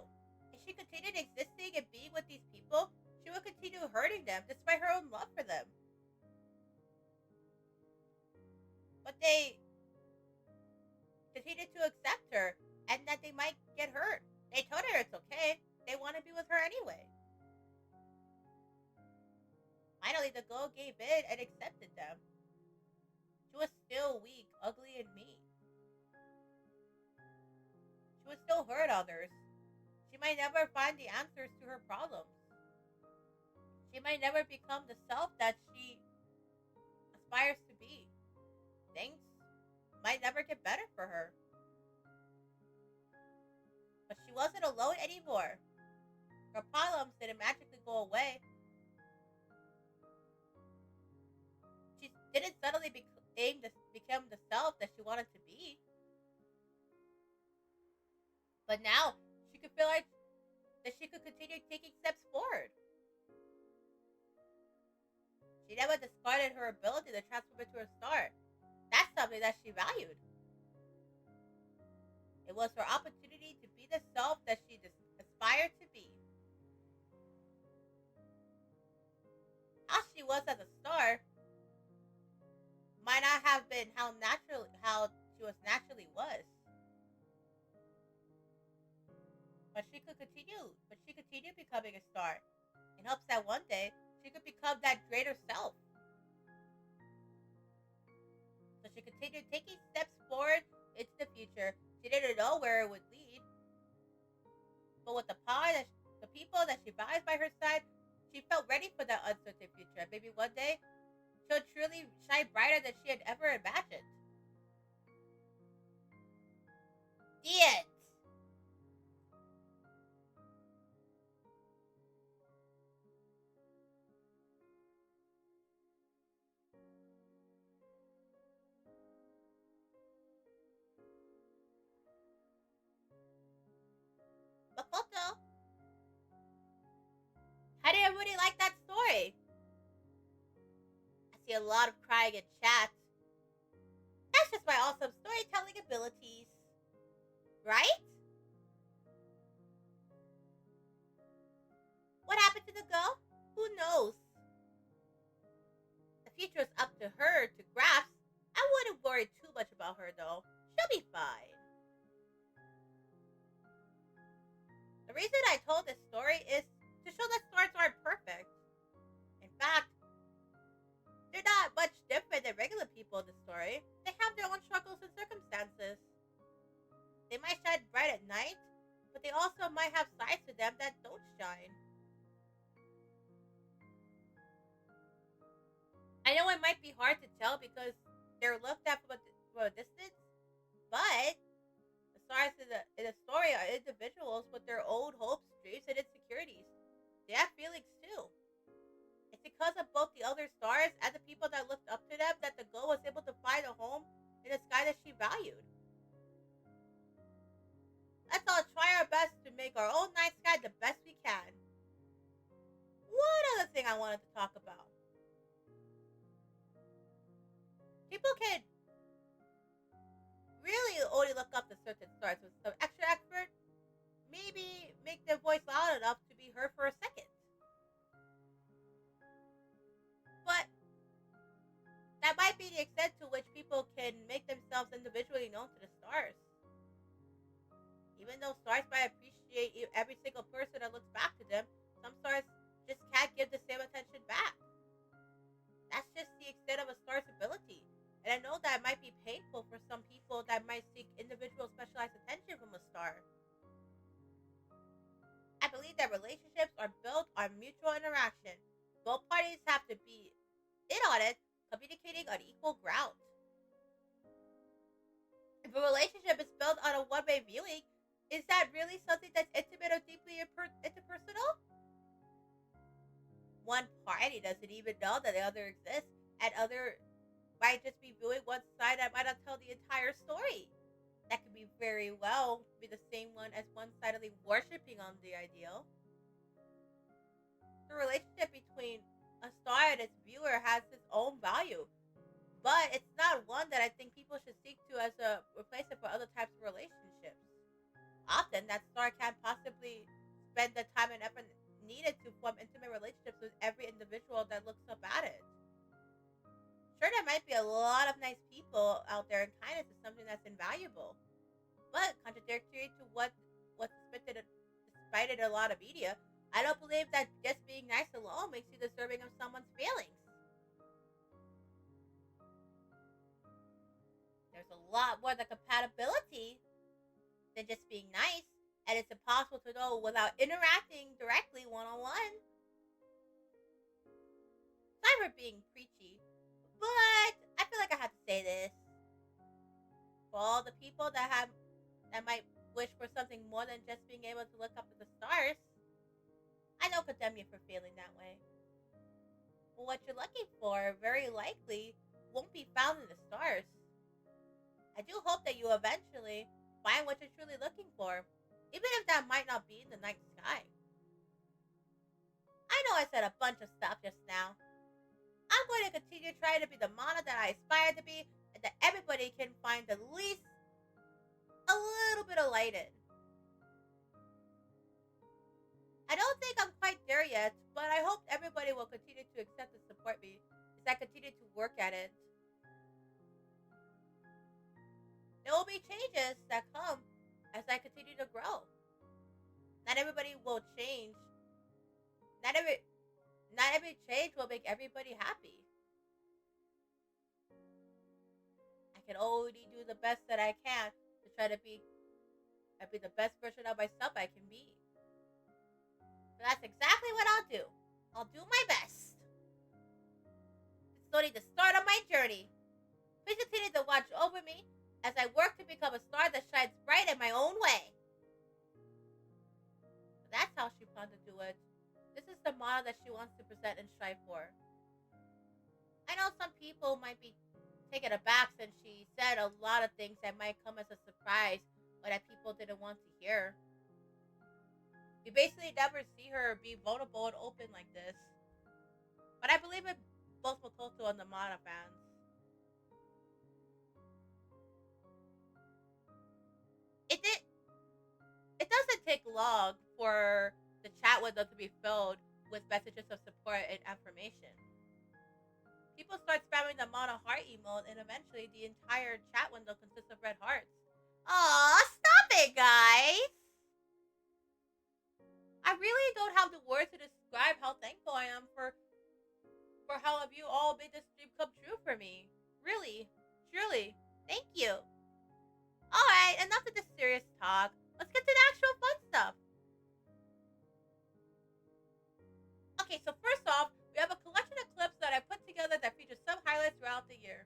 If she continued existing and being with these people, she would continue hurting them despite her own love for them. But they continued to accept her and that they might get hurt. They told her it's okay. They want to be with her anyway. Finally, the girl gave in and accepted them. She was still weak, ugly, and mean. She would still hurt others. She might never find the answers to her problems. She might never become the self that she aspires to be. Things might never get better for her. But she wasn't alone anymore. Her problems didn't magically go away. She didn't suddenly become the self that she wanted to be. But now she could feel like that she could continue taking steps forward. She never discarded her ability to transform into a star. That's something that she valued. It was her opportunity to be the self that she aspired to be. How she was as a star might not have been how she was naturally was. But she continued becoming a star in hopes that one day she could become that greater self. So she continued taking steps forward into the future. She didn't know where it would lead. But with the people that she valued by her side, she felt ready for that uncertain future. Maybe one day she'll truly shine brighter than she had ever imagined. The end. Makoto, how did everybody like that story? I see a lot of crying in chat. That's just my awesome storytelling abilities. Right? What happened to the girl? Who knows? The future is up to her to grasp. I wouldn't worry too much about her though. She'll be fine. The reason I told this story is to show that stars aren't perfect. In fact, they're not much different than regular people in the story. They have their own struggles and circumstances. They might shine bright at night, but they also might have sides to them that don't shine. I know it might be hard to tell because they're looked at from a distance, but the stars in the story are individuals with their own hopes, dreams, and insecurities. They have feelings too. It's because of both the other stars and the people that looked up to them that the girl was able to find a home in a sky that she valued. Let's all try our best to make our own night sky wanted to talk about. People can really only look up to certain stars with some extra effort. Maybe make their voice loud enough to be heard for a second. But that might be the extent to which people can make themselves individually known to the stars. Even though stars might appreciate every single person that looks back to them, some stars just can't give the same attention back. That's just the extent of a star's ability. And I know that might be painful for some people that might seek individual specialized attention from a star. I believe that relationships are built on mutual interaction. Both parties have to be in on it, communicating on equal ground. If a relationship is built on a one-way viewing, is that really something that's intimate or deeply interpersonal? One party doesn't even know that the other exists, and other might just be viewing one side that might not tell the entire story. That could be very well be the same one as one-sidedly worshipping on the ideal. The relationship between a star and its viewer has its own value, but it's not one that I think people should seek to as a replacement for other types of relationships. Often, that star can't possibly spend the time and effort needed to form intimate relationships with every individual that looks up at it. Sure, there might be a lot of nice people out there, and kindness is something that's invaluable. But contradictory to what's despite a lot of media, I don't believe that just being nice alone makes you deserving of someone's feelings. There's a lot more than compatibility than just being nice, and it's impossible to know without interacting directly one on one. Sorry for being preachy, but I feel like I have to say this. For all the people that might wish for something more than just being able to look up at the stars, I don't condemn you for feeling that way. But what you're looking for very likely won't be found in the stars. I do hope that you eventually find what you're truly looking for, even if that might not be in the night sky. I know I said a bunch of stuff just now. I'm going to continue trying to be the Mana that I aspire to be, and that everybody can find at least a little bit of light in. I don't think I'm quite there yet, but I hope everybody will continue to accept and support me as I continue to work at it. There will be changes that come as I continue to grow. Not everybody will change. Not every change will make everybody happy. I can only do the best that I can to try to be the best version of myself I can be. So that's exactly what I'll do. I'll do my best. It's only the start of my journey. Please continue to watch over me as I work to become a star that shines bright in my own way. So that's how she planned to do it. This is the model that she wants to present and strive for. I know some people might be taken aback since she said a lot of things that might come as a surprise or that people didn't want to hear. We basically never see her be vulnerable and open like this. But I believe it both Makoto and the Mana fans. It doesn't take long for the chat window to be filled with messages of support and affirmation. People start spamming the Mana heart emote, and eventually the entire chat window consists of red hearts. Aw, stop it, guys! I really don't have the words to describe how thankful I am for how have you all made this dream come true for me. Really, truly, thank you. Alright, enough of this serious talk. Let's get to the actual fun stuff. Okay, so first off, we have a collection of clips that I put together that feature some highlights throughout the year.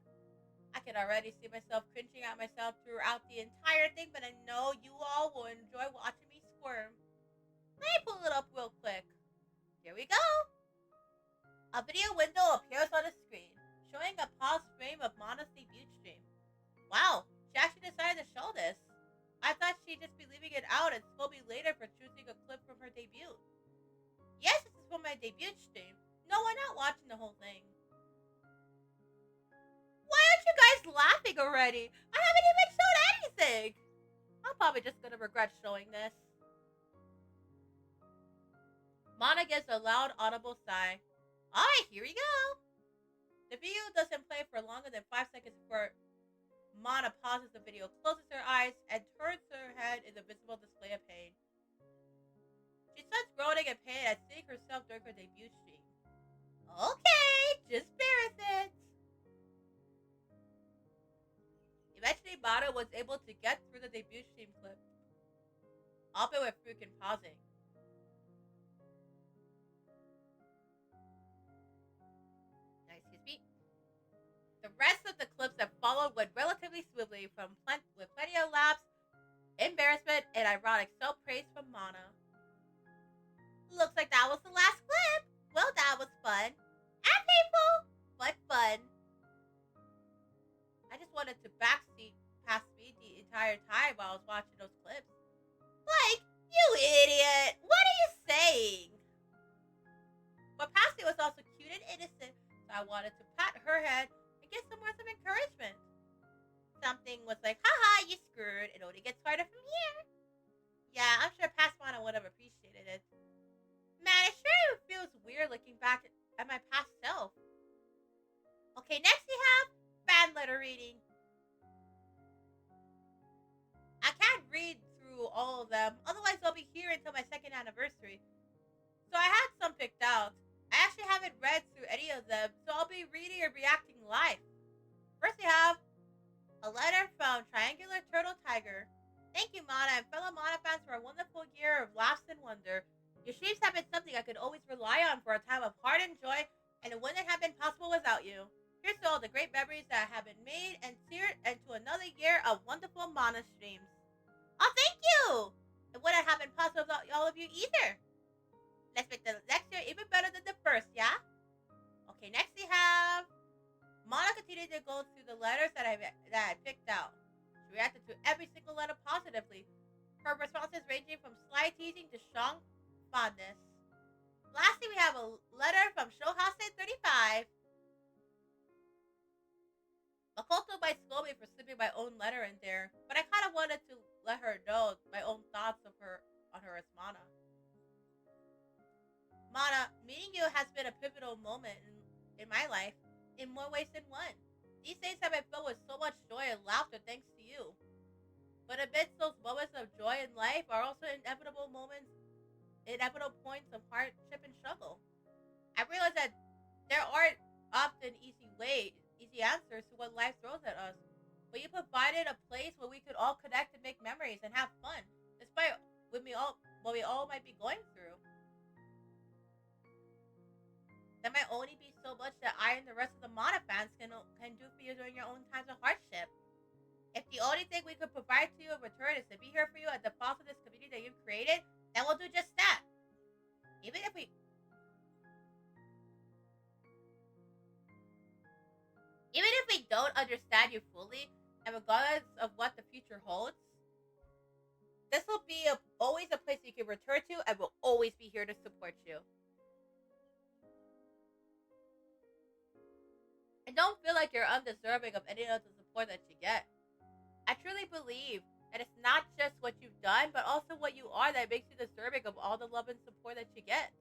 I can already see myself cringing at myself throughout the entire thing, but I know you all will enjoy watching me squirm. Let me pull it up real quick. Here we go. A video window appears on the screen, showing a paused frame of Mana's debut stream. Wow, she actually decided to show this. I thought she'd just be leaving it out and scold me later for choosing a clip from her debut. Yes, this is from my debut stream. No, No, we're not watching the whole thing. Why aren't you guys laughing already? I haven't even shown anything. I'm probably just gonna regret showing this. Mana gives a loud, audible sigh. Alright, here we go. The video doesn't play for longer than 5 seconds before Mana pauses the video, closes her eyes, and turns her head in the visible display of pain. She starts groaning in pain at seeing herself during her debut stream. Okay, just bear with it. Eventually, Mana was able to get through the debut stream clip, albeit with freaking pausing. Excuse me. The rest of the clips that followed went relatively smoothly, with plenty of laughs, embarrassment, and ironic self-praise from Mana. Looks like that was the last clip. Well, that was fun. And painful, but fun. I just wanted to backseat past me the entire time while I was watching those clips. Like, you idiot! What are you saying? But Pasty was also cute and innocent, so I wanted to pat her head and get some words of encouragement. Something was like, haha, you screwed. It only gets harder from here. Yeah, I'm sure past Mana would have appreciated it. Man, it sure feels weird looking back at my past self. Okay, next we have fan letter reading. I can't read through all of them, otherwise I'll be here until my 2nd anniversary. So I had some picked out. I actually haven't read through any of them, so I'll be reading and reacting live. First we have a letter from Triangular Turtle Tiger. Thank you, Mana, and fellow Mana fans, for a wonderful year of laughs and wonder. Your streams have been something I could always rely on for a time of heart and joy, and it wouldn't have been possible without you. Here's to all the great memories that have been made and seared, and to another year of wonderful Mana streams. Oh, thank you! It wouldn't have been possible without all of you either. Let's make the next year even better than the first, yeah? Okay, next we have Mana continued to go through the letters that I picked out. She reacted to every single letter positively. Her responses ranging from sly teasing to strong fondness. Lastly, we have a letter from Shohase35. Makoto might scold me for slipping my own letter in there, but I kind of wanted to let her know my own thoughts of her on her as Mana. Mana, meeting you has been a pivotal moment in my life, in more ways than one. These days have been filled with so much joy and laughter thanks to you. But amidst those moments of joy in life are also inevitable points of hardship and struggle. I realize that there aren't often easy answers to what life throws at us. But you provided a place where we could all connect and make memories and have fun, despite what we all might be going through. That might only be so much that I and the rest of the Mana fans can do for you during your own times of hardship. If the only thing we could provide to you in return is to be here for you at the falls of this community that you've created, then we'll do just that. Even if we don't understand you fully, and regardless of what the future holds, this will be always a place you can return to, and we'll always be here to support you. And don't feel like you're undeserving of any of the support that you get. I truly believe that it's not just what you've done, but also what you are that makes you deserving of all the love and support that you get.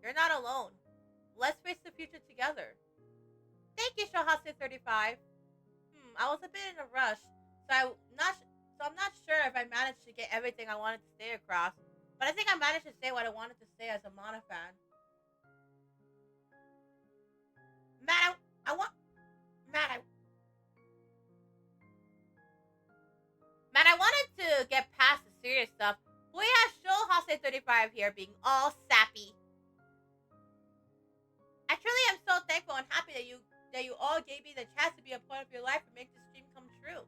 You're not alone. Let's face the future together. Thank you, Shohase35. I was a bit in a rush, so I'm not sure if I managed to get everything I wanted to say across, but I think I managed to say what I wanted to say as a Mana fan. Matt, I want... Matt, I wanted to get past the serious stuff. We have Shohase35 here being all sappy. I truly am so thankful and happy that you all gave me the chance to be a part of your life and make this dream come true.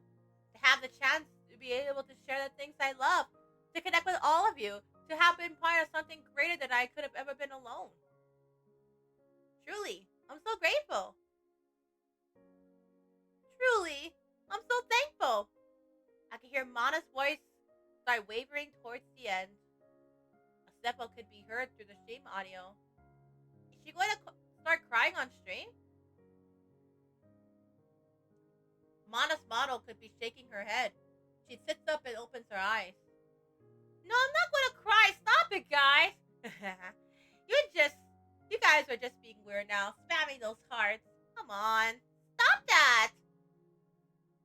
To have the chance to be able to share the things I love, to connect with all of you, to have been part of something greater than I could have ever been alone. Truly, I'm so grateful. Truly, I'm so thankful. I can hear Mana's voice start wavering towards the end. A Zeppo could be heard through the stream audio. Is she going to start crying on stream? Mana's model could be shaking her head. She sits up and opens her eyes. No, I'm not going to cry. Stop it, guys. You guys are just being weird now, spamming those hearts. Come on. Stop that.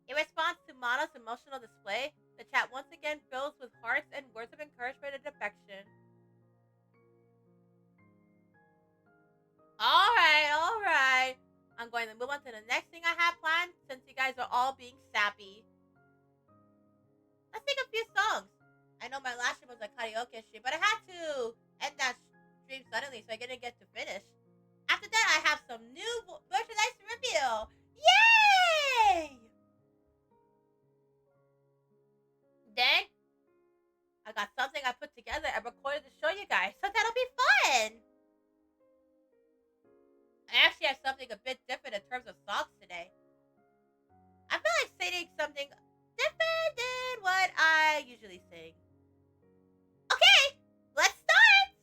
In response to Mana's emotional display, the chat once again fills with hearts and words of encouragement and affection. Alright. I'm going to move on to the next thing I have planned since you guys are all being sappy. Let's take a few songs. I know my last stream was a karaoke stream, but I had to end that stream suddenly, so I didn't get to finish. After that, I have some new merchandise to reveal. Yay! Then, I got something I put together and recorded to show you guys, so that'll be fun! I actually have something a bit different in terms of songs today. I feel like singing something different than what I usually sing. Okay, let's start!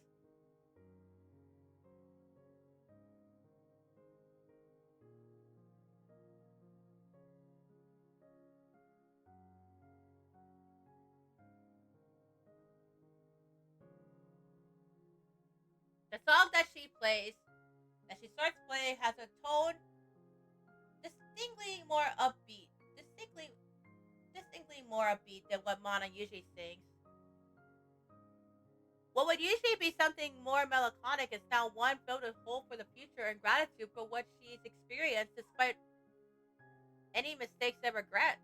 The song that she starts playing has a tone distinctly more upbeat than what Mana usually sings. What would usually be something more melancholic is now one filled with hope for the future and gratitude for what she's experienced despite any mistakes and regrets.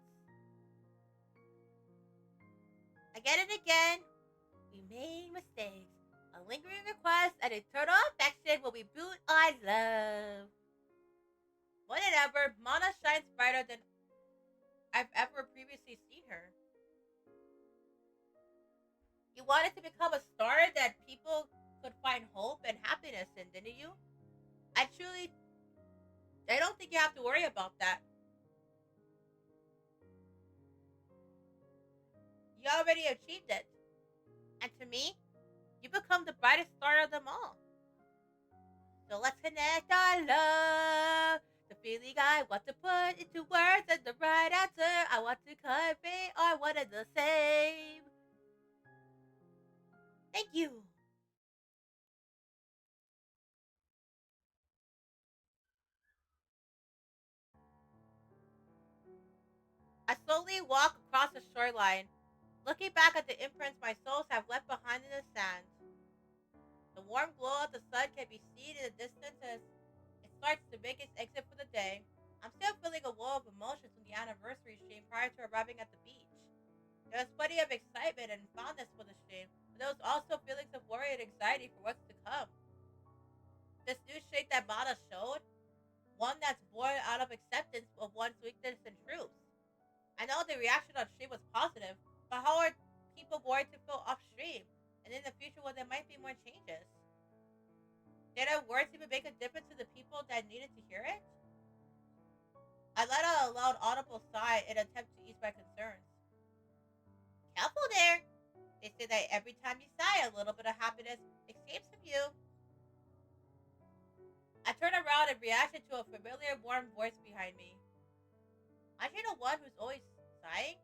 Again and again, we made mistakes. A lingering request and eternal affection will reboot our love. More than ever, Mana shines brighter than I've ever previously seen her. You wanted to become a star that people could find hope and happiness in, didn't you? I don't think you have to worry about that. You already achieved it. And to me, you become the brightest star of them all. So let's connect our love. The feeling I want to put into words and the right answer I want to convey are one and the same. Thank you. I slowly walk across the shoreline, looking back at the imprints my soles have left behind in the sand. The warm glow of the sun can be seen in the distance as it starts to make its exit for the day. I'm still feeling a wall of emotions from the anniversary stream prior to arriving at the beach. There was plenty of excitement and fondness for the stream, but there was also feelings of worry and anxiety for what's to come. This new shape that Mana showed, one that's born out of acceptance of one's weakness and truths. I know the reaction on stream was positive, but how are people going to feel off stream, and in the future when there might be more changes? Did our words even make a difference to the people that needed to hear it? I let out a loud audible sigh in an attempt to ease my concerns. Careful there! They say that every time you sigh, a little bit of happiness escapes from you. I turned around and reacted to a familiar, warm voice behind me. Aren't you the one who's always sighing?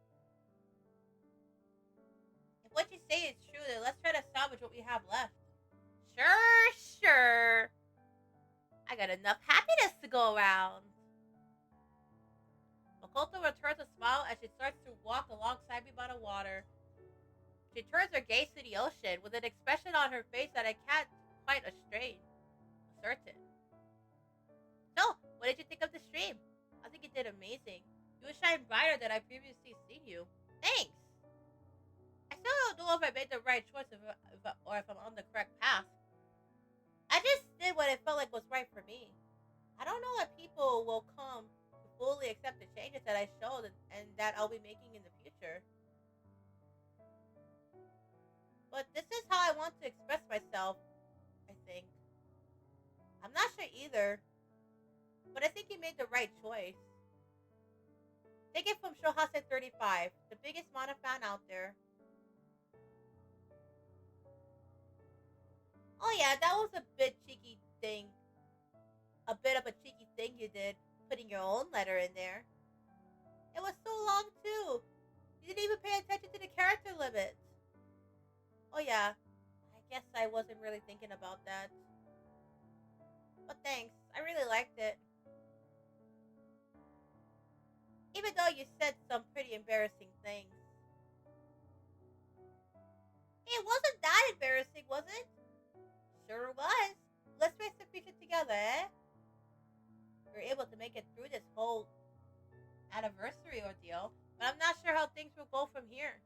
If what you say is true, then let's try to salvage what we have left. Sure. I got enough happiness to go around. Makoto returns a smile as she starts to walk alongside me by the water. She turns her gaze to the ocean with an expression on her face that I can't quite ascertain. So, what did you think of the stream? I think you did amazing. You shine brighter than I've previously seen you. Thanks! I still don't know if I made the right choice or if I'm on the correct path. I just did what it felt like was right for me. I don't know if people will come to fully accept the changes that I showed and that I'll be making in the future. But this is how I want to express myself, I think. I'm not sure either, but I think you made the right choice. Take it from Shohase35, the biggest Mana fan out there. Oh yeah, that was a bit cheeky thing. A bit of a cheeky thing you did, putting your own letter in there. It was so long too. You didn't even pay attention to the character limit. Oh yeah, I guess I wasn't really thinking about that. But thanks, I really liked it. Even though you said some pretty embarrassing things. Hey, it wasn't that embarrassing, was it? Sure was. Let's face the future together, eh? We were able to make it through this whole anniversary ordeal, but I'm not sure how things will go from here.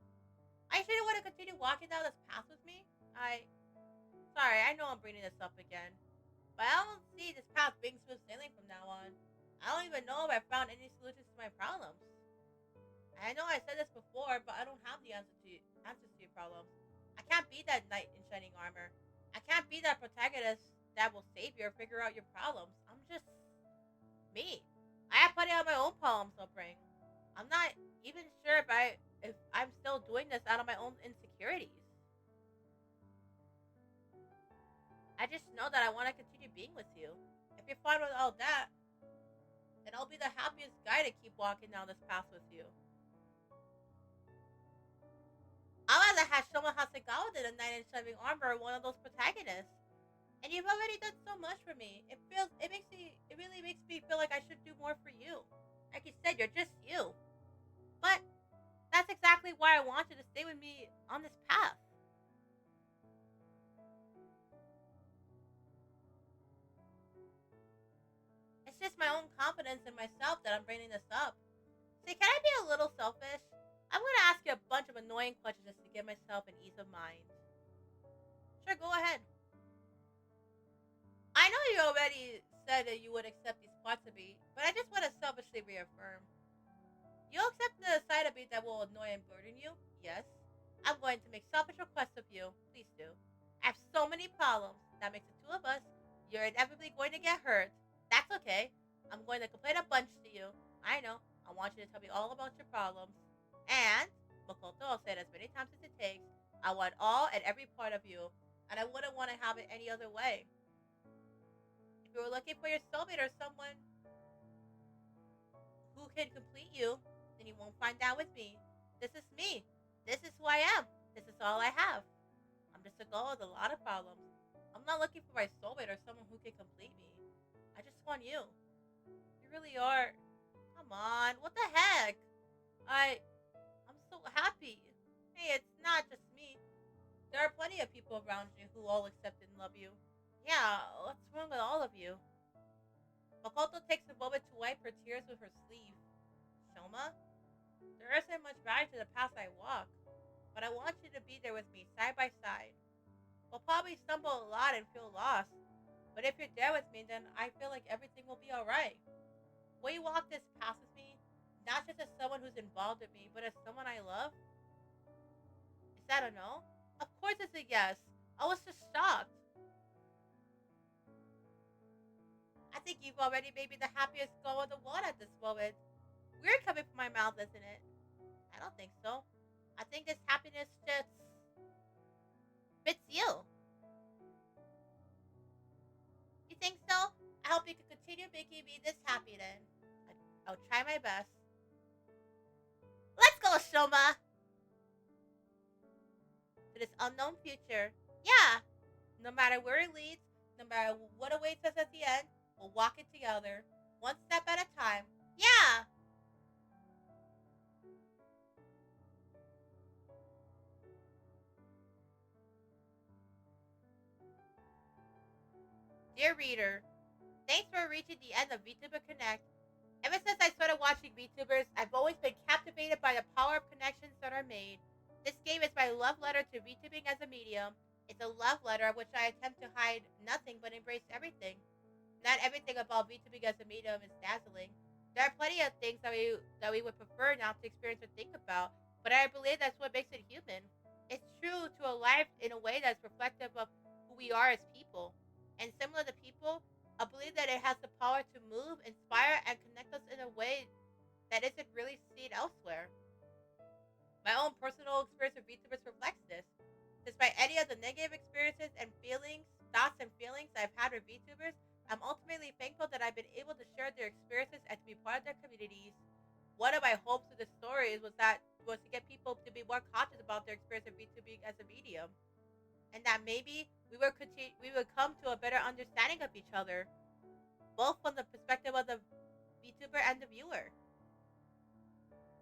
I shouldn't want to continue walking down this path with me. Sorry, I know I'm bringing this up again, but I don't see this path being smooth sailing from now on. I don't even know if I found any solutions to my problems. I know I said this before, but I don't have the answers to your problems. I can't be that knight in shining armor. I can't be that protagonist that will save you or figure out your problems. I'm just me. I have plenty of my own problems I'll bring. I'm not even sure if I'm still doing this out of my own insecurities. I just know that I want to continue being with you. If you're fine with all that, then I'll be the happiest guy to keep walking down this path with you. I'd rather have Shoma Hasegawa than a knight in shining armor or one of those protagonists. And you've already done so much for me. It really makes me feel like I should do more for you. Like you said, you're just you. But that's exactly why I want you to stay with me on this path. It's just my own confidence in myself that I'm bringing this up. See, can I be a little selfish? I'm gonna ask you a bunch of annoying questions just to give myself an ease of mind. Sure, go ahead. I know you already said that you would accept these parts of me, but I just want to selfishly reaffirm. You'll accept the side of me that will annoy and burden you? Yes. I'm going to make selfish requests of you. Please do. I have so many problems. That makes it two of us. You're inevitably going to get hurt. That's okay. I'm going to complain a bunch to you. I know. I want you to tell me all about your problems. And, Makoto, I'll say it as many times as it takes. I want all and every part of you. And I wouldn't want to have it any other way. If you were looking for your soulmate or someone who can complete you, then you won't find that with me. This is me. This is who I am. This is all I have. I'm just a girl with a lot of problems. I'm not looking for my soulmate or someone who can complete me. I just want you. You really are. Come on, what the heck? I I'm so happy. Hey, it's not just me. There are plenty of people around you who all accept and love you. Yeah, what's wrong with all of you? Makoto takes a moment to wipe her tears with her sleeve. Shoma, there isn't much value to the path I walk, but I want you to be there with me, side by side. We'll probably stumble a lot and feel lost, but if you're there with me, then I feel like everything will be alright. Will you walk this path with me? Not just as someone who's involved with me, but as someone I love? Is that a no? Of course it's a yes. I was just shocked. I think you've already made me the happiest girl in the world at this moment. Weird coming from my mouth, isn't it? I don't think so. I think this happiness just fits you. You think so? I hope you can continue making me this happy then. I'll try my best. Let's go, Shoma! To this unknown future. Yeah! No matter where it leads, no matter what awaits us at the end, we'll walk it together. One step at a time. Yeah! Dear reader, thanks for reaching the end of VTuber Connect. Ever since I started watching VTubers, I've always been captivated by the power of connections that are made. This game is my love letter to VTubing as a medium. It's a love letter of which I attempt to hide nothing but embrace everything. Not everything about VTubing as a medium is dazzling. There are plenty of things that we would prefer not to experience or think about, but I believe that's what makes it human. It's true to a life in a way that's reflective of who we are as people. And similar to people, I believe that it has the power to move, inspire, and connect us in a way that isn't really seen elsewhere. My own personal experience with VTubers reflects this. Despite any of the negative experiences and feelings thoughts and feelings I've had with VTubers, I'm ultimately thankful that I've been able to share their experiences and to be part of their communities. One of my hopes with the stories was to get people to be more conscious about their experience of VTubing as a medium, and that maybe we would come to a better understanding of each other, both from the perspective of the VTuber and the viewer.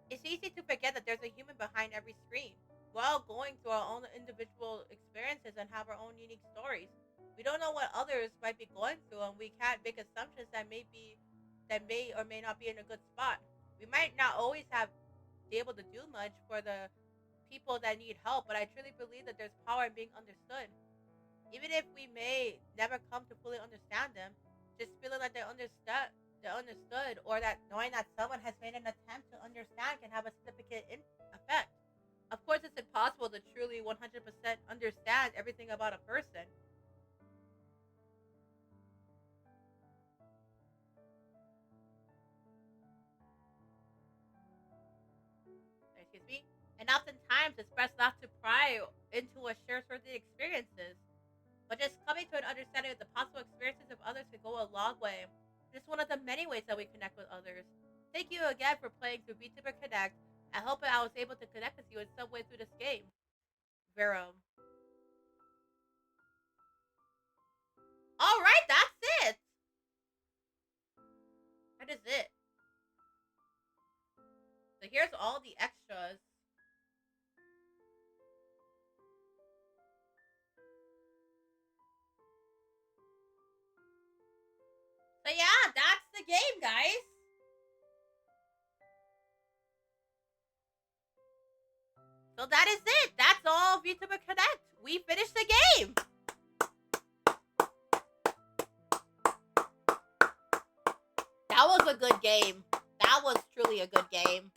It's easy to forget that there's a human behind every screen. We're all going through our own individual experiences and have our own unique stories. We don't know what others might be going through, and we can't make assumptions that may or may not be in a good spot. We might not always have be able to do much for the people that need help, but I truly believe that there's power in being understood. Even if we may never come to fully understand them, just feeling like they're understood, or that knowing that someone has made an attempt to understand can have a significant effect. Of course, it's impossible to truly 100% understand everything about a person. Excuse me. And oftentimes it's best not to pry into a share certain experiences, but just coming to an understanding of the possible experiences of others can go a long way. It's one of the many ways that we connect with others. Thank you again for playing through VTuber Connect. I hope I was able to connect with you in some way through this game. Vero. Alright, that's it! That is it. So here's all the extras. So yeah, that's the game, guys. So that is it. That's all VTuber Connect. We finished the game. That was a good game. That was truly a good game.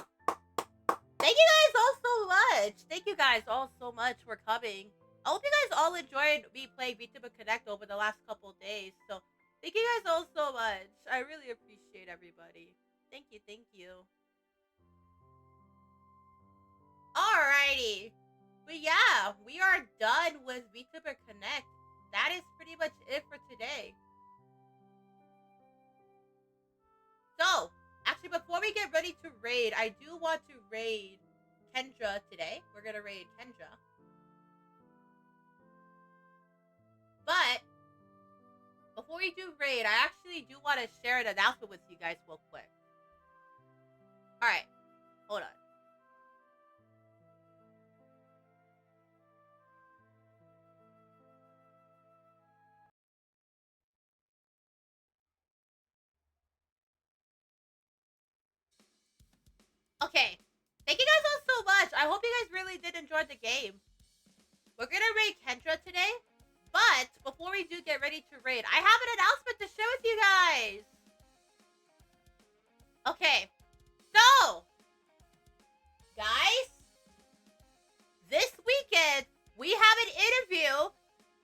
Thank you guys all so much. Thank you guys all so much for coming. I hope you guys all enjoyed me playing VTuber Connect over the last couple days. So thank you guys all so much. I really appreciate everybody. Thank you, thank you. Alrighty. But yeah, we are done with VTuber Connect. That is pretty much it for today. So, actually, before we get ready to raid, I do want to raid Kendra today. We're gonna raid Kendra. But, before we do raid, I actually do want to share an announcement with you guys real quick. Alright, hold on. Okay, thank you guys all so much. I hope you guys really did enjoy the game. We're gonna raid Kendra today, but before we do get ready to raid, I have an announcement to share with you guys. Okay, so, guys, this weekend, we have an interview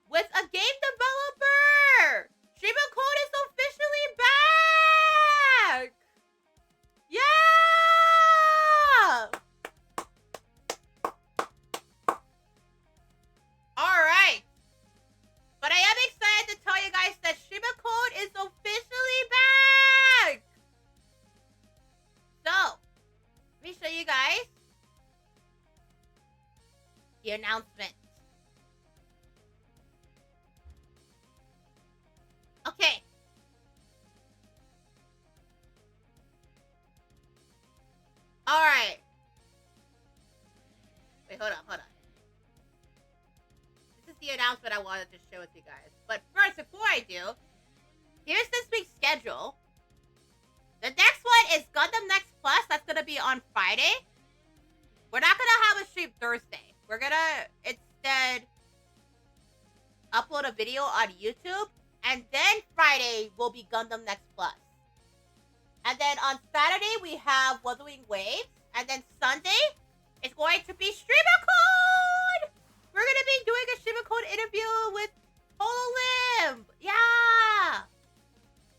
with a game developer. Streamer Code is officially back. Yeah! Alright. But I am excited to tell you guys that Streamer Code is officially back. So, let me show you guys the announcement. Okay. Alright. Wait, hold on. This is the announcement I wanted to share with you guys. But first, before I do, here's this week's schedule. The next one is Gundam Next Plus. That's gonna be on Friday. We're not gonna have a stream Thursday. We're gonna instead upload a video on YouTube, and then Friday will be Gundam Next Plus. And then on Saturday we have Wuthering Waves, and then Sunday is going to be Streamer Code. We're gonna be doing a Streamer Code interview with HoloLimb. Yeah.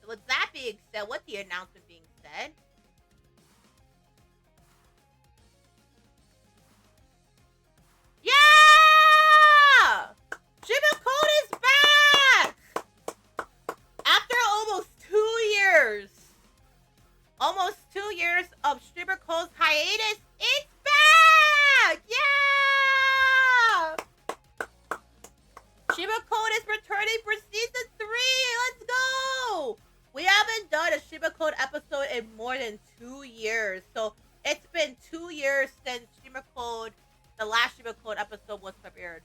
So with that being said, with the announcement being said, yeah! Streamer Code is back! haven't done a Streamer Code episode in more than 2 years. So it's been 2 years since Streamer Code, the last Streamer Code episode was premiered.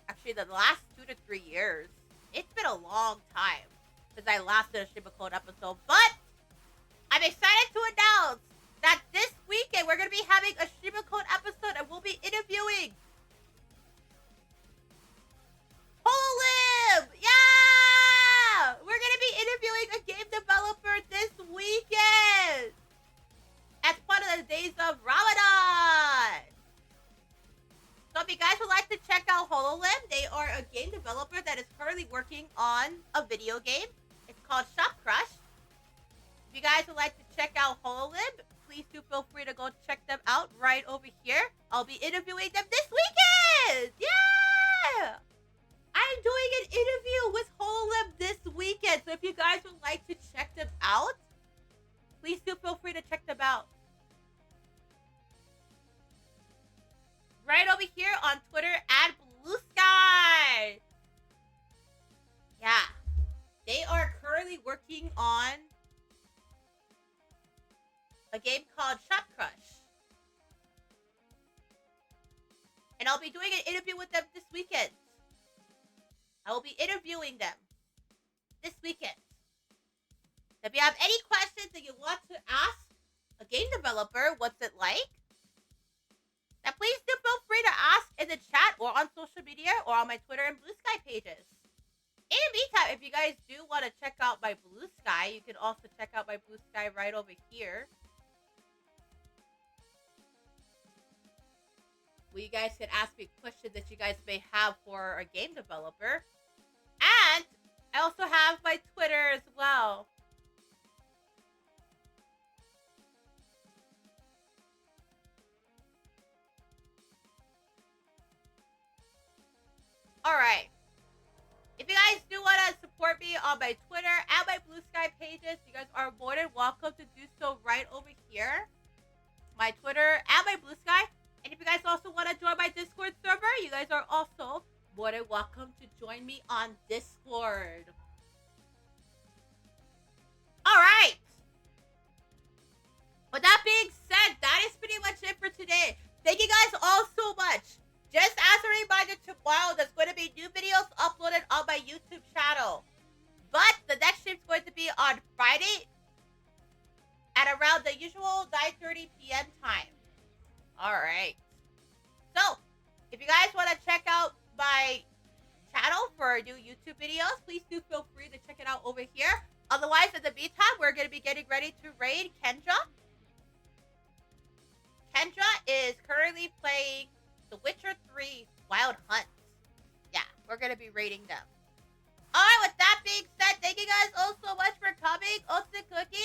Actually, the last 2 to 3 years. It's been a long time since I last did a Streamer Code episode. But I'm excited to announce that this weekend we're going to be having a Streamer Code episode and we'll be interviewing Holim! Yeah! We're going to be interviewing a game developer this weekend as part of the days of Ramadan. So if you guys would like to check out HoloLens, they are a game developer that is currently working on a video game. It's called Shop Crush. If you guys would like to check out HoloLens, please do feel free to go check them out right over here. I'll be interviewing them this weekend! Yeah! I'm doing an interview with HoloLens this weekend, so if you guys would like to check them out, please do feel free to check them out. Right over here on Twitter at Blue Sky. Yeah. They are currently working on a game called Shop Crush. And I'll be doing an interview with them this weekend. I will be interviewing them this weekend. If you have any questions that you want to ask a game developer, what's it like? Now please do feel free to ask in the chat or on social media or on my Twitter and Blue Sky pages. In the meantime, if you guys do want to check out my Blue Sky, you can also check out my Blue Sky right over here. Where you guys can ask me questions that you guys may have for a game developer. And I also have my Twitter as well. Alright. If you guys do want to support me on my Twitter and my Blue Sky pages, you guys are more than welcome to do so right over here. My Twitter and my Blue Sky. And if you guys also want to join my Discord server, you guys are also more than welcome to join me on Discord. Alright. With that being said, that is pretty much it for today. Thank you guys all so much. Just as a reminder, tomorrow there's going to be new videos uploaded on my YouTube channel. But the next stream is going to be on Friday at around the usual 9:30 p.m. time. Alright. So, if you guys want to check out my channel for new YouTube videos, please do feel free to check it out over here. Otherwise, in the meantime, we're going to be getting ready to raid Kendra. Kendra is currently playing The Witcher 3 Wild Hunt. Yeah, we're going to be raiding them. Alright, with that being said, thank you guys all so much for coming. Ultimate Cookie.